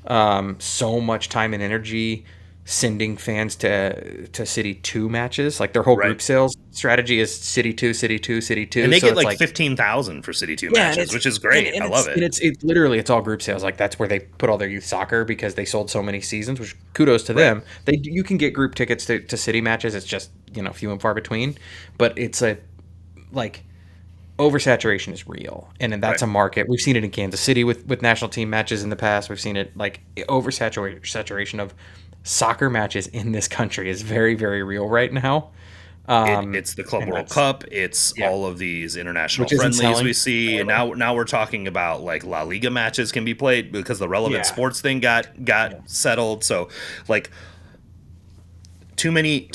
so much time and energy sending fans to City 2 matches. Like their whole group Right. sales strategy is City 2, City 2, City 2. And they So get it's like 15,000 for City 2 Yeah, and matches, which is great. and I love it. And it's literally it's all group sales. Like that's where they put all their youth soccer because they sold so many seasons. Which kudos to them. You can get group tickets to City matches. It's just few and far between. But it's like oversaturation is real, and that's a market. We've seen it in Kansas City with national team matches in the past. We've seen it like oversaturation of soccer matches in this country is very, very real right now. It's the Club World Cup. It's all of these international Which isn't friendlies selling. we see, and now we're talking about like La Liga matches can be played because the relevant sports thing got settled. So like too many.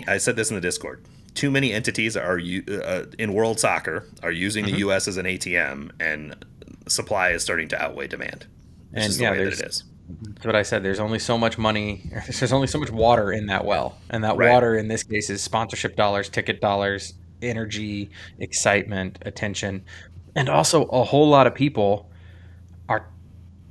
I said this in the Discord. Too many entities are in world soccer are using the U.S. as an ATM, and supply is starting to outweigh demand. It's just the way that it is. That's what I said. There's only so much money. There's only so much water in that well, and that water in this case is sponsorship dollars, ticket dollars, energy, excitement, attention, and also a whole lot of people are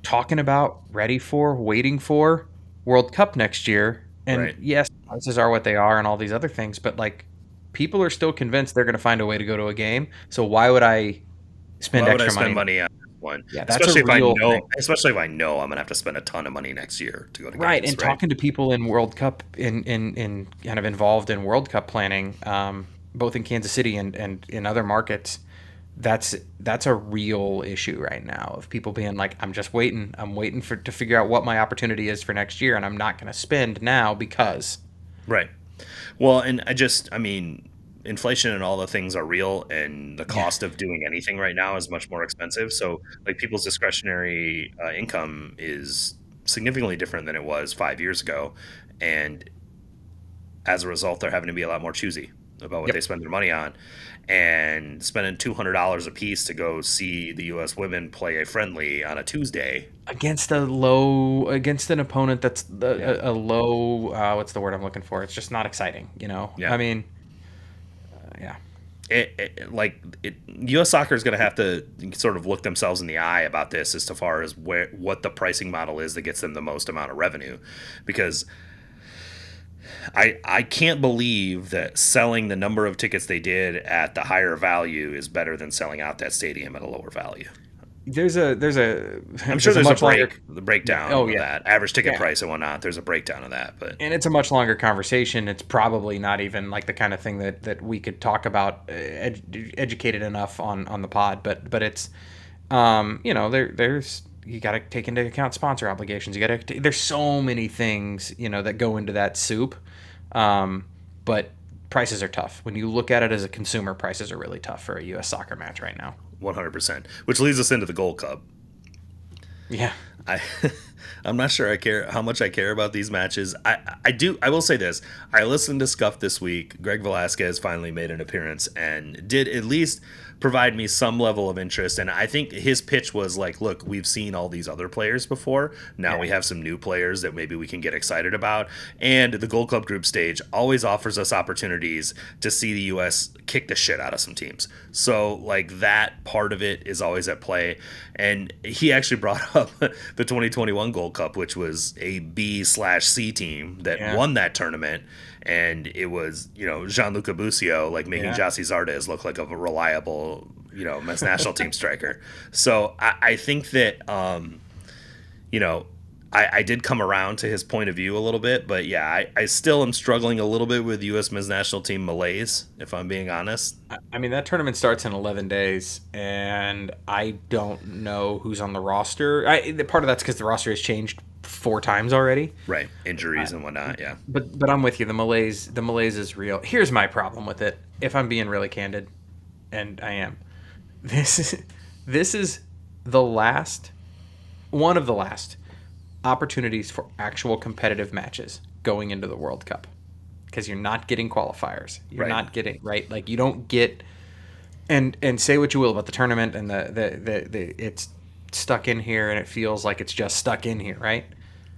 talking about, ready for, waiting for World Cup next year. And yes, prices are what they are, and all these other things, but like people are still convinced they're going to find a way to go to a game. So why would I spend extra money on one? Yeah, that's especially a real if I know. thing. Especially if I know I'm gonna have to spend a ton of money next year to go to games. Right, and talking to people in World Cup in kind of involved in World Cup planning, both in Kansas City and in other markets, that's a real issue right now of people being like, I'm waiting to figure out what my opportunity is for next year, and I'm not going to spend now because. Right. Well, and I mean, inflation and all the things are real, and the cost of doing anything right now is much more expensive. So, like, people's discretionary income is significantly different than it was 5 years ago, and as a result, they're having to be a lot more choosy about what they spend their money on. And spending $200 a piece to go see the U.S. women play a friendly on a Tuesday against an opponent that's a low. What's the word I'm looking for? It's just not exciting, Yeah. I mean, yeah. U.S. soccer is going to have to sort of look themselves in the eye about this as far as what the pricing model is that gets them the most amount of revenue, because I can't believe that selling the number of tickets they did at the higher value is better than selling out that stadium at a lower value. I'm sure there's a breakdown of that average ticket price and whatnot. There's a breakdown of that, and it's a much longer conversation. It's probably not even like the kind of thing that we could talk about educated enough on the pod, but it's there's you got to take into account sponsor obligations. There's so many things that go into that soup, but prices are tough. When you look at it as a consumer, prices are really tough for a U.S. soccer match right now. 100%, which leads us into the Gold Cup. Yeah. I I'm not sure I care how much I care about these matches. I will say this. I listened to Scuff this week. Greg Velasquez finally made an appearance and did at least provide me some level of interest. And I think his pitch was like, look, we've seen all these other players before. Now we have some new players that maybe we can get excited about. And the Gold Club group stage always offers us opportunities to see the U.S. kick the shit out of some teams. So like that part of it is always at play. And he actually brought up the 2021 Gold Cup, which was a B/C team that won that tournament. And it was, Gianluca Busio, like making Jassi Zardes look like a reliable, men's national team striker. So I think that, I did come around to his point of view a little bit. But yeah, I still am struggling a little bit with U.S. men's national team malaise, if I'm being honest. I mean, that tournament starts in 11 days, and I don't know who's on the roster. Part of that's because the roster has changed 4 times already. Right. Injuries and whatnot, yeah. But I'm with you. The malaise is real. Here's my problem with it, if I'm being really candid, and I am. This is one of the last opportunities for actual competitive matches going into the World Cup. Because you're not getting qualifiers. You're not getting, right? Like, you don't get, and say what you will about the tournament, and the it's stuck in here, and it feels like it's just stuck in here, right?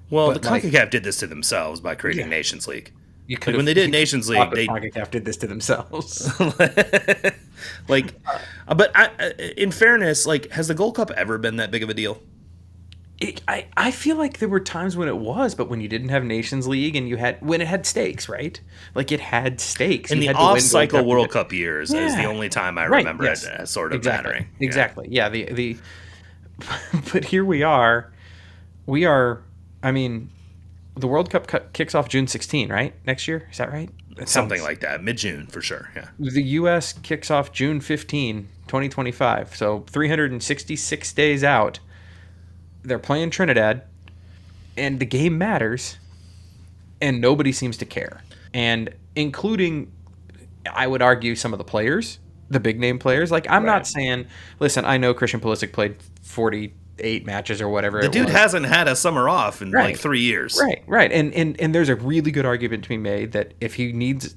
Well, but the CONCACAF did this to themselves by creating Nations League. When they did Nations League, CONCACAF did this to themselves. But in fairness, has the Gold Cup ever been that big of a deal? I feel like there were times when it was, but when you didn't have Nations League and when it had stakes, right? Like it had stakes. In the off-cycle World Cup years is the only time I remember it sort of mattering. Exactly. Yeah. But here we are. I mean, the World Cup kicks off June 16, right? Next year, is that right? Something like that, mid-June for sure. Yeah. The U.S. kicks off June 15, 2025. So 366 days out. They're playing Trinidad, and the game matters, and nobody seems to care. And including, I would argue, some of the players, the big-name players. Like, I'm not saying, listen, I know Christian Pulisic played 48 matches or whatever. The dude hasn't had a summer off in like 3 years. Right. And there's a really good argument to be made that if he needs,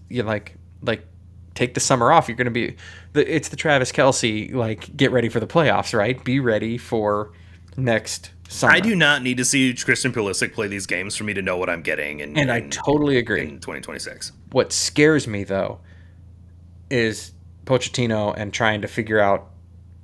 take the summer off, you're going to be, it's the Travis Kelce, get ready for the playoffs, right? Be ready for next summer. I do not need to see Christian Pulisic play these games for me to know what I'm getting. And I totally agree. In 2026. What scares me, though, is Pochettino and trying to figure out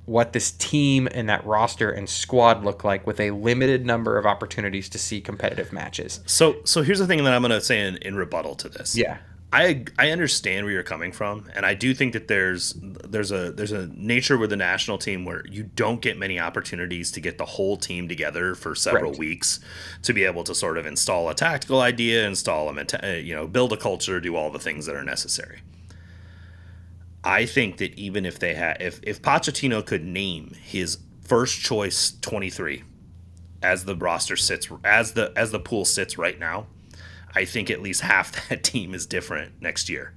what this team and that roster and squad look like with a limited number of opportunities to see competitive matches. So here's the thing that I'm going to say in rebuttal to this. Yeah. I understand where you're coming from, and I do think that there's a nature with the national team where you don't get many opportunities to get the whole team together for several weeks to be able to sort of install a tactical idea, build a culture, do all the things that are necessary. I think that even if they had, if Pochettino could name his first choice 23 as the roster sits, as the pool sits right now, I think at least half that team is different next year.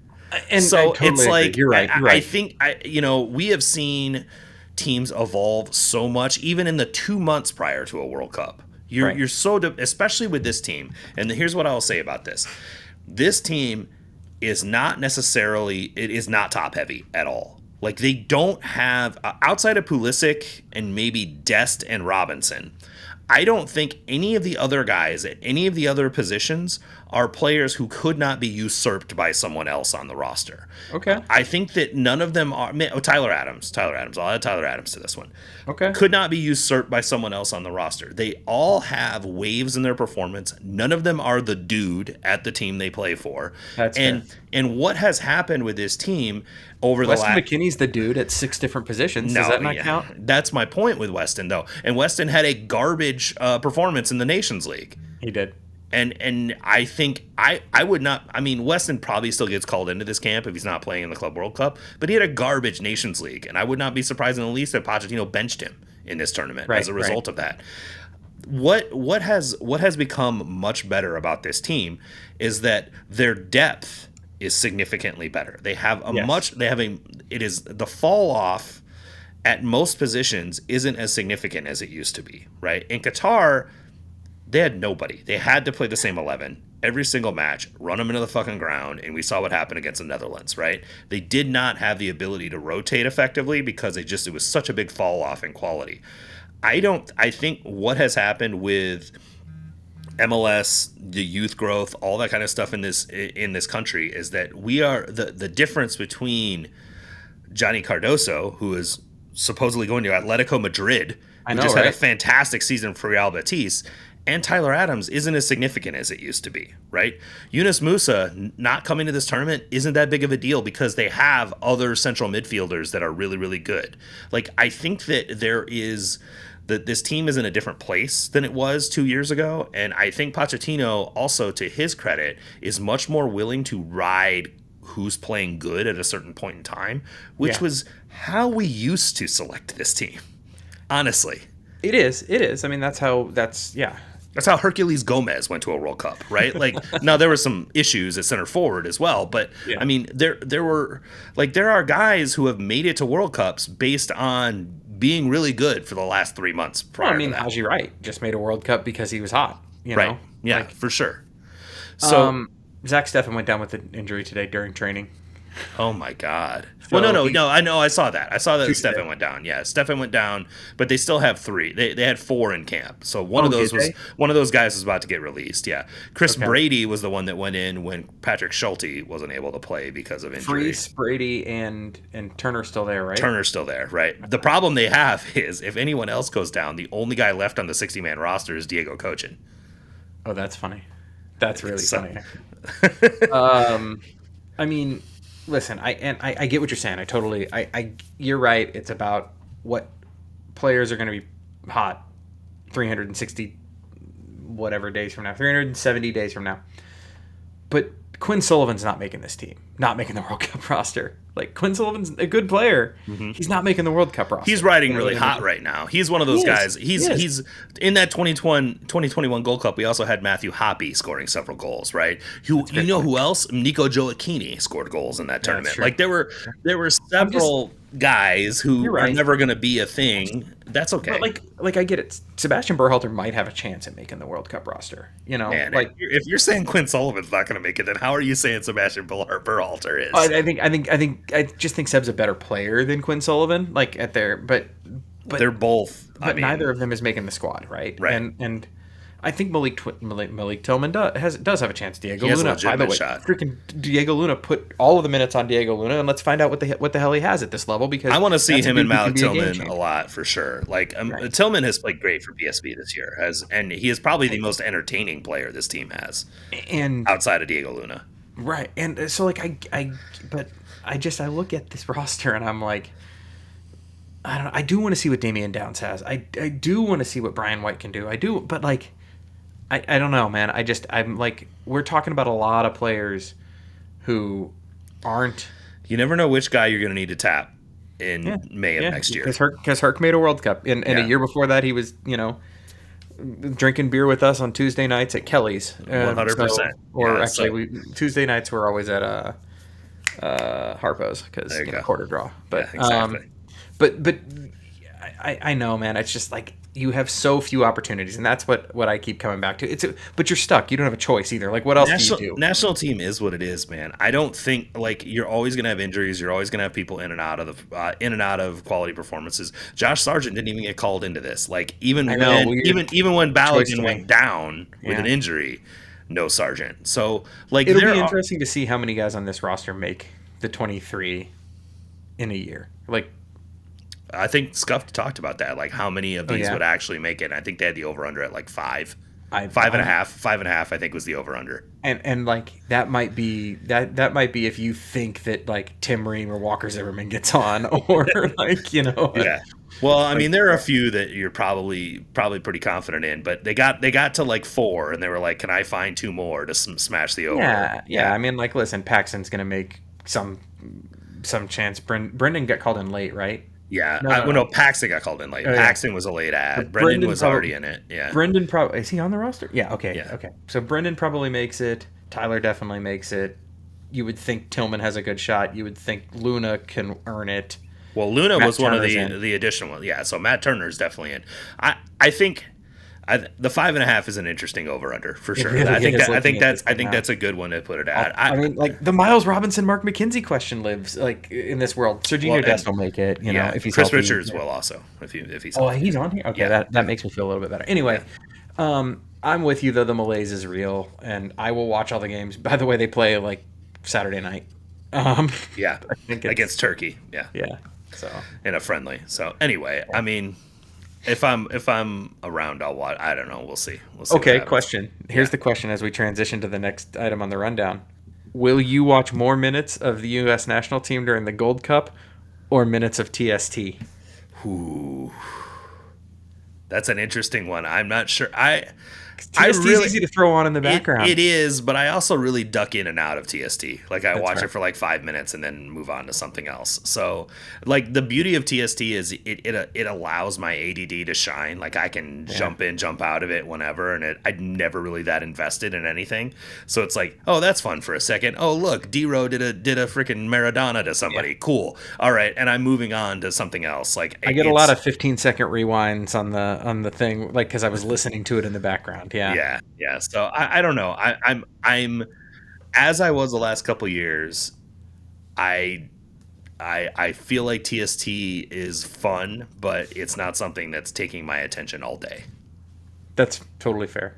And so it's like, you're right. I think we have seen teams evolve so much, even in the 2 months prior to a World Cup. You're so, especially with this team. And here's what I'll say about this: this team is not necessarily, it is not top heavy at all. Like, they don't have outside of Pulisic and maybe Dest and Robinson, I don't think any of the other guys at any of the other positions are players who could not be usurped by someone else on the roster. Okay. I think that none of them are. Tyler Adams. I'll add Tyler Adams to this one. Okay. Could not be usurped by someone else on the roster. They all have waves in their performance. None of them are the dude at the team they play for. That's fair. And what has happened with this team over Weston the last... McKennie's the dude at 6 different positions. Does that not count? That's my point with Weston, though. And Weston had a garbage performance in the Nations League. He did. And I think I would not. I mean, Weston probably still gets called into this camp if he's not playing in the Club World Cup, but he had a garbage Nations League, and I would not be surprised in the least that Pochettino benched him in this tournament as a result of that. What has become much better about this team is that their depth is significantly better. They have the fall off at most positions isn't as significant as it used to be, right? In Qatar, they had nobody. They had to play the same 11 every single match, run them into the fucking ground, and we saw what happened against the Netherlands, right? They did not have the ability to rotate effectively because it was such a big fall off in quality. I think what has happened with MLS, the youth growth, all that kind of stuff in this country is that we are the difference between Johnny Cardoso, who is supposedly going to Atletico Madrid, who just had a fantastic season for Real Betis, and Tyler Adams isn't as significant as it used to be, right? Yunus Musa not coming to this tournament isn't that big of a deal because they have other central midfielders that are really, really good. Like, I think that this team is in a different place than it was 2 years ago, and I think Pochettino, also to his credit, is much more willing to ride who's playing good at a certain point in time, which was how we used to select this team. Honestly. It is. I mean, that's how Hercules Gomez went to a World Cup, right? Like, now there were some issues at center forward as well, but I mean, there are guys who have made it to World Cups based on being really good for the last 3 months prior to that. Haji Wright just made a World Cup because he was hot, you know? Yeah, for sure. So Zach Steffen went down with an injury today during training. Oh my God! So no. I know. I saw that. Steffen went down. Yeah, Steffen went down, but they still have 3. They had 4 in camp. So one of those guys was about to get released. Yeah, Chris Brady was the one that went in when Patrick Schulte wasn't able to play because of injury. Freese, Brady, and Turner's still there, right? Turner's still there, right? The problem they have is if anyone else goes down, the only guy left on the 60-man roster is Diego Cochin. Oh, that's funny. That's really funny. I mean, listen, I get what you're saying. You're right. It's about what players are going to be hot 360 whatever days from now, 370 days from now. But Quinn Sullivan's not making this team, not making the World Cup roster. Like, Quinn Sullivan's a good player. Mm-hmm. He's not making the World Cup roster. He's riding really hot right now. He's one of those guys. He's in that 2021 Gold Cup. We also had Matthew Hoppe scoring several goals, right? You know who else? Nico Gioacchini scored goals in that tournament. Like, there were several guys who are never going to be a thing. That's okay. But like I get it. Sebastian Berhalter might have a chance at making the World Cup roster. You know, man, like, if you're saying Quinn Sullivan's not going to make it, then how are you saying Sebastian Berhalter is? I just think Seb's a better player than Quinn Sullivan. Like, but they're both. But neither of them is making the squad, right? Right. And I think Malik Tillman does have a chance. Diego Luna, by the way, freaking Diego Luna, put all of the minutes on Diego Luna, and let's find out what the hell he has at this level, because I want to see him and Malik Tillman a lot for sure. Like, Tillman has played great for PSV this year, and he is probably the most entertaining player this team has, and outside of Diego Luna. Right, and so like I look at this roster and I'm like, I don't know. I do want to see what Damian Downs has. I do want to see what Brian White can do. I do, but like, I don't know, man. I'm like, we're talking about a lot of players who aren't. You never know which guy you're going to need to tap in May of next year. Because Herc made a World Cup, and a year before that he was, drinking beer with us on Tuesday nights at Kelly's. 100%. Tuesday nights we're always at Harpo's because quarter draw. But exactly. But I know, man. It's just like, you have so few opportunities, and that's what I keep coming back to. But you're stuck. You don't have a choice either. Like, what else do you do? National team is what it is, man. I don't think, like, you're always gonna have injuries. You're always gonna have people in and out of quality performances. Josh Sargent didn't even get called into this. Like, even when Balogun went down with an injury, no Sargent. So, like, it'll be interesting to see how many guys on this roster make the 23 in a year. Like, I think Scuff talked about that, like how many of these would actually make it. I think they had the over-under at like 5. 5.5, I think, was the over-under. And like, that might be if you think that like Tim Ream or Walker Zimmerman gets on, or like, Yeah. Well, I mean, there are a few that you're probably pretty confident in, but they got to like 4, and they were like, "Can I find 2 more to smash the over?" Yeah. I mean, like, listen, Paxton's gonna make some chance. Brendan got called in late, right? Yeah, no, Paxton got called in late. Paxton was a late ad. Brendan was already in it. Yeah, Brendan probably, is he on the roster? Yeah. Okay. So Brendan probably makes it. Tyler definitely makes it. You would think Tillman has a good shot. You would think Luna can earn it. Well, Luna Matt was one of Turner's in. the additional ones. Yeah, so Matt Turner's definitely in. I think the 5.5 is an interesting over under for It sure. really is looking at this I right think now. that's a good one to put it at. I mean, like the Miles Robinson, Mark McKenzie question lives like in this world. Well, Serginho Dest and will make it, yeah, if he's Chris healthy. Richards will also if he's Oh, healthy. he's on here. Okay, Yeah, that makes me feel a little bit better. yeah, Anyway, I'm with you though. The malaise is real, and I will watch all the games. By the way, they play like Saturday night. Um, yeah. I think it's Against Turkey, yeah, yeah. So in a friendly. So anyway, I mean, if I'm around, I'll watch. I don't know. We'll see. We'll see what okay, happens. question. Yeah. Here's the question as we transition to the next item on the rundown. Will you watch more minutes of the U.S. national team during the Gold Cup, or minutes of TST? Ooh, that's an interesting one. I'm not sure. I TST is really easy to throw on in the background. it is, but I also really duck in and out of TST. Like I That's watch fair. it for like 5 minutes and then move on to something else. So like the beauty of TST is it allows my ADD to shine. Like I can jump in, jump out of it whenever, and I'm never really that invested in anything. So it's like, oh, that's fun for a second. Oh, look, D-Row did a freaking Maradona to somebody. Cool. All right, and I'm moving on to something else. Like I get a lot of 15-second rewinds on the thing, like because I was listening to it in the background. Yeah, yeah, yeah. So I don't know. I'm as I was the last couple years. I I feel like TST is fun, but it's not something that's taking my attention all day. that's totally fair.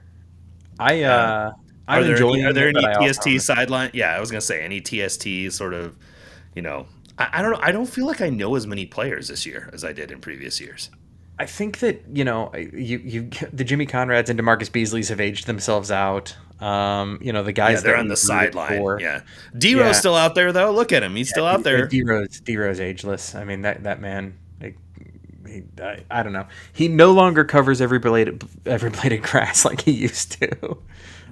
I I'm Are there enjoying are there it, but any I also TST sideline? Yeah, I was gonna say any TST sort of, you know. I don't know. I don't feel like I know as many players this year as I did in previous years. I think that you the Jimmy Conrads and DeMarcus Beasleys have aged themselves out. The Yeah, guys they're that on we the rooted sideline. for. Yeah, D-Row's Yeah, still out there though. Look at him. He's still out there. D-Rose ageless. I mean that man. Like, I don't know. He no longer covers every blade of grass like he used to.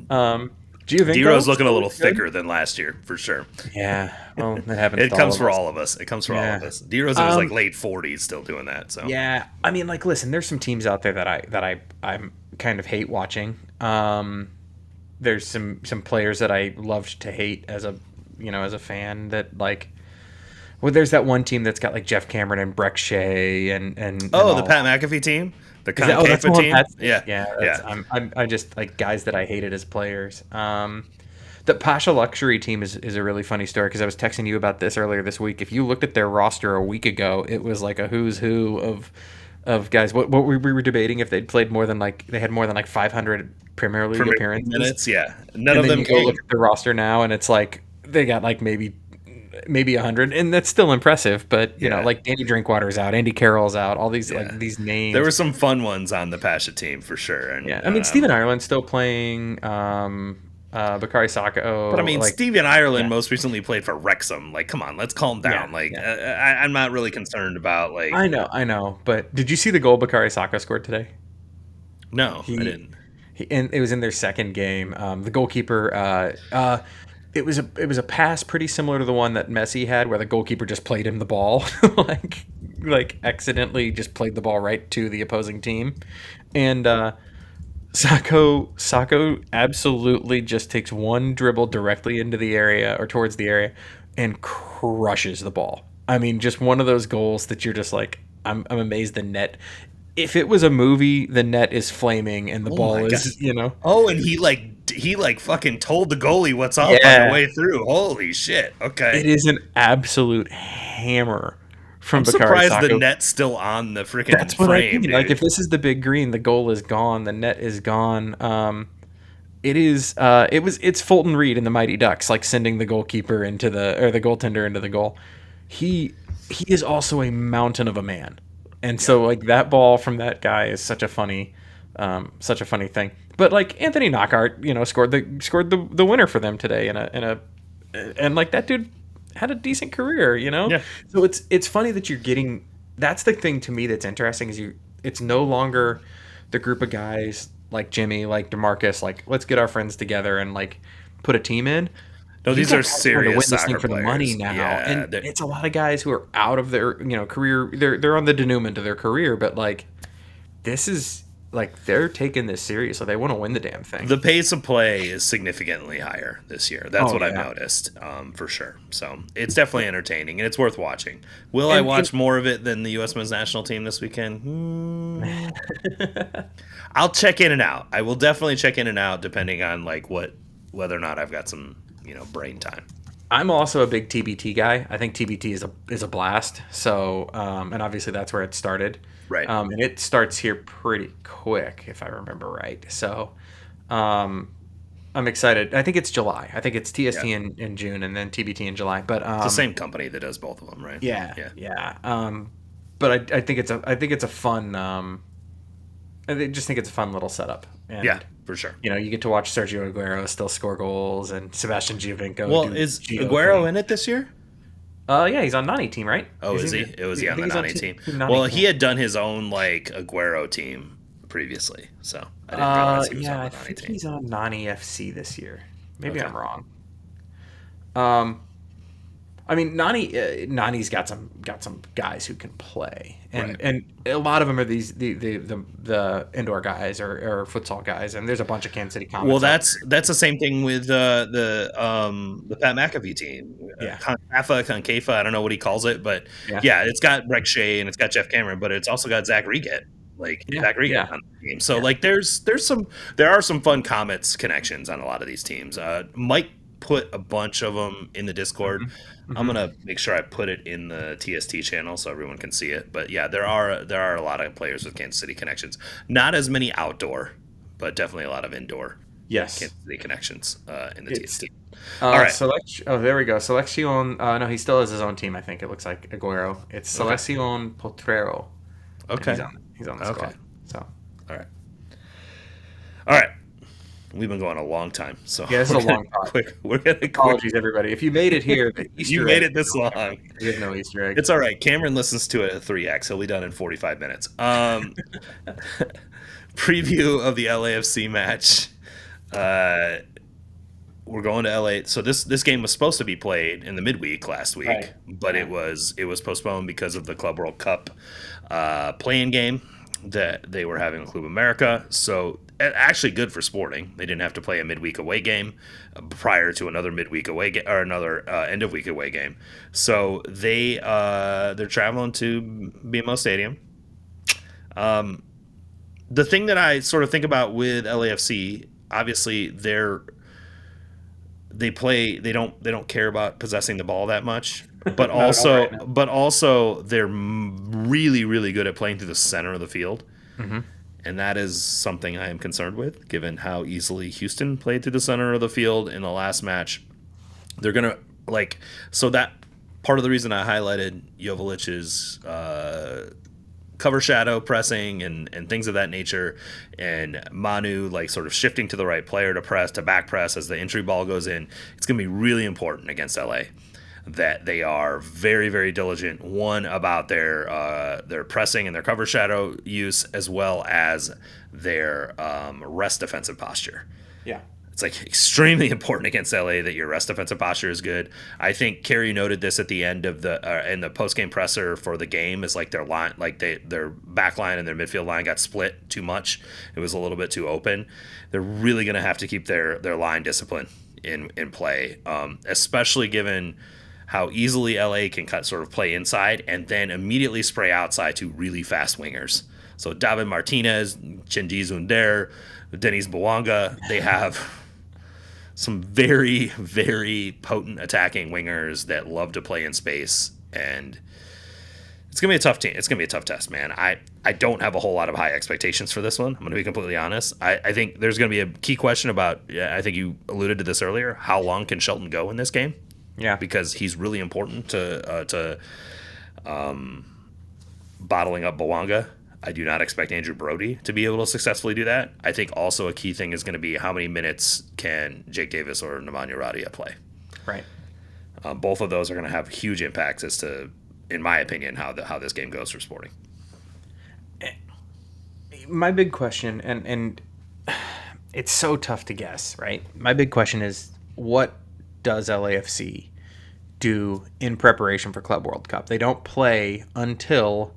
Um, D-Row's Giovinco looking a still little looks good. thicker than last year for sure. Yeah, well, that happens It to all comes of for us. all of us. It comes for all Yeah. of us. D-Row's in his like Um, late 40s still doing that. So yeah. I mean, like, listen, there's some teams out there I'm kind of hate watching. There's some players that I loved to hate as a fan that like. Well, there's that one team that's got like Jeff Cameron and Breck Shea and oh, the all. Pat McAfee team, the That's the Concapa one. team. That's Yeah, yeah. That's, yeah. I just like guys that I hated as players. The Pasha Luxury team is a really funny story because I was texting you about this earlier this week. If you looked at their roster a week ago, it was like a who's who of guys. What we were debating if they'd played more than like they had more than like 500 Premier League Premier appearances. minutes. Yeah, none And of then them you go came. look at the roster now, and it's like they got like maybe 100, and that's still impressive. But Yeah. like Danny Drinkwater's out, Andy Carroll's out, all these Yeah. like these names. There were some fun ones on the Pasha team for sure. And Yeah, I mean Stephen Ireland's still playing. Bakari Sako. but I mean, like, Stephen Ireland yeah, most recently played for Wrexham. Like, come on, let's calm down. yeah, Like, yeah. I'm not really concerned about like. I know. But did you see the goal Bakari Sako scored today? No, I He, didn't. and it was in their second game. The goalkeeper. It was a pass pretty similar to the one that Messi had, where the goalkeeper just played him the ball, like accidentally just played the ball right to the opposing team, and Sako absolutely just takes one dribble directly into the area or towards the area and crushes the ball. I mean, just one of those goals that you're just like, I'm amazed the net. If it was a movie, the net is flaming and the Oh ball my God. is. Oh, and he fucking told the goalie what's up on Yeah. the way through. Holy shit! Okay, It is an absolute hammer from I'm Bakari surprised Sako. the net's still on the freaking That's what I frame, think. dude. Like, if this is the big green, the goal is gone, the net is gone. It is. It's Fulton Reed and the Mighty Ducks, like sending the goalkeeper the goaltender into the goal. He is also a mountain of a man, and so like that ball from that guy is such a funny thing. But like Anthony Knockaert, scored the winner for them today and like that dude had a decent career. Yeah. So it's funny that you're getting. That's the thing to me that's interesting is it's no longer the group of guys like Jimmy, like DeMarcus, like let's get our friends together and like put a team in. No, You these got are guys trying to serious win this thing soccer for the players. money now, Yeah, and it's a lot of guys who are out of their career. They're on the denouement of their career, but like this is like they're taking this serious, so they want to win the damn thing. The pace of play is significantly higher this year. That's what I've yeah. noticed, for sure. So it's definitely entertaining and it's worth watching. Will I watch more of it than the U.S. men's national team this weekend? I'll check in and out. I will definitely check in and out depending on like whether or not I've got some brain time. I'm also a big TBT guy. I think TBT is a blast. So, and obviously that's where it started. Right. And it starts here pretty quick, if I remember right. So, I'm excited. I think it's July. I think it's TST in June and then TBT in July. But it's the same company that does both of them, right? Yeah. But I think it's a fun. I just think it's a fun little setup. And, yeah, for sure. You get to watch Sergio Aguero still score goals and Sebastian Giovinco. Well, is Aguero in it this year? Yeah, he's on Nani team, right? Oh, is he? It was on the Nani team. Well, he had done his own like Aguero team previously, so I didn't realize he was on the Nani team. He's on Nani FC this year. Maybe I'm wrong. I mean, Nani's got some guys who can play, and a lot of them are the indoor guys or futsal guys, and there's a bunch of Kansas City comments. Well, that's the same thing with the Pat McAfee team. Yeah, Concafa, I don't know what he calls it, but yeah, it's got Breck Shea and it's got Jeff Cameron, but it's also got Zach Reget. Zach Reget on the team. So like there are some fun Comets connections on a lot of these teams. Mike put a bunch of them in the Discord. Mm-hmm. I'm gonna make sure I put it in the TST channel so everyone can see it. But yeah, there are a lot of players with Kansas City connections. Not as many outdoor, but definitely a lot of indoor. Yes, Kansas City connections in the TST. All right. There we go. Selección. No, he still has his own team. I think it looks like Aguero. It's Selección Potrero. Okay. He's on the squad. So. All right. We've been going a long time, so yeah, this is a long time. We're gonna apologies, everybody. If you made it here, you made it this long. You have no Easter egg. It's all right. Cameron listens to it at 3x. He'll be done in 45 minutes. Preview of the LAFC match. We're going to LA. So this game was supposed to be played in the midweek last week, but it was postponed because of the Club World Cup play-in game that they were having with Club America. So actually good for Sporting. They didn't have to play a midweek away game prior to another midweek away game or another end of week away game. So they're traveling to BMO Stadium. The thing that I sort of think about with LAFC, obviously they don't care about possessing the ball that much, but also they're really, really good at playing through the center of the field. Mm-hmm. And that is something I am concerned with, given how easily Houston played through the center of the field in the last match. They're going to, so that part of the reason I highlighted Joveljic's cover shadow pressing and things of that nature, and Manu, sort of shifting to the right player to press, to back press as the entry ball goes in. It's going to be really important against LA that they are very, very diligent, one, about their pressing and their cover shadow use, as well as their rest defensive posture. Yeah. It's extremely important against LA that your rest defensive posture is good. I think Kerry noted this at the end of in the post-game presser for the game, is their line, their back line and their midfield line got split too much. It was a little bit too open. They're really going to have to keep their line discipline in play, especially given how easily LA can sort of play inside and then immediately spray outside to really fast wingers. So David Martinez, Chendiz Under, Denis Bouanga, they have some very, very potent attacking wingers that love to play in space, and it's gonna be a tough team. It's gonna be a tough test, man. I don't have a whole lot of high expectations for this one. I'm gonna be completely honest. I think there's gonna be a key question about. I think you alluded to this earlier. How long can Shelton go in this game? Yeah, because he's really important to bottling up Bouanga. I do not expect Andrew Brody to be able to successfully do that. I think also a key thing is going to be how many minutes can Jake Davis or Nemanja Radia play. Right. Both of those are going to have huge impacts as to, in my opinion, how this game goes for Sporting. My big question, and it's so tough to guess, right? My big question is, what does LAFC do in preparation for Club World Cup? They don't play until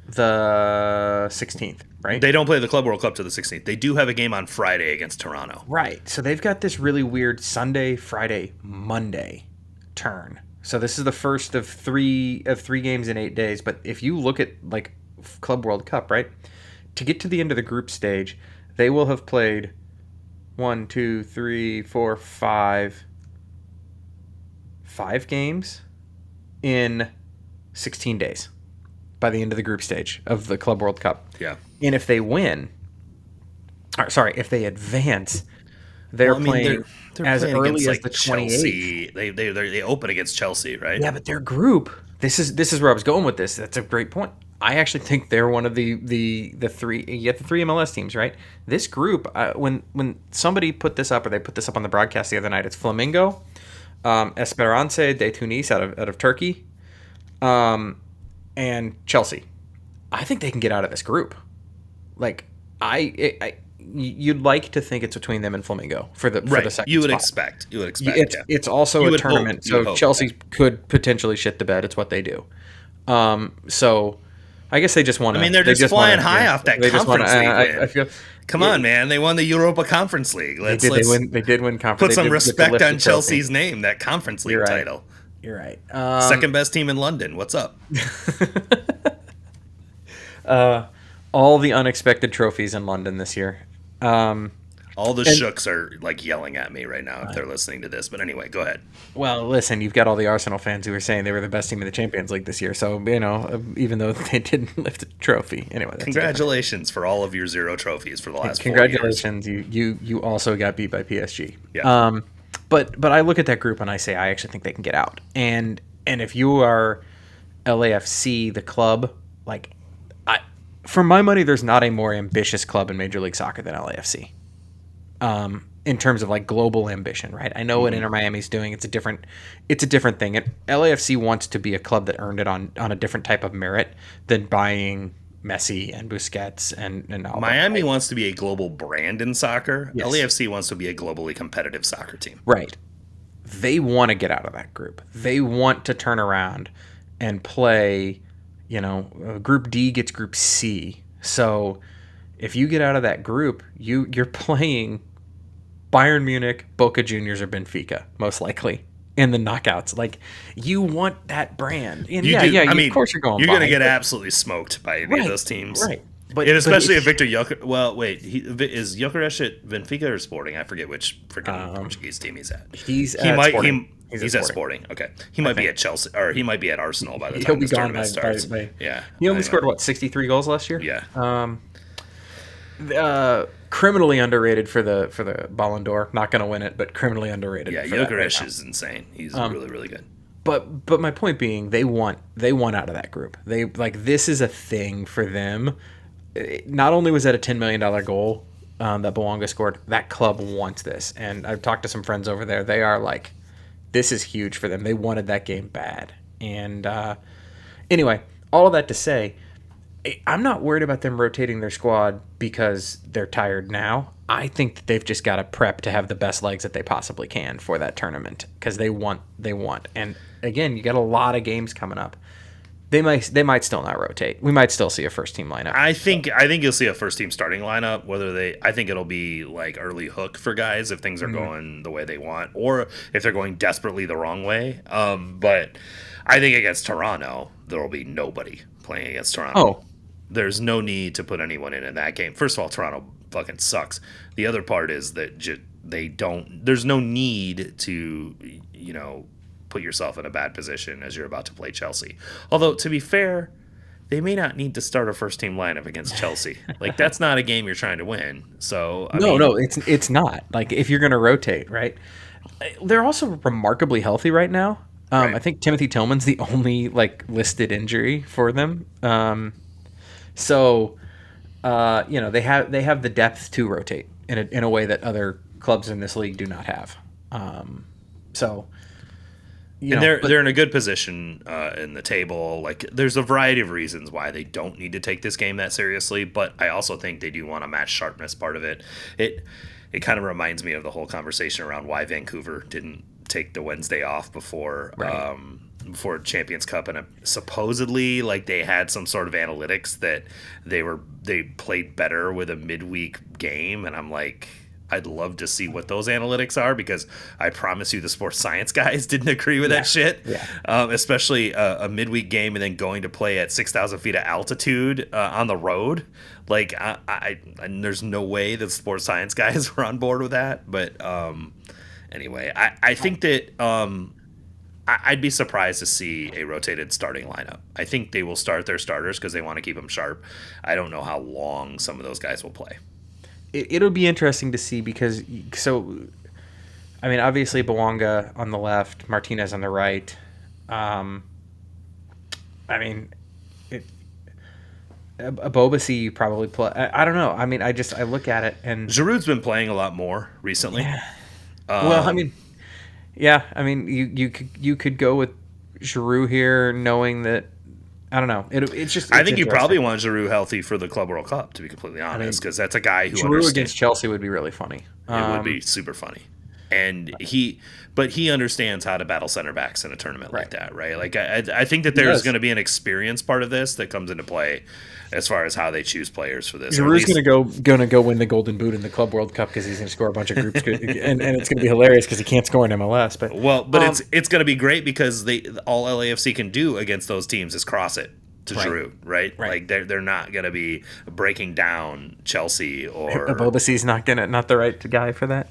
the 16th. right? They don't play the Club World Cup to the 16th. They do have a game on Friday against Toronto. Right. So they've got this really weird Sunday, Friday, Monday turn. So this is the first of three games in 8 days. But if you look at like Club World Cup, right, to get to the end of the group stage, they will have played 1, 2, 3, 4, 5 games in 16 days by the end of the group stage of the Club World Cup. Yeah. And if they win, if they advance, they're playing they're as playing early against, as the 28th. They open against Chelsea, right? Yeah, but their group. This is where I was going with this. That's a great point. I actually think they're one of the three. You get the three MLS teams, right? This group. When somebody put this up, or they put this up on the broadcast the other night, it's Flamengo, Esperance de Tunis out of Turkey, and Chelsea. I think they can get out of this group. Like you'd like to think it's between them and Flamengo for the second You would spot. expect. It's also a tournament, so Chelsea could potentially shit the bed. It's what they do. So I guess they just want to. I mean, they're just flying high off that conference league win. I feel. Come on, man! They won the Europa Conference League. They did win conference. Put some respect on Chelsea's name. That Conference League title. You're right. Second best team in London. What's up? All the unexpected trophies in London this year. All the shooks are like yelling at me right now if they're listening to this. But anyway, go ahead. Well, listen, you've got all the Arsenal fans who are saying they were the best team in the Champions League this year. So, even though they didn't lift a trophy. Anyway, congratulations for all of your 0 trophies for the last 4 years. Congratulations. You also got beat by PSG. Yeah. But I look at that group and I say I actually think they can get out. And if you are LAFC, the club, for my money, there's not a more ambitious club in Major League Soccer than LAFC. In terms of like global ambition, right? I know what Inter Miami's doing. It's a different thing. And LAFC wants to be a club that earned it on a different type of merit than buying Messi and Busquets and all Miami wants to be a global brand in soccer. Yes. LAFC wants to be a globally competitive soccer team. Right. They want to get out of that group. They want to turn around and play. Group D gets Group C. So if you get out of that group, you're playing Bayern Munich, Boca Juniors, or Benfica, most likely, in the knockouts. Like, you want that brand. And of course you're going. You're going to get absolutely smoked by any of those teams. Right. Especially if Victor Gyökeres. Well, wait, is Gyökeres at Benfica or Sporting? I forget which freaking Portuguese team he's at. He's at Sporting. He's at Sporting. Okay, he might be at Chelsea, or he might be at Arsenal by the time He'll be this gone tournament starts. Yeah, he only scored 63 goals last year. Yeah. Criminally underrated for the Ballon d'Or. Not going to win it, but criminally underrated. Yeah, Gyökeres is insane. He's really, really good. But my point being, they want out of that group. They this is a thing for them. Not only was that a $10 million goal that Bouanga scored, that club wants this. And I've talked to some friends over there. They are like, this is huge for them. They wanted that game bad. And anyway, all of that to say, I'm not worried about them rotating their squad because they're tired now. I think that they've just got to prep to have the best legs that they possibly can for that tournament because they want. And again, you got a lot of games coming up. They might still not rotate. We might still see a first team lineup. I think you'll see a first team starting lineup. I think it'll be like early hook for guys if things are going the way they want, or if they're going desperately the wrong way. But I think against Toronto, there will be nobody playing against Toronto. Oh, there's no need to put anyone in that game. First of all, Toronto fucking sucks. The other part is that they don't. There's no need to put yourself in a bad position as you're about to play Chelsea. Although, to be fair, they may not need to start a first-team lineup against Chelsea. Like, that's not a game you're trying to win. So No, it's not. Like, if you're going to rotate, right? They're also remarkably healthy right now. Right. I think Timothy Tillman's the only, listed injury for them. So, they have the depth to rotate in a way that other clubs in this league do not have. They're in a good position in the table. Like, there's a variety of reasons why they don't need to take this game that seriously, but I also think they do want to match sharpness part of it. It kind of reminds me of the whole conversation around why Vancouver didn't take the Wednesday off before before Champions Cup, and supposedly like they had some sort of analytics that they played better with a midweek game, and I'm like, I'd love to see what those analytics are, because I promise you the sports science guys didn't agree with that shit. Yeah. Especially a midweek game and then going to play at 6,000 feet of altitude on the road. Like, and there's no way that sports science guys were on board with that. But anyway, I think that I'd be surprised to see a rotated starting lineup. I think they will start their starters because they want to keep them sharp. I don't know how long some of those guys will play. It'll be interesting to see because, I mean, obviously Bouanga on the left, Martinez on the right. I mean, Abobasi you probably play. I don't know. I mean, I look at it and Giroud's been playing a lot more recently. Yeah. Well, I mean, yeah. I mean, you could go with Giroud here, knowing that. I don't know. It's just. I think you probably want Giroud healthy for the Club World Cup, to be completely honest, because that's a guy who Giroud against Chelsea would be really funny. It would be super funny, and he understands how to battle center backs in a tournament like that, right? Like I think that there's going to be an experience part of this that comes into play as far as how they choose players for this. Giroud's going to go win the Golden Boot in the Club World Cup because he's going to score a bunch of groups, and it's going to be hilarious because he can't score in MLS. But it's going to be great because all LAFC can do against those teams is cross it to Giroud, right? Like they're not going to be breaking down Chelsea or Abobasi's not the right guy for that.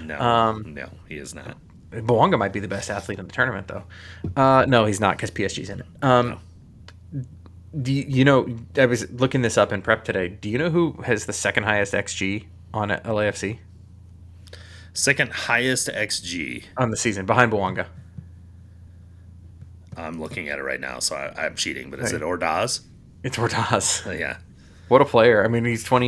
No, he is not. Bouanga might be the best athlete in the tournament, though. No, he's not because PSG's in it. No. Do you know? I was looking this up in prep today. Do you know who has the second highest XG on LAFC? Second highest XG on the season, behind Bouanga. I'm looking at it right now, so I'm cheating. But is it Ordaz? It's Ordaz. Yeah. What a player! I mean, he's 1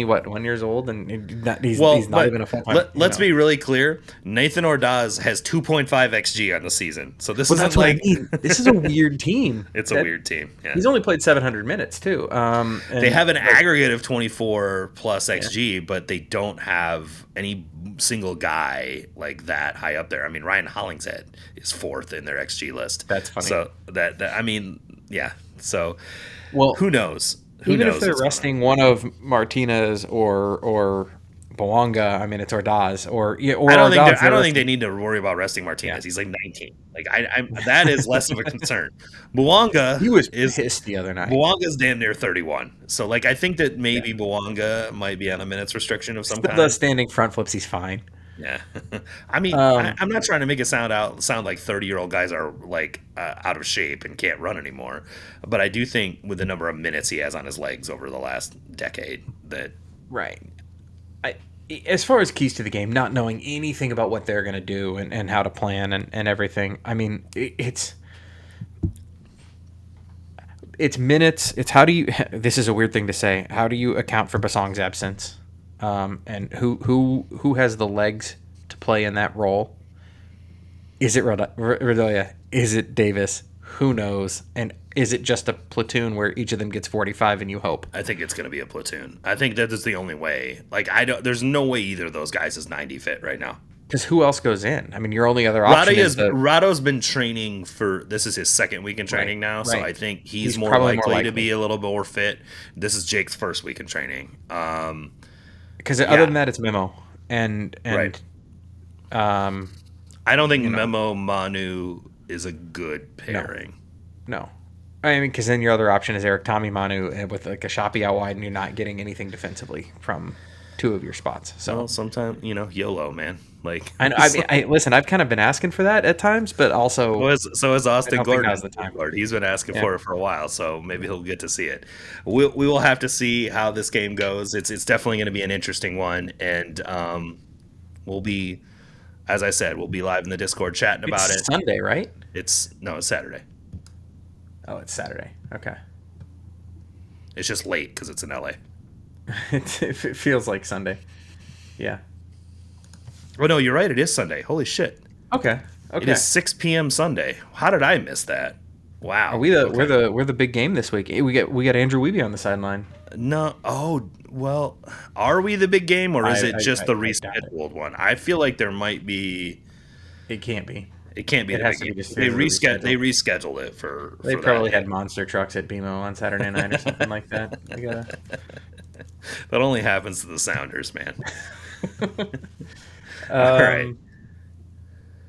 years old, and he's not even a full-time. Let's be really clear. Nathan Ordaz has 2.5 xG on the season, so this that's what I mean. This is a weird team. It's a weird team. Yeah. He's only played 700 minutes too. They have an aggregate of 24 plus xG, but they don't have any single guy like that high up there. I mean, Ryan Hollingshead is 4th in their xG list. That's funny. So that I mean, yeah. So who knows? Even if they're resting one of Martinez or Bouanga, I mean, it's Ordaz I don't think they need to worry about resting Martinez. Yeah. He's like 19. Like that is less of a concern. Bouanga, he was pissed the other night. Bouanga's damn near 31. So like I think that maybe Bouanga might be on a minutes restriction of some kind. The standing front flips, he's fine. Yeah, I mean, I'm not trying to make it sound like 30-year-old guys are like out of shape and can't run anymore, but I do think with the number of minutes he has on his legs over the last decade, that as far as keys to the game, not knowing anything about what they're going to do and how to plan and everything. I mean, it's minutes. It's how do you? This is a weird thing to say. How do you account for Basong's absence? And who has the legs to play in that role? Is it Radoja? Is it Davis? Who knows? And is it just a platoon where each of them gets 45 and you hope? I think it's going to be a platoon. I think that is the only way. Like there's no way either of those guys is 90 fit right now. Because who else goes in? I mean, your only other option is Rado's been training this is his second week in training now, so I think he's more likely to be a little more fit. This is Jake's first week in training. Because other than that, it's Memo and I don't think Memo Manu is a good pairing. No. I mean, because then your other option is Eric Tommy Manu with like a Shoppy out wide, and you're not getting anything defensively from two of your spots. So sometimes YOLO, man. Like I know. I mean, listen. I've kind of been asking for that at times, but also so is Austin Gordon. He's been asking for it for a while, so maybe he'll get to see it. We will have to see how this game goes. It's definitely going to be an interesting one, and we'll be, as I said, we'll be live in the Discord chatting about it. Sunday, right? It's Saturday. Oh, it's Saturday. Okay. It's just late because it's in LA. It feels like Sunday. Yeah. Oh no, you're right. It is Sunday. Holy shit. Okay. It is 6 p.m. Sunday. How did I miss that? Wow. Are we're the big game this week? We got Andrew Wiebe on the sideline. No. Oh well. Are we the big game, or is it just the rescheduled one? I feel like there might be. It can't be. It can't be It the has big to be game. just They because of the rescheduled it for. They for probably that. had monster trucks at BMO on Saturday night or something like that. They gotta. That only happens to the Sounders, man. All right. Um,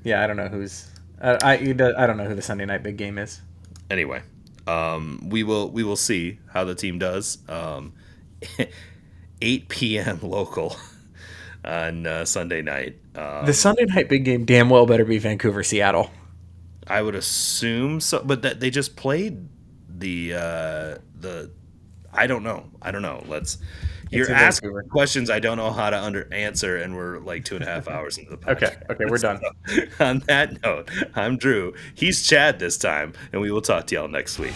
yeah, I don't know who's. I don't know who the Sunday night big game is. Anyway, we will see how the team does. 8 p.m. local on Sunday night. The Sunday night big game damn well better be Vancouver Seattle. I would assume so, but that they just played the. I don't know. You're in asking Vancouver. questions I don't know how to answer, and we're like 2.5 hours into the podcast. Okay, we're done. So, on that note, I'm Drew. He's Chad this time, and we will talk to y'all next week.